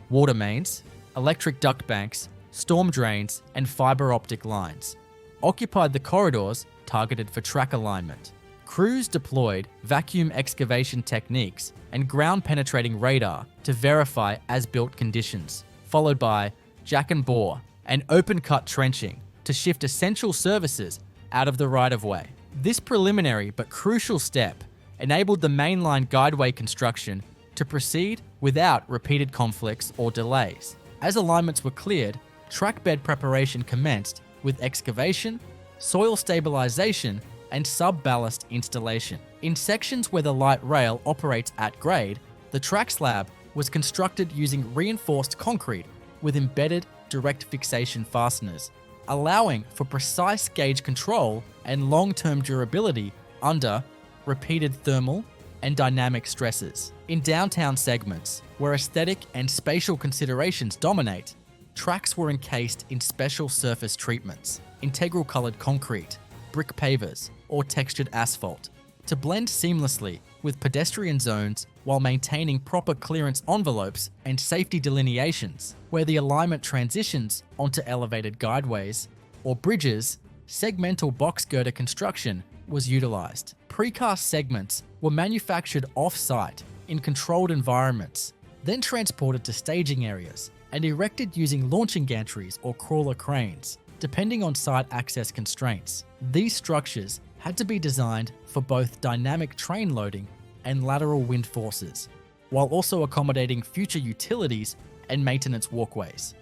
water mains, electric duct banks, storm drains, and fiber optic lines occupied the corridors targeted for track alignment. Crews deployed vacuum excavation techniques and ground-penetrating radar to verify as-built conditions, followed by jack and bore and open-cut trenching to shift essential services out of the right-of-way. This preliminary but crucial step enabled the mainline guideway construction to proceed without repeated conflicts or delays. As alignments were cleared, trackbed preparation commenced with excavation, soil stabilization, and sub-ballast installation. In sections where the light rail operates at grade, the track slab was constructed using reinforced concrete with embedded direct fixation fasteners, allowing for precise gauge control and long-term durability under repeated thermal and dynamic stresses. In downtown segments, where aesthetic and spatial considerations dominate, tracks were encased in special surface treatments, integral colored concrete, brick pavers, or textured asphalt, to blend seamlessly with pedestrian zones while maintaining proper clearance envelopes and safety delineations. Where the alignment transitions onto elevated guideways or bridges, segmental box girder construction was utilized. Precast segments were manufactured off-site in controlled environments, then transported to staging areas and erected using launching gantries or crawler cranes, depending on site access constraints. These structures had to be designed for both dynamic train loading and lateral wind forces, while also accommodating future utilities and maintenance walkways.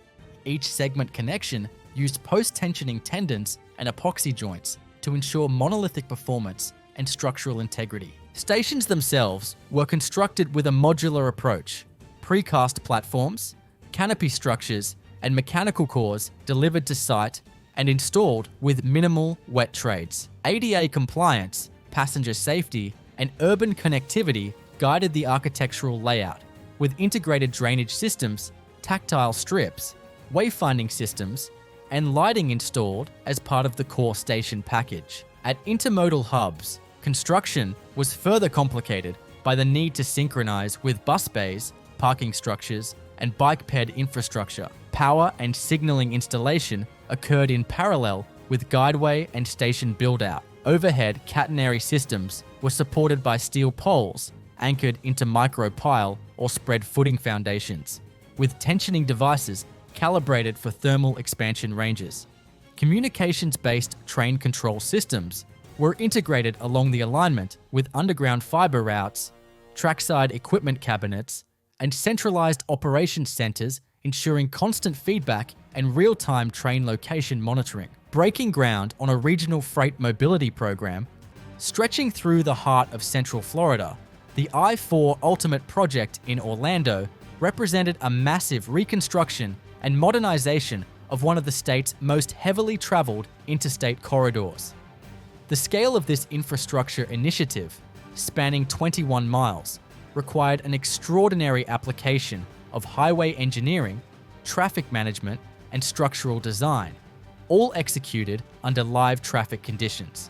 Each segment connection used post-tensioning tendons and epoxy joints to ensure monolithic performance and structural integrity. Stations themselves were constructed with a modular approach: precast platforms, canopy structures, and mechanical cores delivered to site and installed with minimal wet trades. ADA compliance, passenger safety, and urban connectivity guided the architectural layout, with integrated drainage systems, tactile strips, wayfinding systems, and lighting installed as part of the core station package. At intermodal hubs, construction was further complicated by the need to synchronize with bus bays, parking structures, and bike ped infrastructure. Power and signaling installation occurred in parallel with guideway and station build-out. Overhead catenary systems were supported by steel poles anchored into micro-pile or spread footing foundations, with tensioning devices calibrated for thermal expansion ranges. Communications-based train control systems were integrated along the alignment with underground fiber routes, trackside equipment cabinets, and centralized operations centers, ensuring constant feedback and real-time train location monitoring. Breaking ground on a regional freight mobility program, stretching through the heart of Central Florida, the I-4 Ultimate project in Orlando represented a massive reconstruction and modernization of one of the state's most heavily traveled interstate corridors. The scale of this infrastructure initiative, spanning 21 miles, required an extraordinary application of highway engineering, traffic management, and structural design, all executed under live traffic conditions.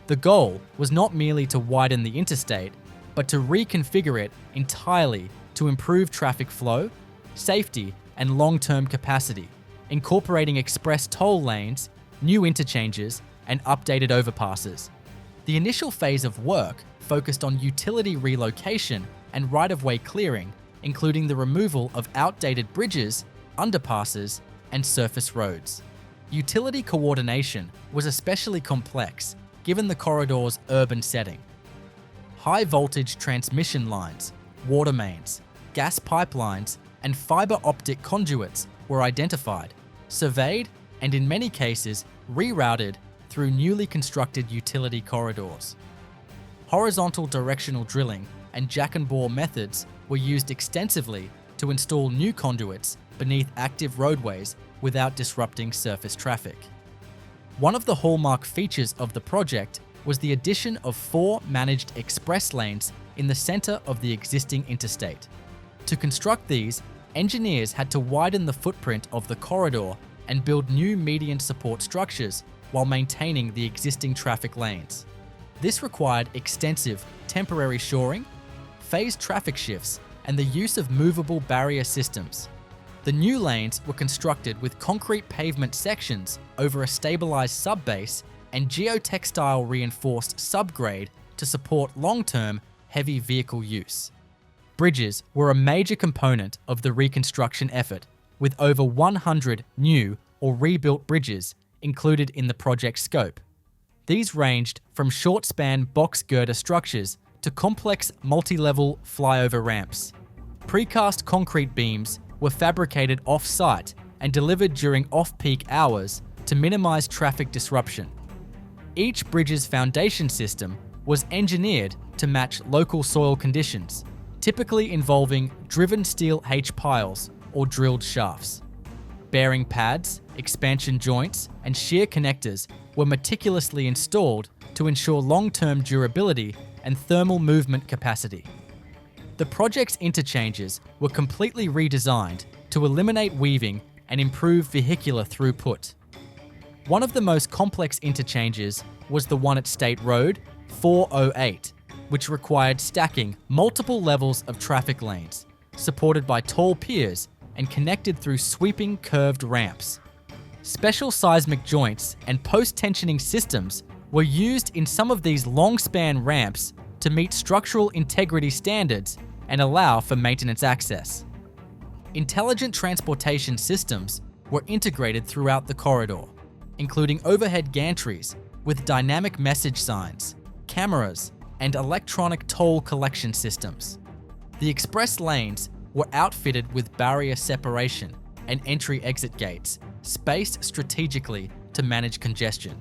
The goal was not merely to widen the interstate, but to reconfigure it entirely to improve traffic flow, safety, and long-term capacity, incorporating express toll lanes, new interchanges, and updated overpasses. The initial phase of work focused on utility relocation and right-of-way clearing, including the removal of outdated bridges, underpasses, and surface roads. Utility coordination was especially complex given the corridor's urban setting. High-voltage transmission lines, water mains, gas pipelines, and fiber optic conduits were identified, surveyed, and in many cases rerouted through newly constructed utility corridors. Horizontal directional drilling and jack and bore methods were used extensively to install new conduits beneath active roadways without disrupting surface traffic. One of the hallmark features of the project was the addition of 4 managed express lanes in the center of the existing interstate. To construct these, engineers had to widen the footprint of the corridor and build new median support structures while maintaining the existing traffic lanes. This required extensive temporary shoring, phased traffic shifts, and the use of movable barrier systems. The new lanes were constructed with concrete pavement sections over a stabilized subbase and geotextile reinforced subgrade to support long-term heavy vehicle use. Bridges were a major component of the reconstruction effort, with over 100 new or rebuilt bridges included in the project scope. These ranged from short-span box girder structures to complex multi-level flyover ramps. Precast concrete beams were fabricated off-site and delivered during off-peak hours to minimize traffic disruption. Each bridge's foundation system was engineered to match local soil conditions, typically involving driven steel H-piles or drilled shafts. Bearing pads, expansion joints, and shear connectors were meticulously installed to ensure long-term durability and thermal movement capacity. The project's interchanges were completely redesigned to eliminate weaving and improve vehicular throughput. One of the most complex interchanges was the one at State Road 408, which required stacking multiple levels of traffic lanes, supported by tall piers and connected through sweeping curved ramps. Special seismic joints and post-tensioning systems were used in some of these long-span ramps to meet structural integrity standards and allow for maintenance access. Intelligent transportation systems were integrated throughout the corridor, including overhead gantries with dynamic message signs, cameras, and electronic toll collection systems. The express lanes were outfitted with barrier separation and entry-exit gates, spaced strategically to manage congestion.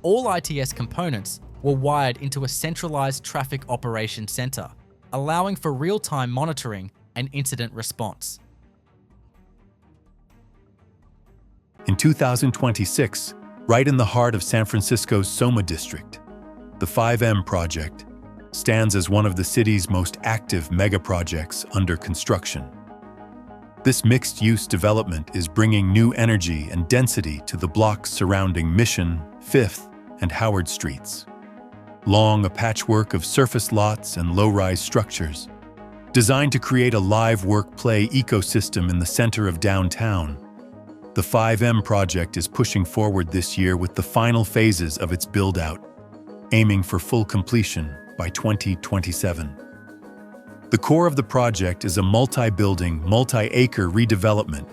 All ITS components were wired into a centralized traffic operations center, allowing for real-time monitoring and incident response. In 2026, right in the heart of San Francisco's Soma district, the 5M project stands as one of the city's most active megaprojects under construction. This mixed-use development is bringing new energy and density to the blocks surrounding Mission, 5th, and Howard Streets. Long a patchwork of surface lots and low-rise structures, designed to create a live work-play ecosystem in the center of downtown. The 5M project is pushing forward this year with the final phases of its build-out, aiming for full completion by 2027. The core of the project is a multi-building, multi-acre redevelopment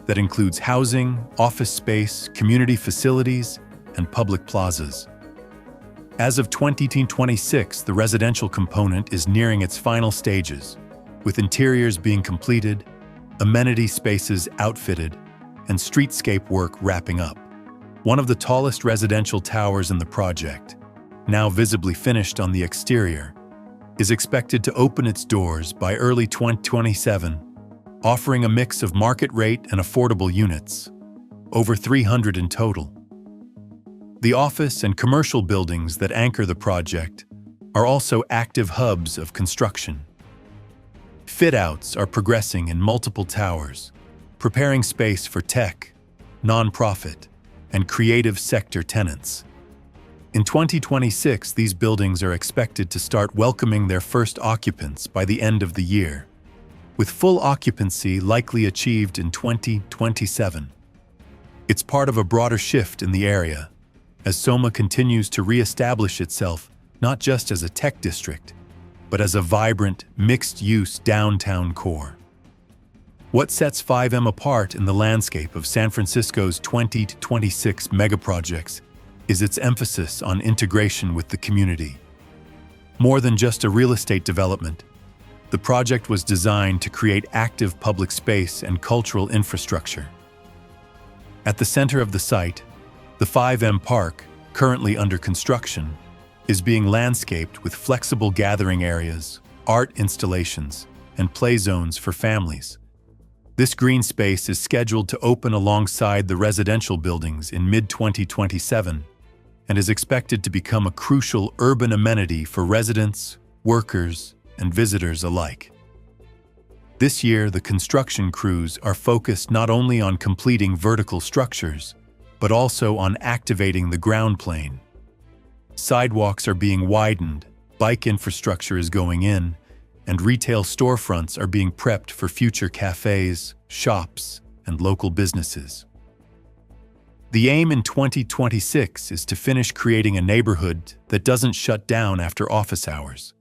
that includes housing, office space, community facilities, and public plazas. As of 2026, the residential component is nearing its final stages, with interiors being completed, amenity spaces outfitted, and streetscape work wrapping up. One of the tallest residential towers in the project, now visibly finished on the exterior, is expected to open its doors by early 2027, offering a mix of market-rate and affordable units, over 300 in total. The office and commercial buildings that anchor the project are also active hubs of construction. Fit-outs are progressing in multiple towers, preparing space for tech, nonprofit, and creative sector tenants. In 2026, these buildings are expected to start welcoming their first occupants by the end of the year, with full occupancy likely achieved in 2027. It's part of a broader shift in the area, as Soma continues to re-establish itself not just as a tech district, but as a vibrant, mixed-use downtown core. What sets 5M apart in the landscape of San Francisco's 2026 megaprojects is its emphasis on integration with the community. More than just a real estate development, The project was designed to create active public space and cultural infrastructure. At the center of the site, the 5M Park, currently under construction, is being landscaped with flexible gathering areas, art installations, and play zones for families. This green space is scheduled to open alongside the residential buildings in mid-2027 and is expected to become a crucial urban amenity for residents, workers, and visitors alike. This year, the construction crews are focused not only on completing vertical structures, but also on activating the ground plane. Sidewalks are being widened, bike infrastructure is going in, and retail storefronts are being prepped for future cafes, shops, and local businesses. The aim in 2026 is to finish creating a neighborhood that doesn't shut down after office hours,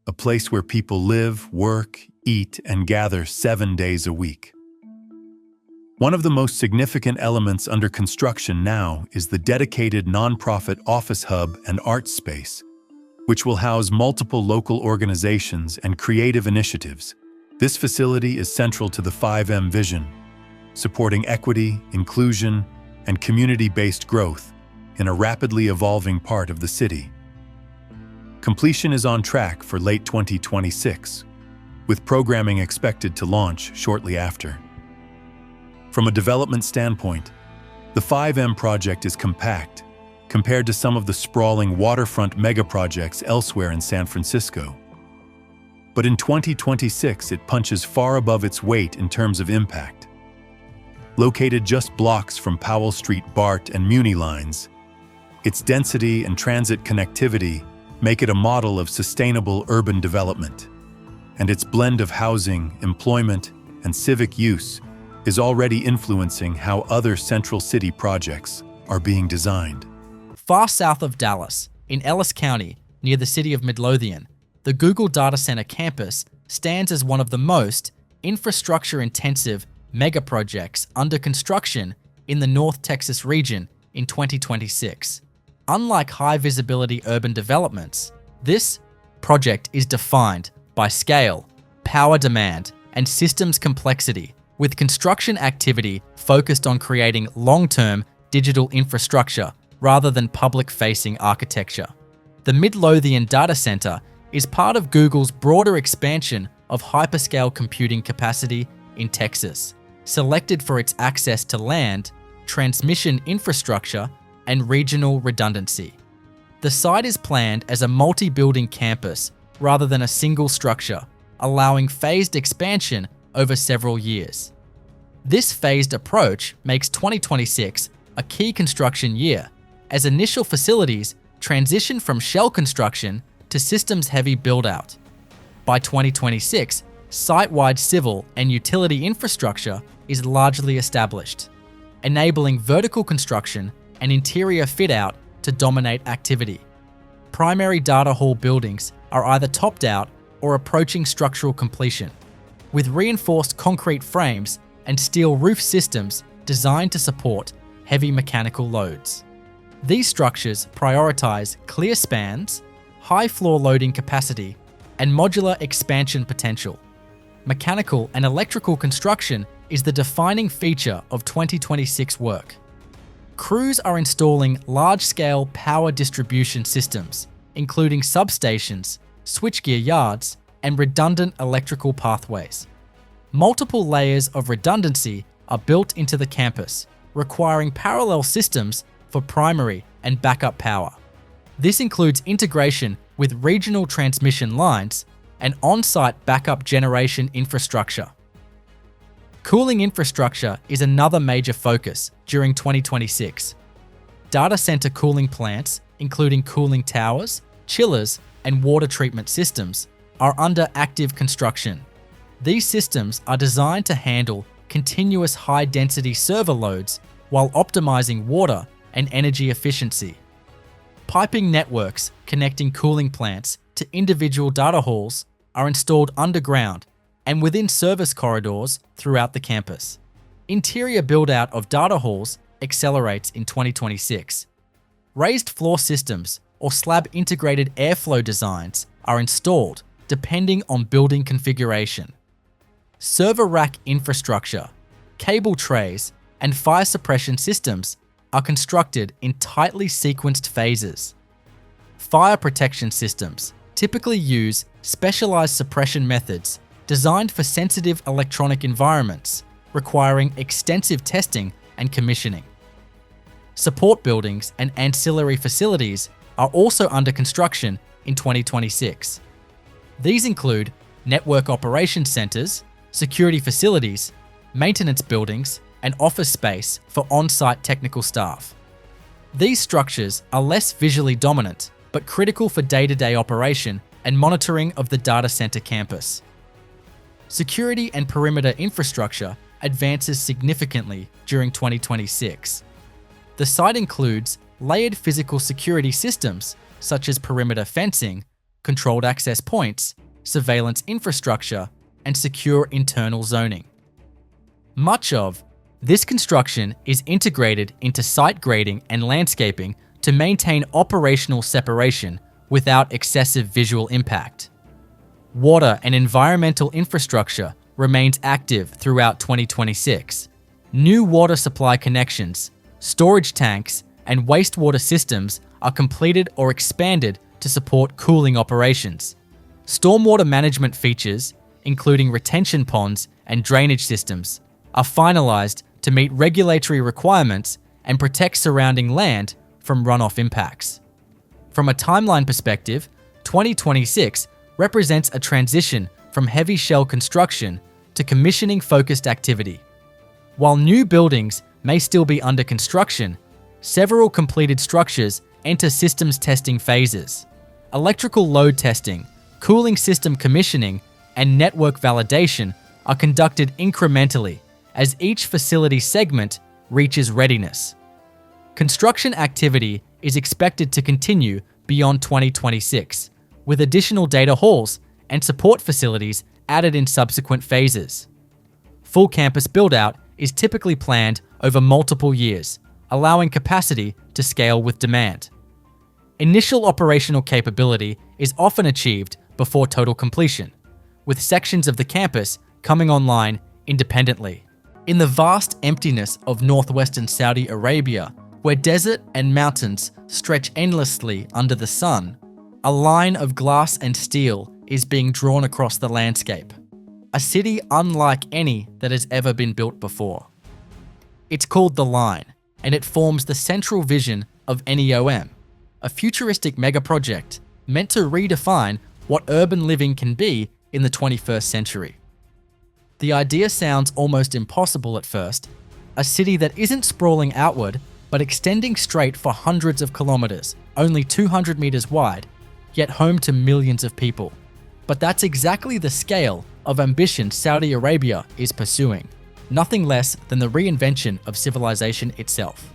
a place where people live, work, eat, and gather 7 days a week. One of the most significant elements under construction now is the dedicated nonprofit office hub and arts space, which will house multiple local organizations and creative initiatives. This facility is central to the 5M vision, supporting equity, inclusion, and community-based growth in a rapidly evolving part of the city. Completion is on track for late 2026, with programming expected to launch shortly after. From a development standpoint, the 5M project is compact compared to some of the sprawling waterfront megaprojects elsewhere in San Francisco. But in 2026, it punches far above its weight in terms of impact. Located just blocks from Powell Street BART and Muni lines, its density and transit connectivity make it a model of sustainable urban development, and its blend of housing, employment, and civic use is already influencing how other central city projects are being designed. Far south of Dallas, in Ellis County, near the city of Midlothian, the Google Data Center campus stands as one of the most infrastructure-intensive megaprojects under construction in the North Texas region in 2026. Unlike high-visibility urban developments, this project is defined by scale, power demand, and systems complexity, with construction activity focused on creating long-term digital infrastructure rather than public-facing architecture. The Midlothian Data Center is part of Google's broader expansion of hyperscale computing capacity in Texas, selected for its access to land, transmission infrastructure, and regional redundancy. The site is planned as a multi-building campus rather than a single structure, allowing phased expansion over several years. This phased approach makes 2026 a key construction year, as initial facilities transition from shell construction to systems-heavy build-out. By 2026, site-wide civil and utility infrastructure is largely established, enabling vertical construction and interior fit-out to dominate activity. Primary data hall buildings are either topped out or approaching structural completion, with reinforced concrete frames and steel roof systems designed to support heavy mechanical loads. These structures prioritize clear spans, high floor loading capacity, and modular expansion potential. Mechanical and electrical construction is the defining feature of 2026 work. Crews are installing large-scale power distribution systems, including substations, switchgear yards, and redundant electrical pathways. Multiple layers of redundancy are built into the campus, requiring parallel systems for primary and backup power. This includes integration with regional transmission lines and on-site backup generation infrastructure. Cooling infrastructure is another major focus during 2026. Data center cooling plants, including cooling towers, chillers, and water treatment systems, are under active construction. These systems are designed to handle continuous high-density server loads while optimizing water and energy efficiency. Piping networks connecting cooling plants to individual data halls are installed underground and within service corridors throughout the campus. Interior build-out of data halls accelerates in 2026. Raised floor systems or slab-integrated airflow designs are installed, depending on building configuration. Server rack infrastructure, cable trays, and fire suppression systems are constructed in tightly sequenced phases. Fire protection systems typically use specialized suppression methods designed for sensitive electronic environments, requiring extensive testing and commissioning. Support buildings and ancillary facilities are also under construction in 2026. These include network operations centers, security facilities, maintenance buildings, and office space for on-site technical staff. These structures are less visually dominant, but critical for day-to-day operation and monitoring of the data center campus. Security and perimeter infrastructure advances significantly during 2026. The site includes layered physical security systems such as perimeter fencing, controlled access points, surveillance infrastructure, and secure internal zoning. Much of this construction is integrated into site grading and landscaping to maintain operational separation without excessive visual impact. Water and environmental infrastructure remains active throughout 2026. New water supply connections, storage tanks, and wastewater systems are completed or expanded to support cooling operations. Stormwater management features, including retention ponds and drainage systems, are finalized to meet regulatory requirements and protect surrounding land from runoff impacts. From a timeline perspective, 2026 represents a transition from heavy shell construction to commissioning-focused activity. While new buildings may still be under construction, several completed structures enter systems testing phases. Electrical load testing, cooling system commissioning, and network validation are conducted incrementally as each facility segment reaches readiness. Construction activity is expected to continue beyond 2026, with additional data halls and support facilities added in subsequent phases. Full campus build-out is typically planned over multiple years, allowing capacity to scale with demand. Initial operational capability is often achieved before total completion, with sections of the campus coming online independently. In the vast emptiness of northwestern Saudi Arabia, where desert and mountains stretch endlessly under the sun, a line of glass and steel is being drawn across the landscape. A city unlike any that has ever been built before. It's called The Line, and it forms the central vision of NEOM, a futuristic megaproject meant to redefine what urban living can be in the 21st century. The idea sounds almost impossible at first, a city that isn't sprawling outward, but extending straight for hundreds of kilometers, only 200 meters wide, yet home to millions of people. But that's exactly the scale of ambition Saudi Arabia is pursuing, nothing less than the reinvention of civilization itself.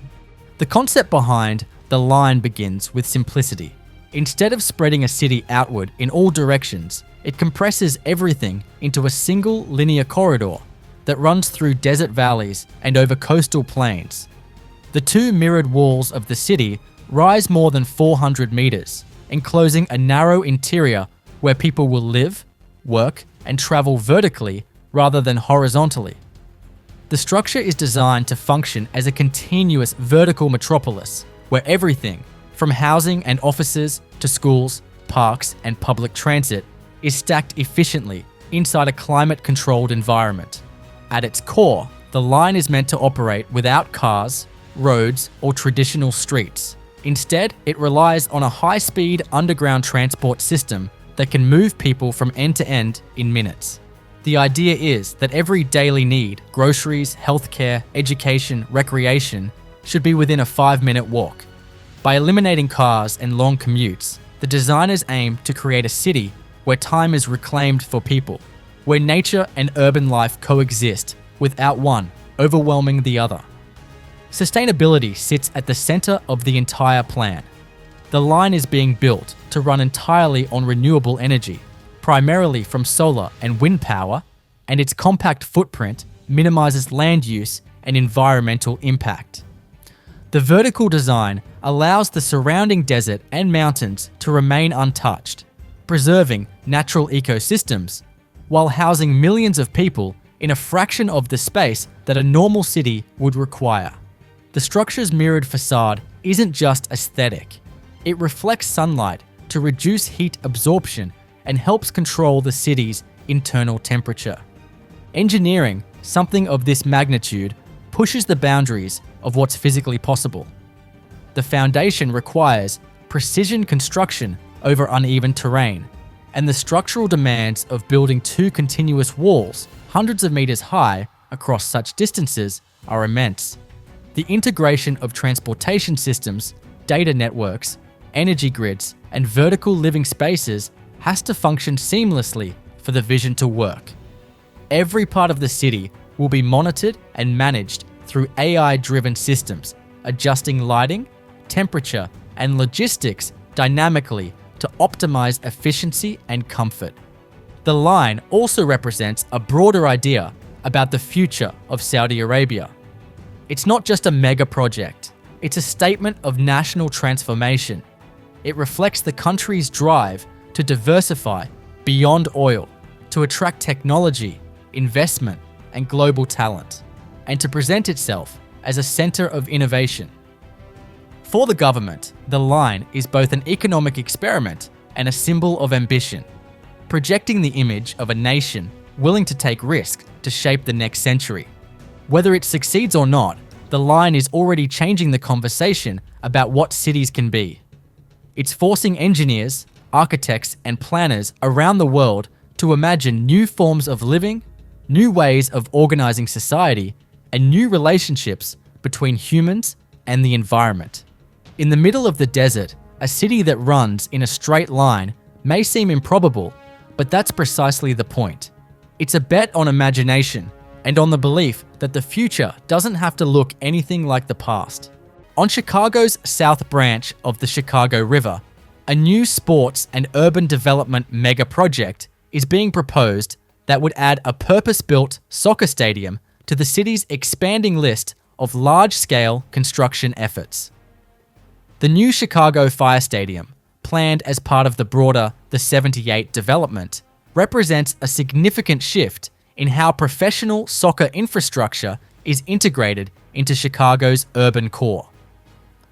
The concept behind The Line begins with simplicity. Instead of spreading a city outward in all directions, it compresses everything into a single linear corridor that runs through desert valleys and over coastal plains. The two mirrored walls of the city rise more than 400 meters, enclosing a narrow interior where people will live, work, and travel vertically rather than horizontally. The structure is designed to function as a continuous vertical metropolis, where everything, from housing and offices to schools, parks, and public transit, is stacked efficiently inside a climate-controlled environment. At its core, the line is meant to operate without cars, roads, or traditional streets. Instead, it relies on a high-speed underground transport system that can move people from end to end in minutes. The idea is that every daily need, groceries, healthcare, education, recreation, should be within a 5-minute walk. By eliminating cars and long commutes, the designers aim to create a city where time is reclaimed for people, where nature and urban life coexist without one overwhelming the other. Sustainability sits at the center of the entire plan. The line is being built to run entirely on renewable energy, primarily from solar and wind power, and its compact footprint minimizes land use and environmental impact. The vertical design allows the surrounding desert and mountains to remain untouched, preserving natural ecosystems, while housing millions of people in a fraction of the space that a normal city would require. The structure's mirrored facade isn't just aesthetic. It reflects sunlight to reduce heat absorption and helps control the city's internal temperature. Engineering something of this magnitude pushes the boundaries of what's physically possible. The foundation requires precision construction over uneven terrain, and the structural demands of building two continuous walls hundreds of meters high across such distances are immense. The integration of transportation systems, data networks, energy grids, and vertical living spaces has to function seamlessly for the vision to work. Every part of the city will be monitored and managed through AI-driven systems, adjusting lighting, temperature, and logistics dynamically to optimize efficiency and comfort. The line also represents a broader idea about the future of Saudi Arabia. It's not just a mega project, it's a statement of national transformation. It reflects the country's drive to diversify beyond oil, to attract technology, investment, and global talent, and to present itself as a center of innovation. For the government, the line is both an economic experiment and a symbol of ambition, projecting the image of a nation willing to take risk to shape the next century. Whether it succeeds or not, the line is already changing the conversation about what cities can be. It's forcing engineers, architects, and planners around the world to imagine new forms of living, new ways of organizing society, and new relationships between humans and the environment. In the middle of the desert, a city that runs in a straight line may seem improbable, but that's precisely the point. It's a bet on imagination and on the belief that the future doesn't have to look anything like the past. On Chicago's South Branch of the Chicago River, a new sports and urban development mega project is being proposed that would add a purpose-built soccer stadium to the city's expanding list of large-scale construction efforts. The new Chicago Fire Stadium, planned as part of the broader The 78 development, represents a significant shift in how professional soccer infrastructure is integrated into Chicago's urban core.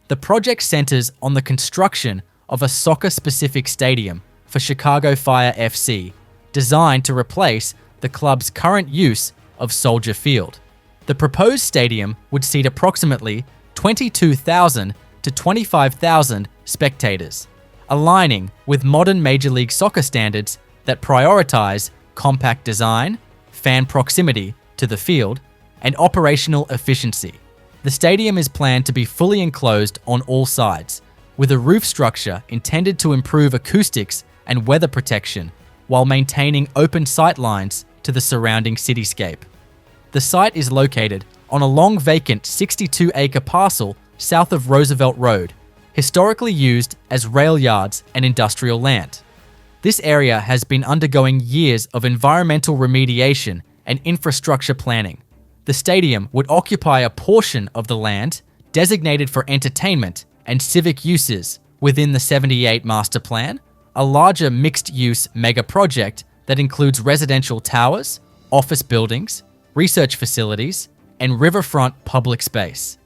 The project centers on the construction of a soccer-specific stadium for Chicago Fire FC, designed to replace the club's current use of Soldier Field. The proposed stadium would seat approximately 22,000 to 25,000 spectators, aligning with modern Major League Soccer standards that prioritize compact design, fan proximity to the field, and operational efficiency. The stadium is planned to be fully enclosed on all sides, with a roof structure intended to improve acoustics and weather protection while maintaining open sight lines to the surrounding cityscape. The site is located on a long vacant 62-acre parcel south of Roosevelt Road, historically used as rail yards and industrial land. This area has been undergoing years of environmental remediation and infrastructure planning. The stadium would occupy a portion of the land designated for entertainment and civic uses within the 78 Master Plan, a larger mixed-use mega project that includes residential towers, office buildings, research facilities, and riverfront public space.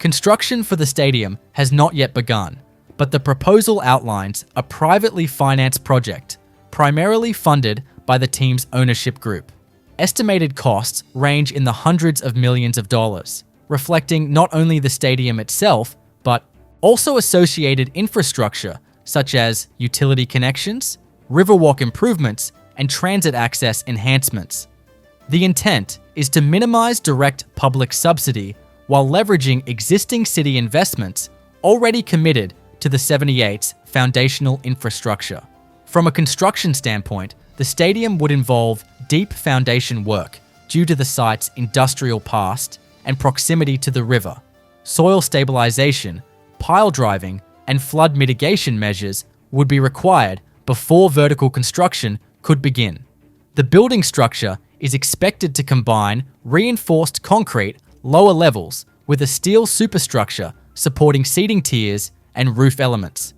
Construction for the stadium has not yet begun, but the proposal outlines a privately financed project, primarily funded by the team's ownership group. Estimated costs range in the hundreds of millions of dollars, reflecting not only the stadium itself, but also associated infrastructure such as utility connections, riverwalk improvements, and transit access enhancements. The intent is to minimize direct public subsidy while leveraging existing city investments already committed to the 78's foundational infrastructure. From a construction standpoint, the stadium would involve deep foundation work due to the site's industrial past and proximity to the river. Soil stabilization, pile driving, and flood mitigation measures would be required before vertical construction could begin. The building structure is expected to combine reinforced concrete lower levels with a steel superstructure supporting seating tiers and roof elements.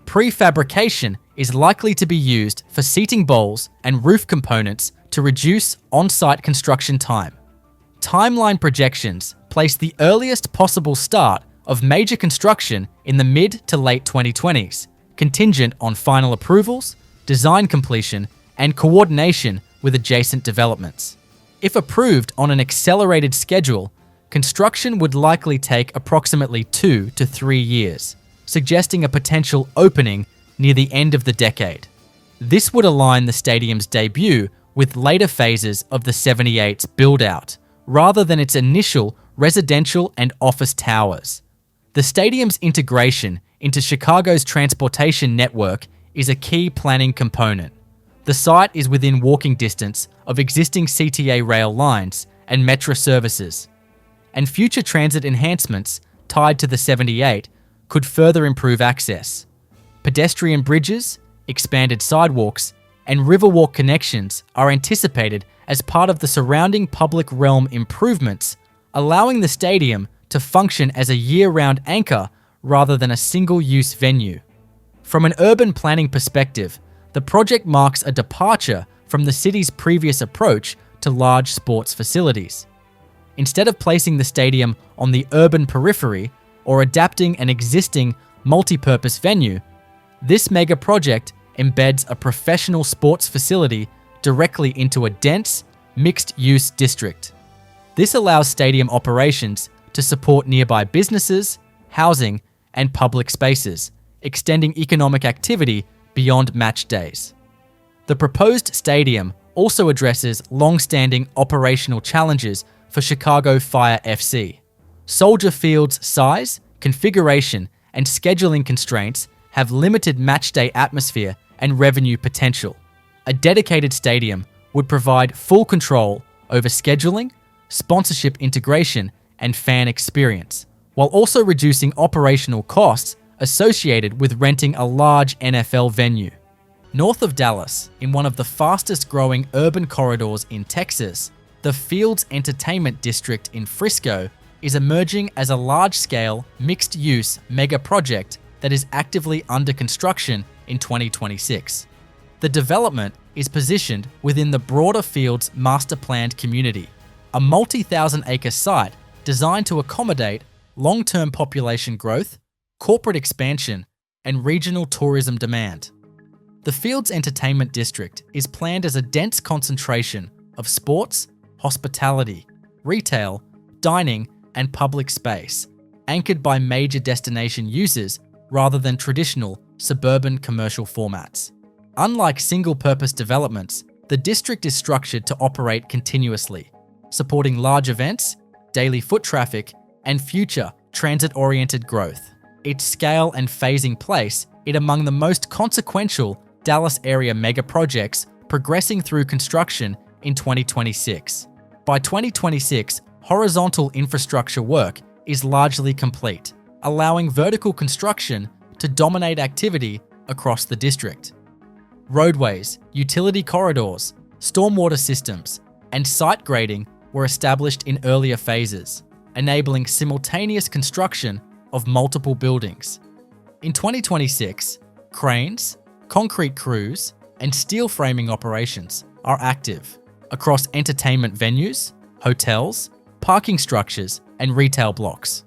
Prefabrication is likely to be used for seating bowls and roof components to reduce on-site construction time. Timeline projections place the earliest possible start of major construction in the mid to late 2020s, contingent on final approvals, design completion, and coordination with adjacent developments. If approved on an accelerated schedule, construction would likely take approximately 2 to 3 years, suggesting a potential opening near the end of the decade. This would align the stadium's debut with later phases of the 78's build-out, rather than its initial residential and office towers. The stadium's integration into Chicago's transportation network is a key planning component. The site is within walking distance of existing CTA rail lines and metro services, and future transit enhancements tied to the 78 could further improve access. Pedestrian bridges, expanded sidewalks, and Riverwalk connections are anticipated as part of the surrounding public realm improvements, allowing the stadium to function as a year-round anchor rather than a single-use venue. From an urban planning perspective, the project marks a departure from the city's previous approach to large sports facilities. Instead of placing the stadium on the urban periphery or adapting an existing multi-purpose venue, this mega project embeds a professional sports facility directly into a dense, mixed-use district. This allows stadium operations to support nearby businesses, housing, and public spaces, extending economic activity beyond match days. The proposed stadium also addresses long-standing operational challenges for Chicago Fire FC. Soldier Field's size, configuration, and scheduling constraints have limited matchday atmosphere and revenue potential. A dedicated stadium would provide full control over scheduling, sponsorship integration, and fan experience, while also reducing operational costs associated with renting a large NFL venue. North of Dallas, in one of the fastest growing urban corridors in Texas, the Fields Entertainment District in Frisco is emerging as a large-scale, mixed-use mega project that is actively under construction in 2026. The development is positioned within the broader Fields master-planned community, a multi-thousand-acre site designed to accommodate long-term population growth, corporate expansion, and regional tourism demand. The Fields Entertainment District is planned as a dense concentration of sports, hospitality, retail, dining, and public space, anchored by major destination users rather than traditional suburban commercial formats. Unlike single-purpose developments, the district is structured to operate continuously, supporting large events, daily foot traffic, and future transit-oriented growth. Its scale and phasing place it among the most consequential Dallas area mega projects progressing through construction in 2026. By 2026, horizontal infrastructure work is largely complete, allowing vertical construction to dominate activity across the district. Roadways, utility corridors, stormwater systems, and site grading were established in earlier phases, enabling simultaneous construction of multiple buildings. In 2026, cranes, concrete crews, and steel framing operations are active across entertainment venues, hotels, parking structures, and retail blocks.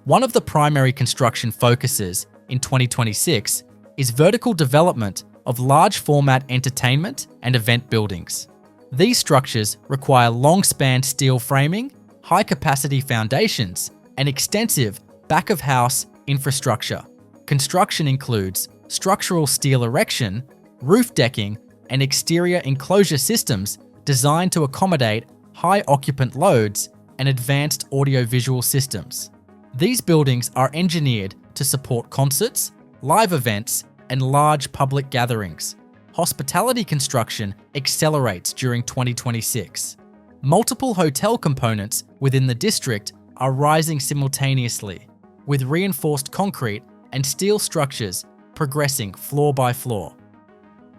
One of the primary construction focuses in 2026 is vertical development of large format entertainment and event buildings. These structures require long-span steel framing, high-capacity foundations, and extensive back-of-house infrastructure. Construction includes structural steel erection, roof decking, and exterior enclosure systems designed to accommodate high occupant loads and advanced audiovisual systems. These buildings are engineered to support concerts, live events, and large public gatherings. Hospitality construction accelerates during 2026. Multiple hotel components within the district are rising simultaneously, with reinforced concrete and steel structures progressing floor by floor.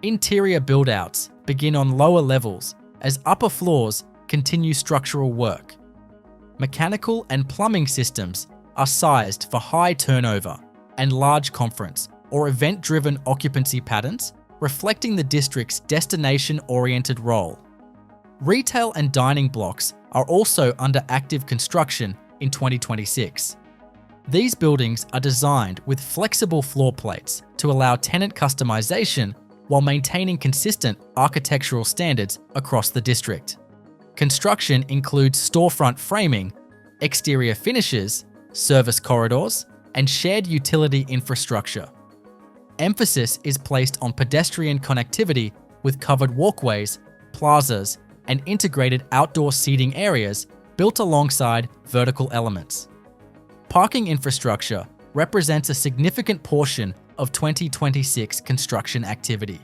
Interior build-outs begin on lower levels as upper floors continue structural work. Mechanical and plumbing systems are sized for high turnover and large conference, or event-driven occupancy patterns, reflecting the district's destination-oriented role. Retail and dining blocks are also under active construction in 2026. These buildings are designed with flexible floor plates to allow tenant customization while maintaining consistent architectural standards across the district. Construction includes storefront framing, exterior finishes, service corridors, and shared utility infrastructure. Emphasis is placed on pedestrian connectivity with covered walkways, plazas, and integrated outdoor seating areas built alongside vertical elements. Parking infrastructure represents a significant portion of 2026 construction activity.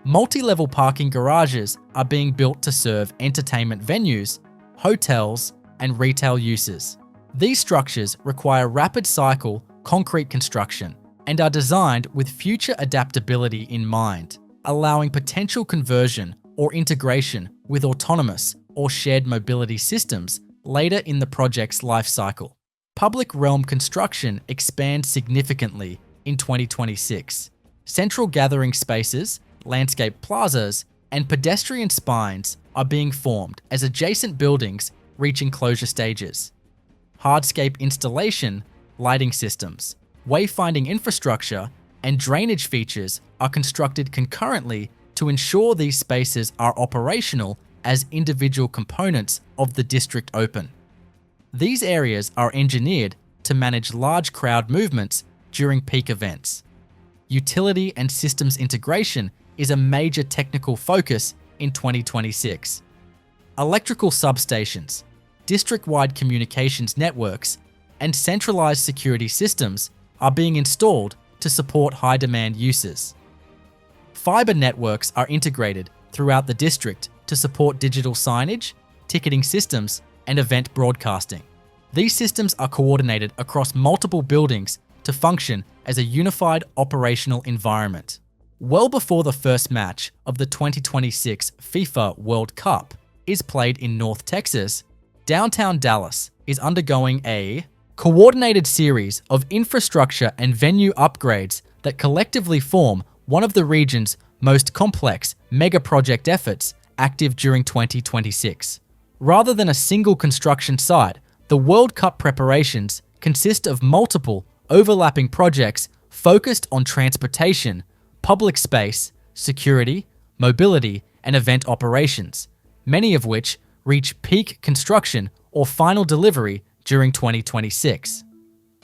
Multi-level parking garages are being built to serve entertainment venues, hotels, and retail uses. These structures require rapid cycle concrete construction and are designed with future adaptability in mind, allowing potential conversion or integration with autonomous or shared mobility systems later in the project's life cycle. Public realm construction expands significantly in 2026. Central gathering spaces, landscape plazas, and pedestrian spines are being formed as adjacent buildings reach enclosure stages. Hardscape installation, lighting systems, wayfinding infrastructure, and drainage features are constructed concurrently to ensure these spaces are operational as individual components of the district open. These areas are engineered to manage large crowd movements during peak events. Utility and systems integration is a major technical focus in 2026. Electrical substations, district-wide communications networks, and centralized security systems are being installed to support high-demand uses. Fiber networks are integrated throughout the district to support digital signage, ticketing systems, and event broadcasting. These systems are coordinated across multiple buildings to function as a unified operational environment. Well before the first match of the 2026 FIFA World Cup is played in North Texas, downtown Dallas is undergoing a coordinated series of infrastructure and venue upgrades that collectively form one of the region's most complex mega project efforts active during 2026. Rather than a single construction site, the World Cup preparations consist of multiple overlapping projects focused on transportation, public space, security, mobility, and event operations, many of which reach peak construction or final delivery during 2026.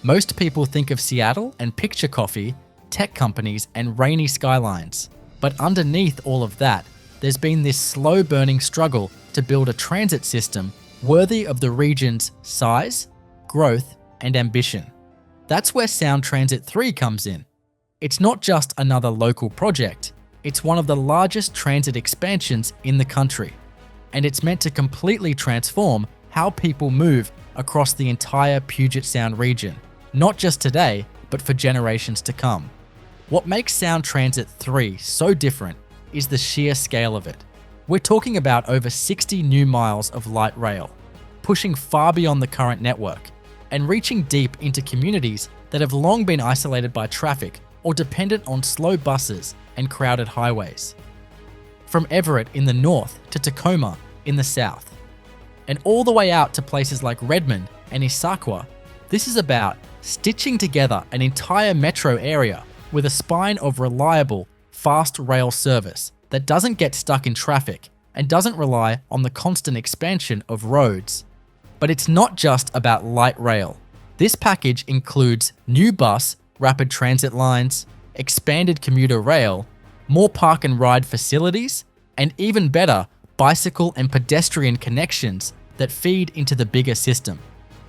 Most people think of Seattle and picture coffee, tech companies, and rainy skylines. But underneath all of that, there's been this slow-burning struggle to build a transit system worthy of the region's size, growth, and ambition. That's where Sound Transit 3 comes in. It's not just another local project, it's one of the largest transit expansions in the country. And it's meant to completely transform how people move across the entire Puget Sound region, not just today, but for generations to come. What makes Sound Transit 3 so different is the sheer scale of it. We're talking about over 60 new miles of light rail, pushing far beyond the current network, and reaching deep into communities that have long been isolated by traffic or dependent on slow buses and crowded highways. From Everett in the north to Tacoma in the south, and all the way out to places like Redmond and Issaquah, this is about stitching together an entire metro area with a spine of reliable, fast rail service that doesn't get stuck in traffic and doesn't rely on the constant expansion of roads. But it's not just about light rail. This package includes new bus, rapid transit lines, expanded commuter rail, more park and ride facilities, and even better, bicycle and pedestrian connections that feed into the bigger system.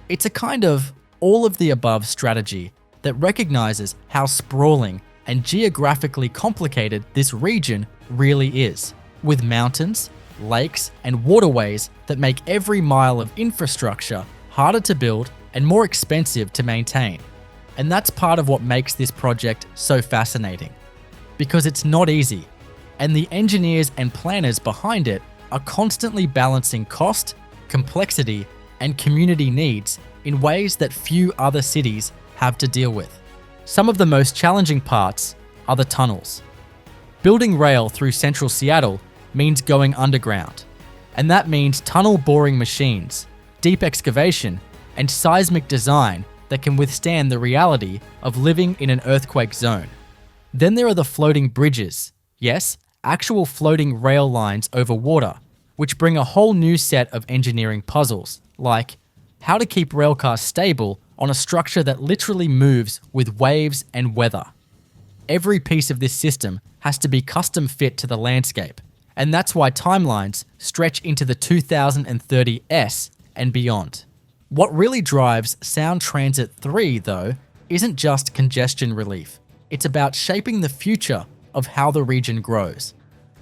It's a kind of all-of-the-above strategy that recognizes how sprawling and geographically complicated this region really is, with mountains, lakes, and waterways that make every mile of infrastructure harder to build and more expensive to maintain. And that's part of what makes this project so fascinating, because it's not easy, and the engineers and planners behind it are constantly balancing cost, complexity, and community needs in ways that few other cities have to deal with. Some of the most challenging parts are the tunnels. Building rail through central Seattle means going underground, and that means tunnel boring machines, deep excavation, and seismic design that can withstand the reality of living in an earthquake zone. Then there are the floating bridges. Yes, actual floating rail lines over water, which bring a whole new set of engineering puzzles, like how to keep railcars stable on a structure that literally moves with waves and weather. Every piece of this system has to be custom fit to the landscape, and that's why timelines stretch into the 2030s and beyond. What really drives Sound Transit 3, though, isn't just congestion relief. It's about shaping the future of how the region grows.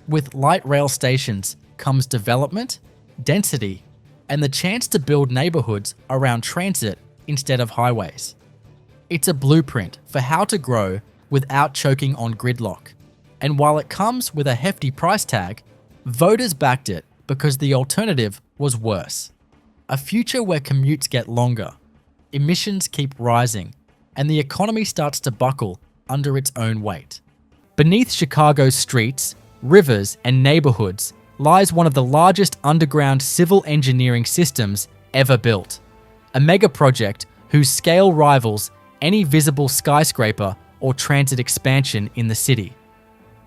With light rail stations comes development, density, and the chance to build neighborhoods around transit instead of highways. It's a blueprint for how to grow without choking on gridlock. And while it comes with a hefty price tag, voters backed it because the alternative was worse. A future where commutes get longer, emissions keep rising, and the economy starts to buckle under its own weight. Beneath Chicago's streets, rivers, and neighborhoods lies one of the largest underground civil engineering systems ever built. A mega project whose scale rivals any visible skyscraper or transit expansion in the city.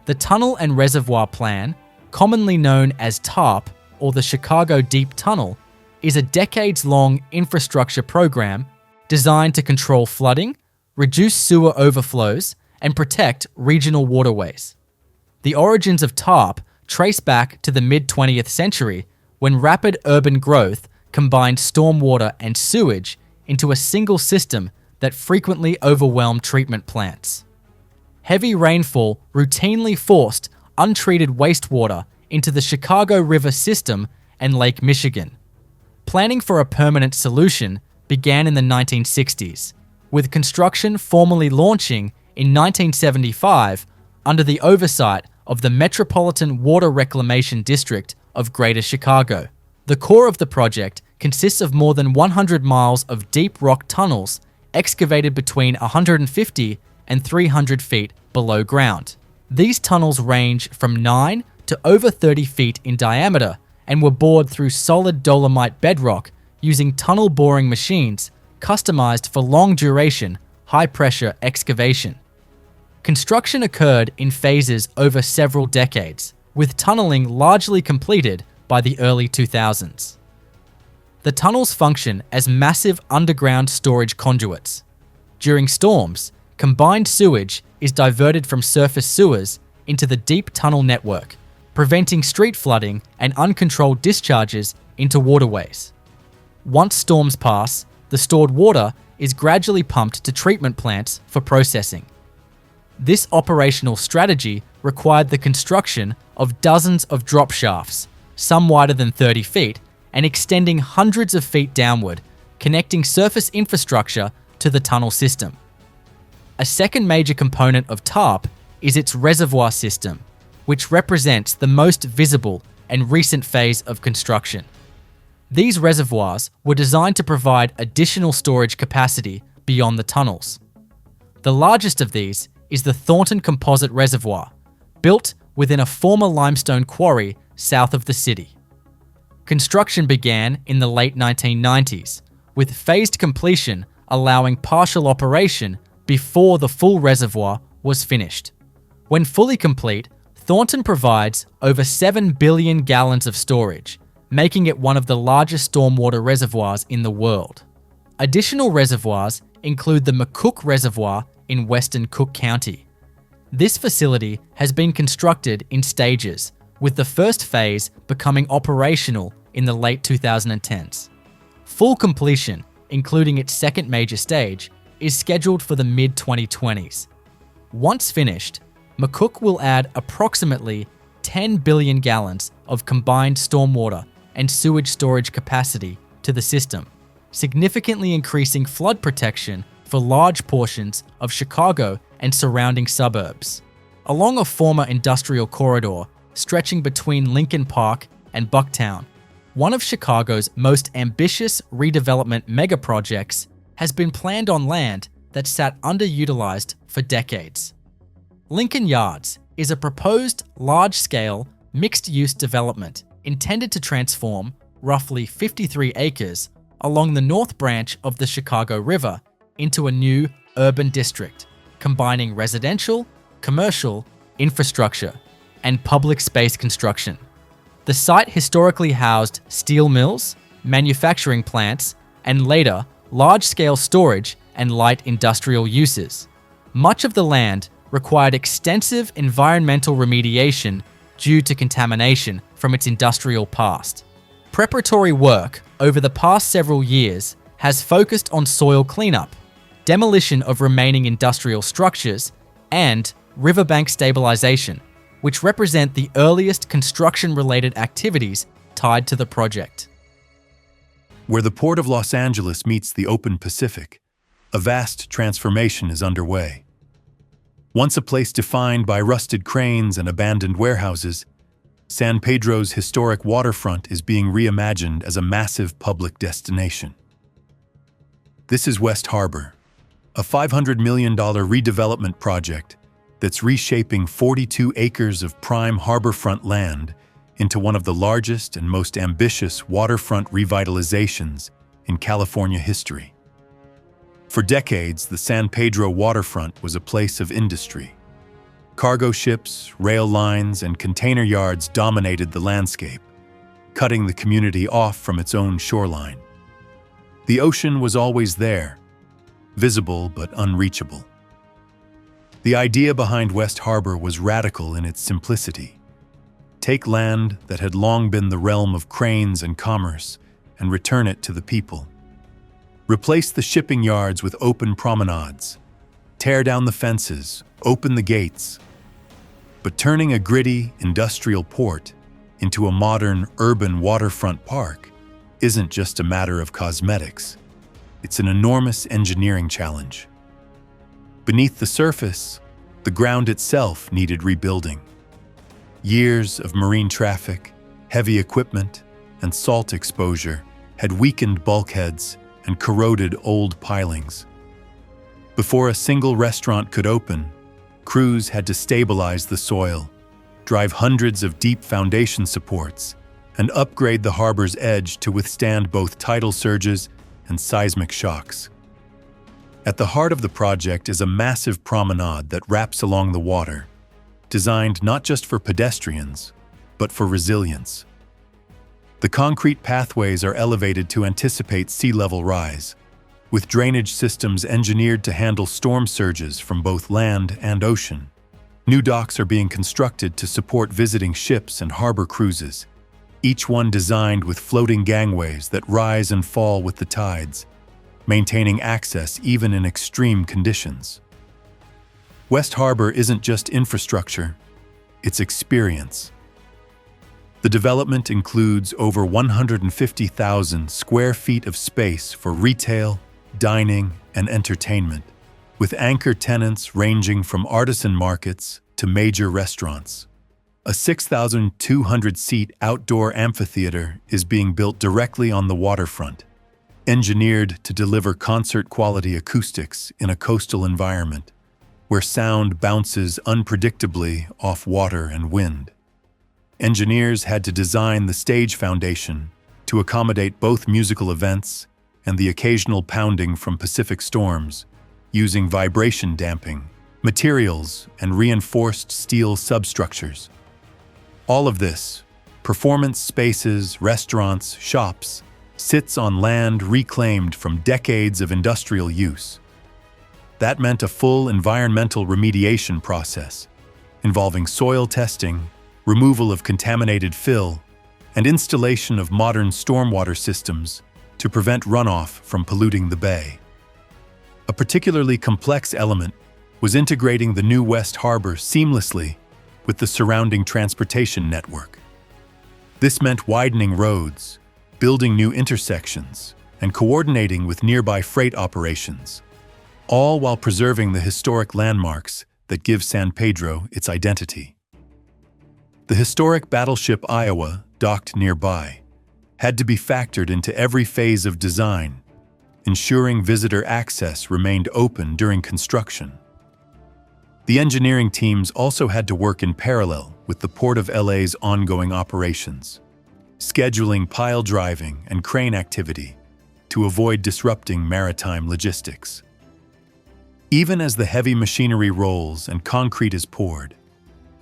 The Tunnel and Reservoir Plan, commonly known as TARP or the Chicago Deep Tunnel, is a decades-long infrastructure program designed to control flooding, reduce sewer overflows, and protect regional waterways. The origins of TARP trace back to the mid-20th century when rapid urban growth combined stormwater and sewage into a single system that frequently overwhelmed treatment plants. Heavy rainfall routinely forced untreated wastewater into the Chicago River system and Lake Michigan. Planning for a permanent solution began in the 1960s, with construction formally launching in 1975 under the oversight of the Metropolitan Water Reclamation District of Greater Chicago. The core of the project consists of more than 100 miles of deep rock tunnels excavated between 150 and 300 feet below ground. These tunnels range from 9 to over 30 feet in diameter and were bored through solid dolomite bedrock using tunnel boring machines customized for long-duration, high-pressure excavation. Construction occurred in phases over several decades, with tunneling largely completed by the early 2000s. The tunnels function as massive underground storage conduits. During storms, combined sewage is diverted from surface sewers into the deep tunnel network, preventing street flooding and uncontrolled discharges into waterways. Once storms pass, the stored water is gradually pumped to treatment plants for processing. This operational strategy required the construction of dozens of drop shafts, some wider than 30 feet, and extending hundreds of feet downward, connecting surface infrastructure to the tunnel system. A second major component of TARP is its reservoir system, which represents the most visible and recent phase of construction. These reservoirs were designed to provide additional storage capacity beyond the tunnels. The largest of these is the Thornton Composite Reservoir, built within a former limestone quarry south of the city. Construction began in the late 1990s, with phased completion allowing partial operation before the full reservoir was finished. When fully complete, Thornton provides over 7 billion gallons of storage, making it one of the largest stormwater reservoirs in the world. Additional reservoirs include the McCook Reservoir in western Cook County. This facility has been constructed in stages, with the first phase becoming operational in the late 2010s. Full completion, including its second major stage, is scheduled for the mid-2020s. Once finished, McCook will add approximately 10 billion gallons of combined stormwater and sewage storage capacity to the system, significantly increasing flood protection for large portions of Chicago and surrounding suburbs. Along a former industrial corridor stretching between Lincoln Park and Bucktown, one of Chicago's most ambitious redevelopment megaprojects has been planned on land that sat underutilized for decades. Lincoln Yards is a proposed large-scale, mixed-use development intended to transform roughly 53 acres along the north branch of the Chicago River into a new urban district, combining residential, commercial, infrastructure, and public space construction. The site historically housed steel mills, manufacturing plants, and later, large-scale storage and light industrial uses. Much of the land required extensive environmental remediation due to contamination from its industrial past. Preparatory work over the past several years has focused on soil cleanup, demolition of remaining industrial structures, and riverbank stabilization, which represent the earliest construction-related activities tied to the project. Where the Port of Los Angeles meets the open Pacific, a vast transformation is underway. Once a place defined by rusted cranes and abandoned warehouses, San Pedro's historic waterfront is being reimagined as a massive public destination. This is West Harbor, a $500 million redevelopment project that's reshaping 42 acres of prime harborfront land into one of the largest and most ambitious waterfront revitalizations in California history. For decades, the San Pedro waterfront was a place of industry. Cargo ships, rail lines, and container yards dominated the landscape, cutting the community off from its own shoreline. The ocean was always there, visible but unreachable. The idea behind West Harbor was radical in its simplicity. Take land that had long been the realm of cranes and commerce and return it to the people. Replace the shipping yards with open promenades. Tear down the fences, open the gates. But turning a gritty, industrial port into a modern, urban waterfront park isn't just a matter of cosmetics. It's an enormous engineering challenge. Beneath the surface, the ground itself needed rebuilding. Years of marine traffic, heavy equipment, and salt exposure had weakened bulkheads and corroded old pilings. Before a single restaurant could open, crews had to stabilize the soil, drive hundreds of deep foundation supports, and upgrade the harbor's edge to withstand both tidal surges and seismic shocks. At the heart of the project is a massive promenade that wraps along the water, designed not just for pedestrians, but for resilience. The concrete pathways are elevated to anticipate sea level rise, with drainage systems engineered to handle storm surges from both land and ocean. New docks are being constructed to support visiting ships and harbor cruises, each one designed with floating gangways that rise and fall with the tides, maintaining access even in extreme conditions. West Harbor isn't just infrastructure, it's experience. The development includes over 150,000 square feet of space for retail, dining, and entertainment, with anchor tenants ranging from artisan markets to major restaurants. A 6,200-seat outdoor amphitheater is being built directly on the waterfront, engineered to deliver concert-quality acoustics in a coastal environment, where sound bounces unpredictably off water and wind. Engineers had to design the stage foundation to accommodate both musical events and the occasional pounding from Pacific storms, using vibration damping, materials, and reinforced steel substructures. All of this, performance spaces, restaurants, shops, sits on land reclaimed from decades of industrial use. That meant a full environmental remediation process, involving soil testing, removal of contaminated fill, and installation of modern stormwater systems to prevent runoff from polluting the bay. A particularly complex element was integrating the new West Harbor seamlessly with the surrounding transportation network. This meant widening roads, building new intersections, and coordinating with nearby freight operations, all while preserving the historic landmarks that give San Pedro its identity. The historic battleship Iowa, docked nearby, had to be factored into every phase of design, ensuring visitor access remained open during construction. The engineering teams also had to work in parallel with the Port of LA's ongoing operations, scheduling pile driving and crane activity to avoid disrupting maritime logistics. Even as the heavy machinery rolls and concrete is poured,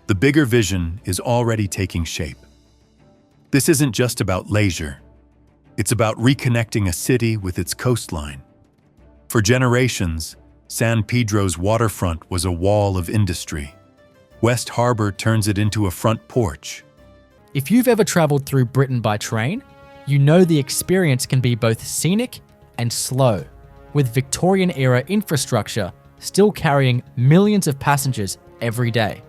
the bigger vision is already taking shape. This isn't just about leisure. It's about reconnecting a city with its coastline. For generations, San Pedro's waterfront was a wall of industry. West Harbor turns it into a front porch. If you've ever traveled through Britain by train, you know the experience can be both scenic and slow, with Victorian-era infrastructure still carrying millions of passengers every day.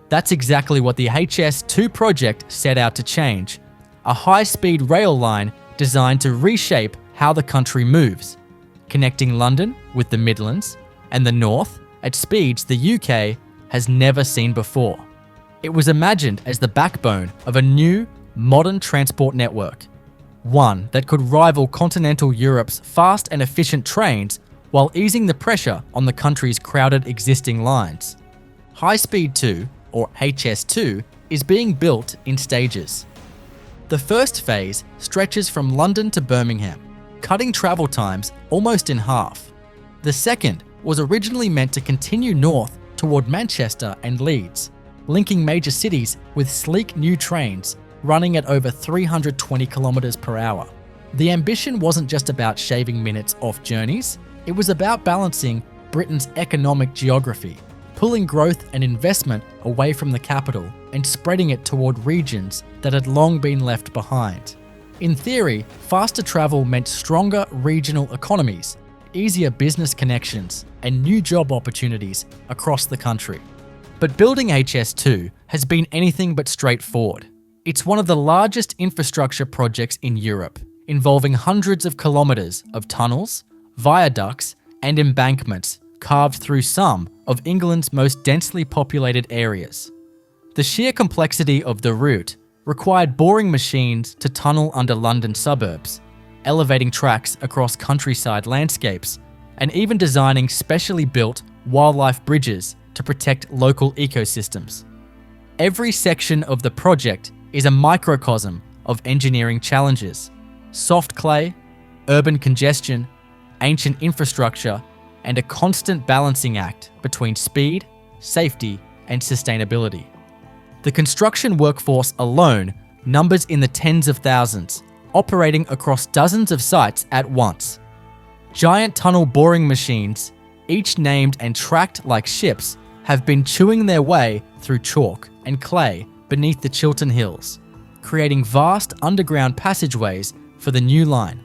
That's exactly what the HS2 project set out to change, a high-speed rail line designed to reshape how the country moves, connecting London with the Midlands and the North at speeds the UK has never seen before. It was imagined as the backbone of a new, modern transport network, one that could rival continental Europe's fast and efficient trains while easing the pressure on the country's crowded existing lines. High Speed 2, or HS2, is being built in stages. The first phase stretches from London to Birmingham, cutting travel times almost in half. The second was originally meant to continue north toward Manchester and Leeds, linking major cities with sleek new trains running at over 320 kilometers per hour. The ambition wasn't just about shaving minutes off journeys, it was about balancing Britain's economic geography, pulling growth and investment away from the capital and spreading it toward regions that had long been left behind. In theory, faster travel meant stronger regional economies, easier business connections, and new job opportunities across the country. But building HS2 has been anything but straightforward. It's one of the largest infrastructure projects in Europe, involving hundreds of kilometers of tunnels, viaducts, and embankments carved through some of England's most densely populated areas. The sheer complexity of the route required boring machines to tunnel under London suburbs, elevating tracks across countryside landscapes, and even designing specially built wildlife bridges to protect local ecosystems. Every section of the project is a microcosm of engineering challenges: soft clay, urban congestion, ancient infrastructure, and a constant balancing act between speed, safety, and sustainability. The construction workforce alone numbers in the tens of thousands, operating across dozens of sites at once. Giant tunnel boring machines, each named and tracked like ships, have been chewing their way through chalk and clay beneath the Chiltern Hills, creating vast underground passageways for the new line.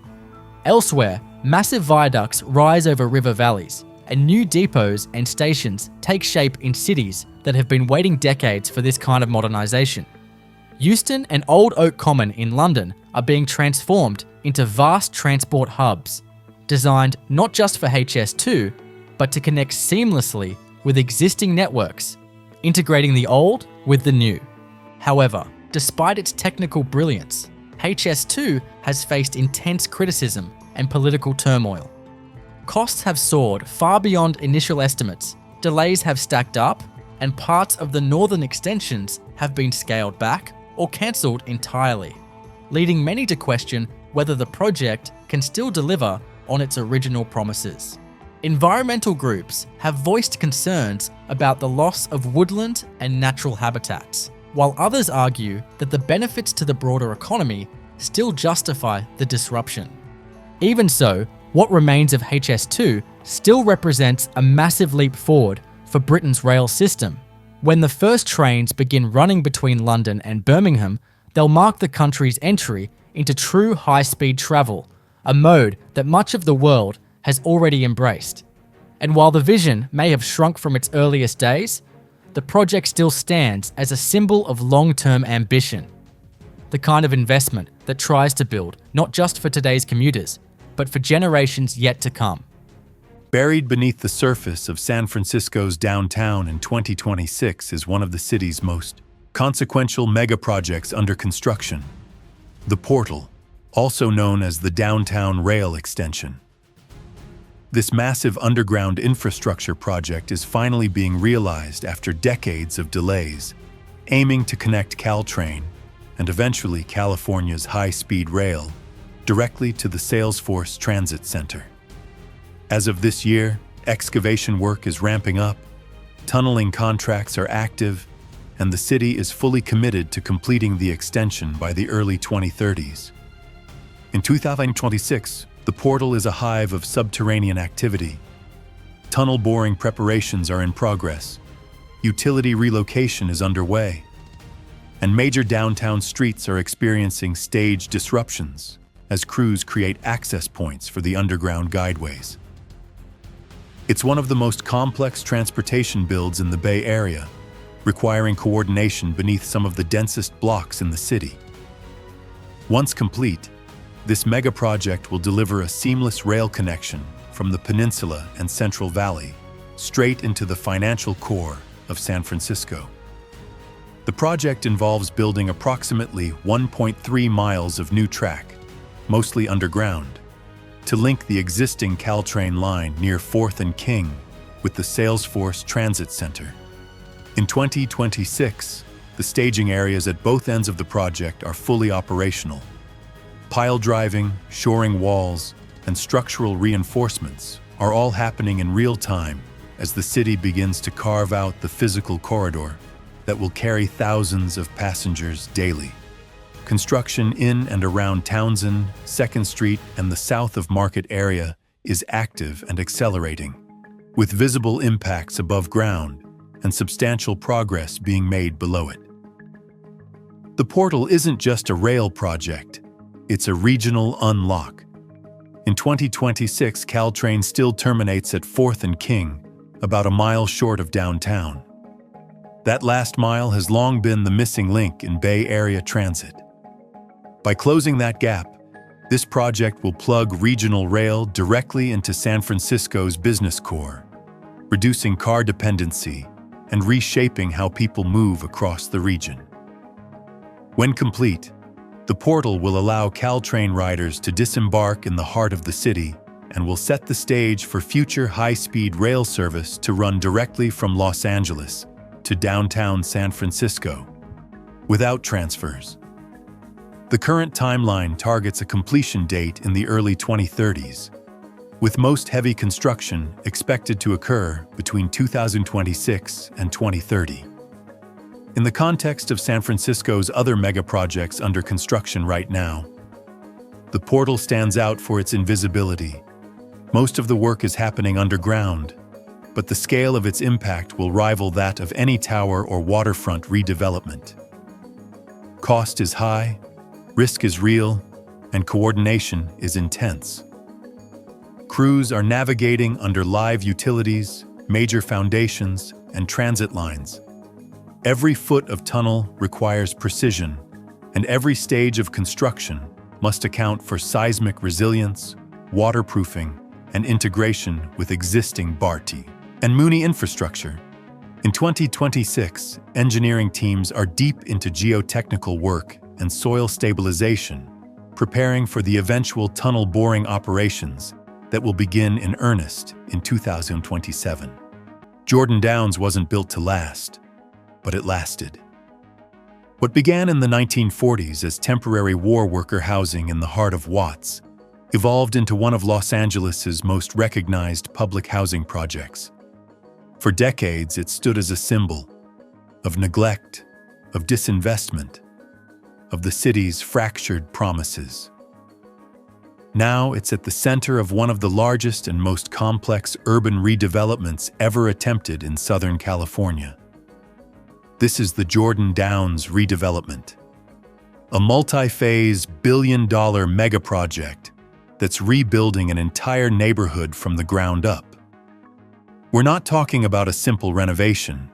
Elsewhere, massive viaducts rise over river valleys, and new depots and stations take shape in cities that have been waiting decades for this kind of modernization. Euston and Old Oak Common in London are being transformed into vast transport hubs, designed not just for HS2, but to connect seamlessly with existing networks, integrating the old with the new. However, despite its technical brilliance, HS2 has faced intense criticism and political turmoil. Costs have soared far beyond initial estimates, delays have stacked up, and parts of the northern extensions have been scaled back or cancelled entirely, leading many to question whether the project can still deliver on its original promises. Environmental groups have voiced concerns about the loss of woodland and natural habitats, while others argue that the benefits to the broader economy still justify the disruption. Even so, what remains of HS2 still represents a massive leap forward for Britain's rail system. When the first trains begin running between London and Birmingham, they'll mark the country's entry into true high-speed travel, a mode that much of the world has already embraced. And while the vision may have shrunk from its earliest days, the project still stands as a symbol of long-term ambition, the kind of investment that tries to build not just for today's commuters, but for generations yet to come. Buried beneath the surface of San Francisco's downtown in 2026 is one of the city's most consequential megaprojects under construction, the Portal. also known as the Downtown Rail Extension. This massive underground infrastructure project is finally being realized after decades of delays, aiming to connect Caltrain and eventually California's high-speed rail directly to the Salesforce Transit Center. As of this year, excavation work is ramping up, tunneling contracts are active, and the city is fully committed to completing the extension by the early 2030s. In 2026, the portal is a hive of subterranean activity. Tunnel boring preparations are in progress, utility relocation is underway, and major downtown streets are experiencing staged disruptions as crews create access points for the underground guideways. It's one of the most complex transportation builds in the Bay Area, requiring coordination beneath some of the densest blocks in the city. Once complete, this mega project will deliver a seamless rail connection from the peninsula and Central Valley straight into the financial core of San Francisco. The project involves building approximately 1.3 miles of new track, mostly underground, to link the existing Caltrain line near 4th and King with the Salesforce Transit Center. In 2026, the staging areas at both ends of the project are fully operational. Pile driving, shoring walls, and structural reinforcements are all happening in real time as the city begins to carve out the physical corridor that will carry thousands of passengers daily. Construction in and around Townsend, 2nd Street, and the south of Market area is active and accelerating, with visible impacts above ground and substantial progress being made below it. The portal isn't just a rail project, it's a regional unlock. In 2026, Caltrain still terminates at 4th and King, about a mile short of downtown. That last mile has long been the missing link in Bay Area transit. By closing that gap, this project will plug regional rail directly into San Francisco's business core, reducing car dependency and reshaping how people move across the region. When complete, the portal will allow Caltrain riders to disembark in the heart of the city and will set the stage for future high-speed rail service to run directly from Los Angeles to downtown San Francisco, without transfers. The current timeline targets a completion date in the early 2030s, with most heavy construction expected to occur between 2026 and 2030. In the context of San Francisco's other mega projects under construction right now, the portal stands out for its invisibility. Most of the work is happening underground, but the scale of its impact will rival that of any tower or waterfront redevelopment. Cost is high, risk is real, and coordination is intense. Crews are navigating under live utilities, major foundations, and transit lines. Every foot of tunnel requires precision, and every stage of construction must account for seismic resilience, waterproofing, and integration with existing BART and MUNI infrastructure. In 2026, engineering teams are deep into geotechnical work and soil stabilization, preparing for the eventual tunnel boring operations that will begin in earnest in 2027. Jordan Downs wasn't built to last, but it lasted. What began in the 1940s as temporary war worker housing in the heart of Watts evolved into one of Los Angeles's most recognized public housing projects. For decades, it stood as a symbol of neglect, of disinvestment, of the city's fractured promises. Now it's at the center of one of the largest and most complex urban redevelopments ever attempted in Southern California. This is the Jordan Downs redevelopment, a multi-phase billion-dollar mega-project that's rebuilding an entire neighborhood from the ground up. We're not talking about a simple renovation.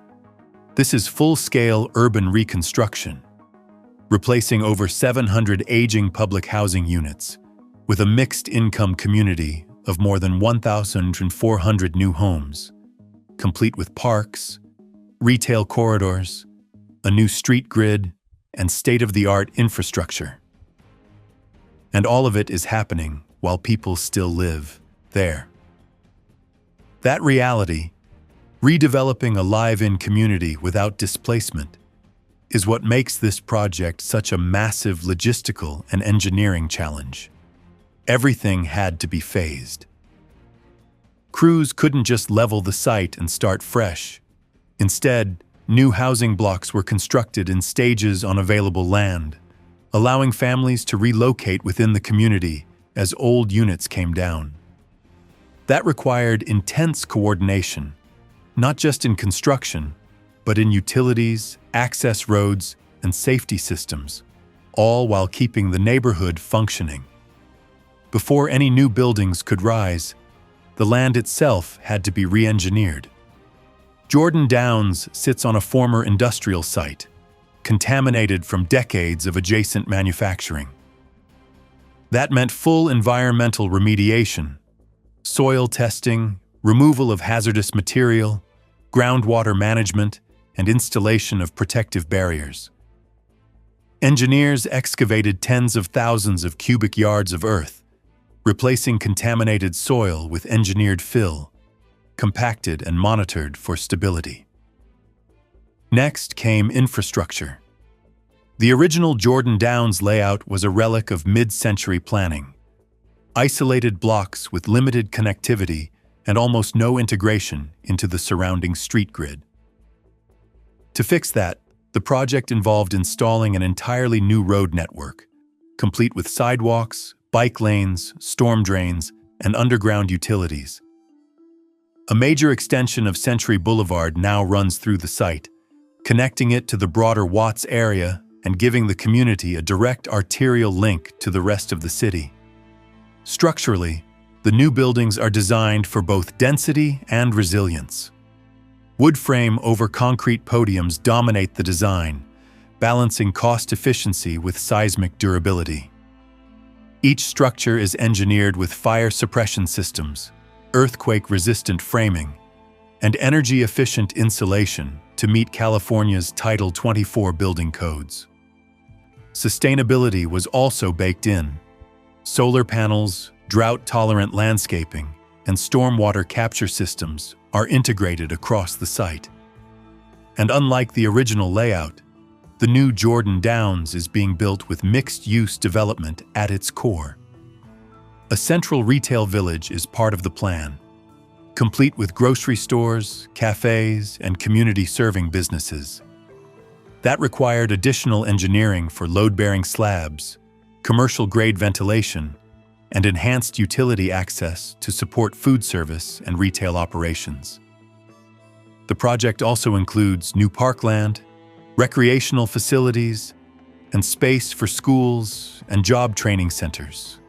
This is full-scale urban reconstruction, replacing over 700 aging public housing units with a mixed-income community of more than 1,400 new homes, complete with parks, retail corridors, a new street grid, and state-of-the-art infrastructure. And all of it is happening while people still live there. That reality, redeveloping a live-in community without displacement, is what makes this project such a massive logistical and engineering challenge. Everything had to be phased. Crews couldn't just level the site and start fresh. Instead, new housing blocks were constructed in stages on available land, allowing families to relocate within the community as old units came down. That required intense coordination, not just in construction, but in utilities, access roads, and safety systems, all while keeping the neighborhood functioning. Before any new buildings could rise, the land itself had to be re-engineered. Jordan Downs sits on a former industrial site, contaminated from decades of adjacent manufacturing. That meant full environmental remediation, soil testing, removal of hazardous material, groundwater management, and installation of protective barriers. Engineers excavated tens of thousands of cubic yards of earth, replacing contaminated soil with engineered fill, compacted and monitored for stability. Next came infrastructure. The original Jordan Downs layout was a relic of mid-century planning. Isolated blocks with limited connectivity and almost no integration into the surrounding street grid. To fix that, the project involved installing an entirely new road network, complete with sidewalks, bike lanes, storm drains, and underground utilities. A major extension of Century Boulevard now runs through the site, connecting it to the broader Watts area and giving the community a direct arterial link to the rest of the city. Structurally, the new buildings are designed for both density and resilience. Wood frame over concrete podiums dominate the design, balancing cost efficiency with seismic durability. Each structure is engineered with fire suppression systems, earthquake-resistant framing, and energy-efficient insulation to meet California's Title 24 building codes. Sustainability was also baked in. Solar panels, drought-tolerant landscaping, and stormwater capture systems are integrated across the site. And unlike the original layout, the new Jordan Downs is being built with mixed-use development at its core. A central retail village is part of the plan, complete with grocery stores, cafes, and community-serving businesses. That required additional engineering for load-bearing slabs, commercial-grade ventilation, and enhanced utility access to support food service and retail operations. The project also includes new parkland, recreational facilities, and space for schools and job training centers,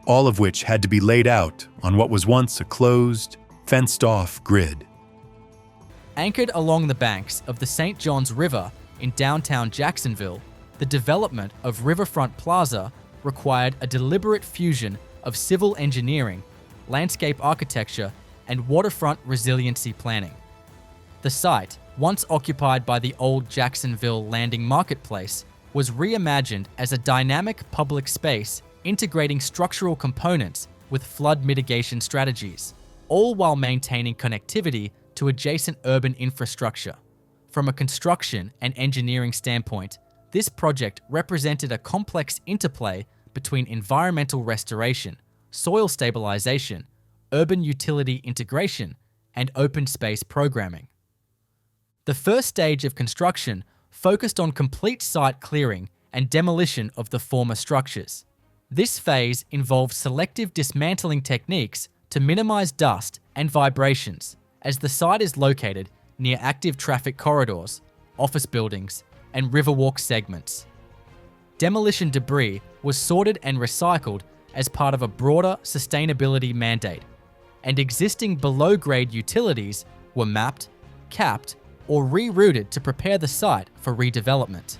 all of which had to be laid out on what was once a closed, fenced-off grid. Anchored along the banks of the St. Johns River in downtown Jacksonville, the development of Riverfront Plaza required a deliberate fusion of civil engineering, landscape architecture, and waterfront resiliency planning. The site, once occupied by the old Jacksonville Landing Marketplace, was reimagined as a dynamic public space integrating structural components with flood mitigation strategies, all while maintaining connectivity to adjacent urban infrastructure. From a construction and engineering standpoint, this project represented a complex interplay between environmental restoration, soil stabilization, urban utility integration, and open space programming. The first stage of construction focused on complete site clearing and demolition of the former structures. This phase involved selective dismantling techniques to minimize dust and vibrations, as the site is located near active traffic corridors, office buildings, and riverwalk segments. Demolition debris was sorted and recycled as part of a broader sustainability mandate, and existing below-grade utilities were mapped, capped, or rerouted to prepare the site for redevelopment.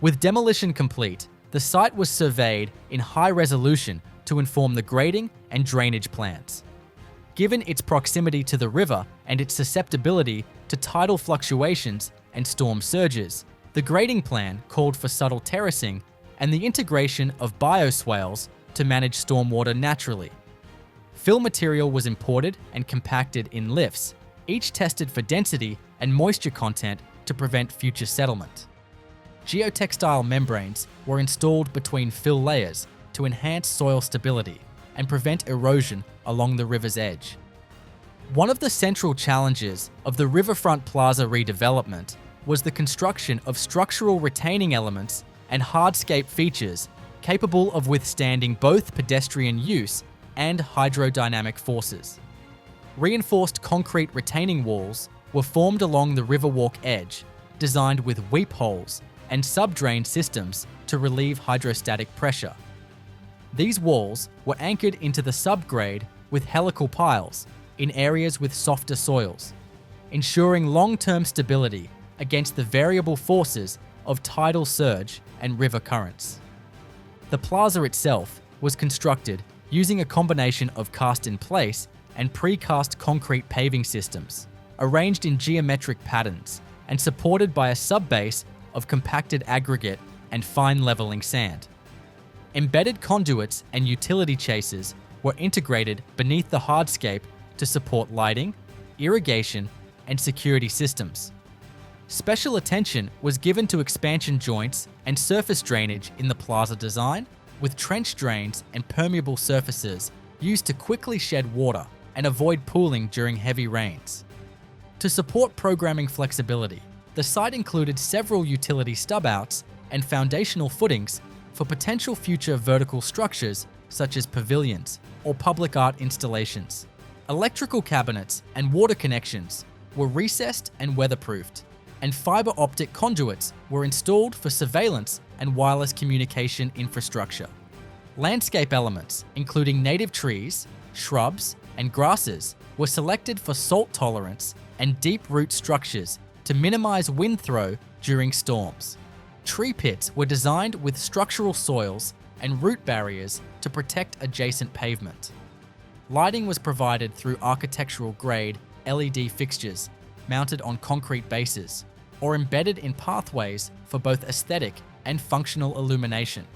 With demolition complete, the site was surveyed in high resolution to inform the grading and drainage plans. Given its proximity to the river and its susceptibility to tidal fluctuations and storm surges, the grading plan called for subtle terracing and the integration of bioswales to manage stormwater naturally. Fill material was imported and compacted in lifts, each tested for density and moisture content to prevent future settlement. Geotextile membranes were installed between fill layers to enhance soil stability and prevent erosion along the river's edge. One of the central challenges of the Riverfront Plaza redevelopment was the construction of structural retaining elements and hardscape features capable of withstanding both pedestrian use and hydrodynamic forces. Reinforced concrete retaining walls were formed along the Riverwalk edge, designed with weep holes and subdrain systems to relieve hydrostatic pressure. These walls were anchored into the subgrade with helical piles in areas with softer soils, ensuring long-term stability against the variable forces of tidal surge and river currents. The plaza itself was constructed using a combination of cast-in-place and precast concrete paving systems, arranged in geometric patterns and supported by a subbase of compacted aggregate and fine leveling sand. Embedded conduits and utility chases were integrated beneath the hardscape to support lighting, irrigation, and security systems. Special attention was given to expansion joints and surface drainage in the plaza design, with trench drains and permeable surfaces used to quickly shed water and avoid pooling during heavy rains. To support programming flexibility, the site included several utility stub-outs and foundational footings for potential future vertical structures such as pavilions or public art installations. Electrical cabinets and water connections were recessed and weatherproofed, and fiber optic conduits were installed for surveillance and wireless communication infrastructure. Landscape elements, including native trees, shrubs, and grasses, were selected for salt tolerance and deep root structures to minimize wind throw during storms. Tree pits were designed with structural soils and root barriers to protect adjacent pavement. Lighting was provided through architectural-grade LED fixtures mounted on concrete bases or embedded in pathways for both aesthetic and functional illumination.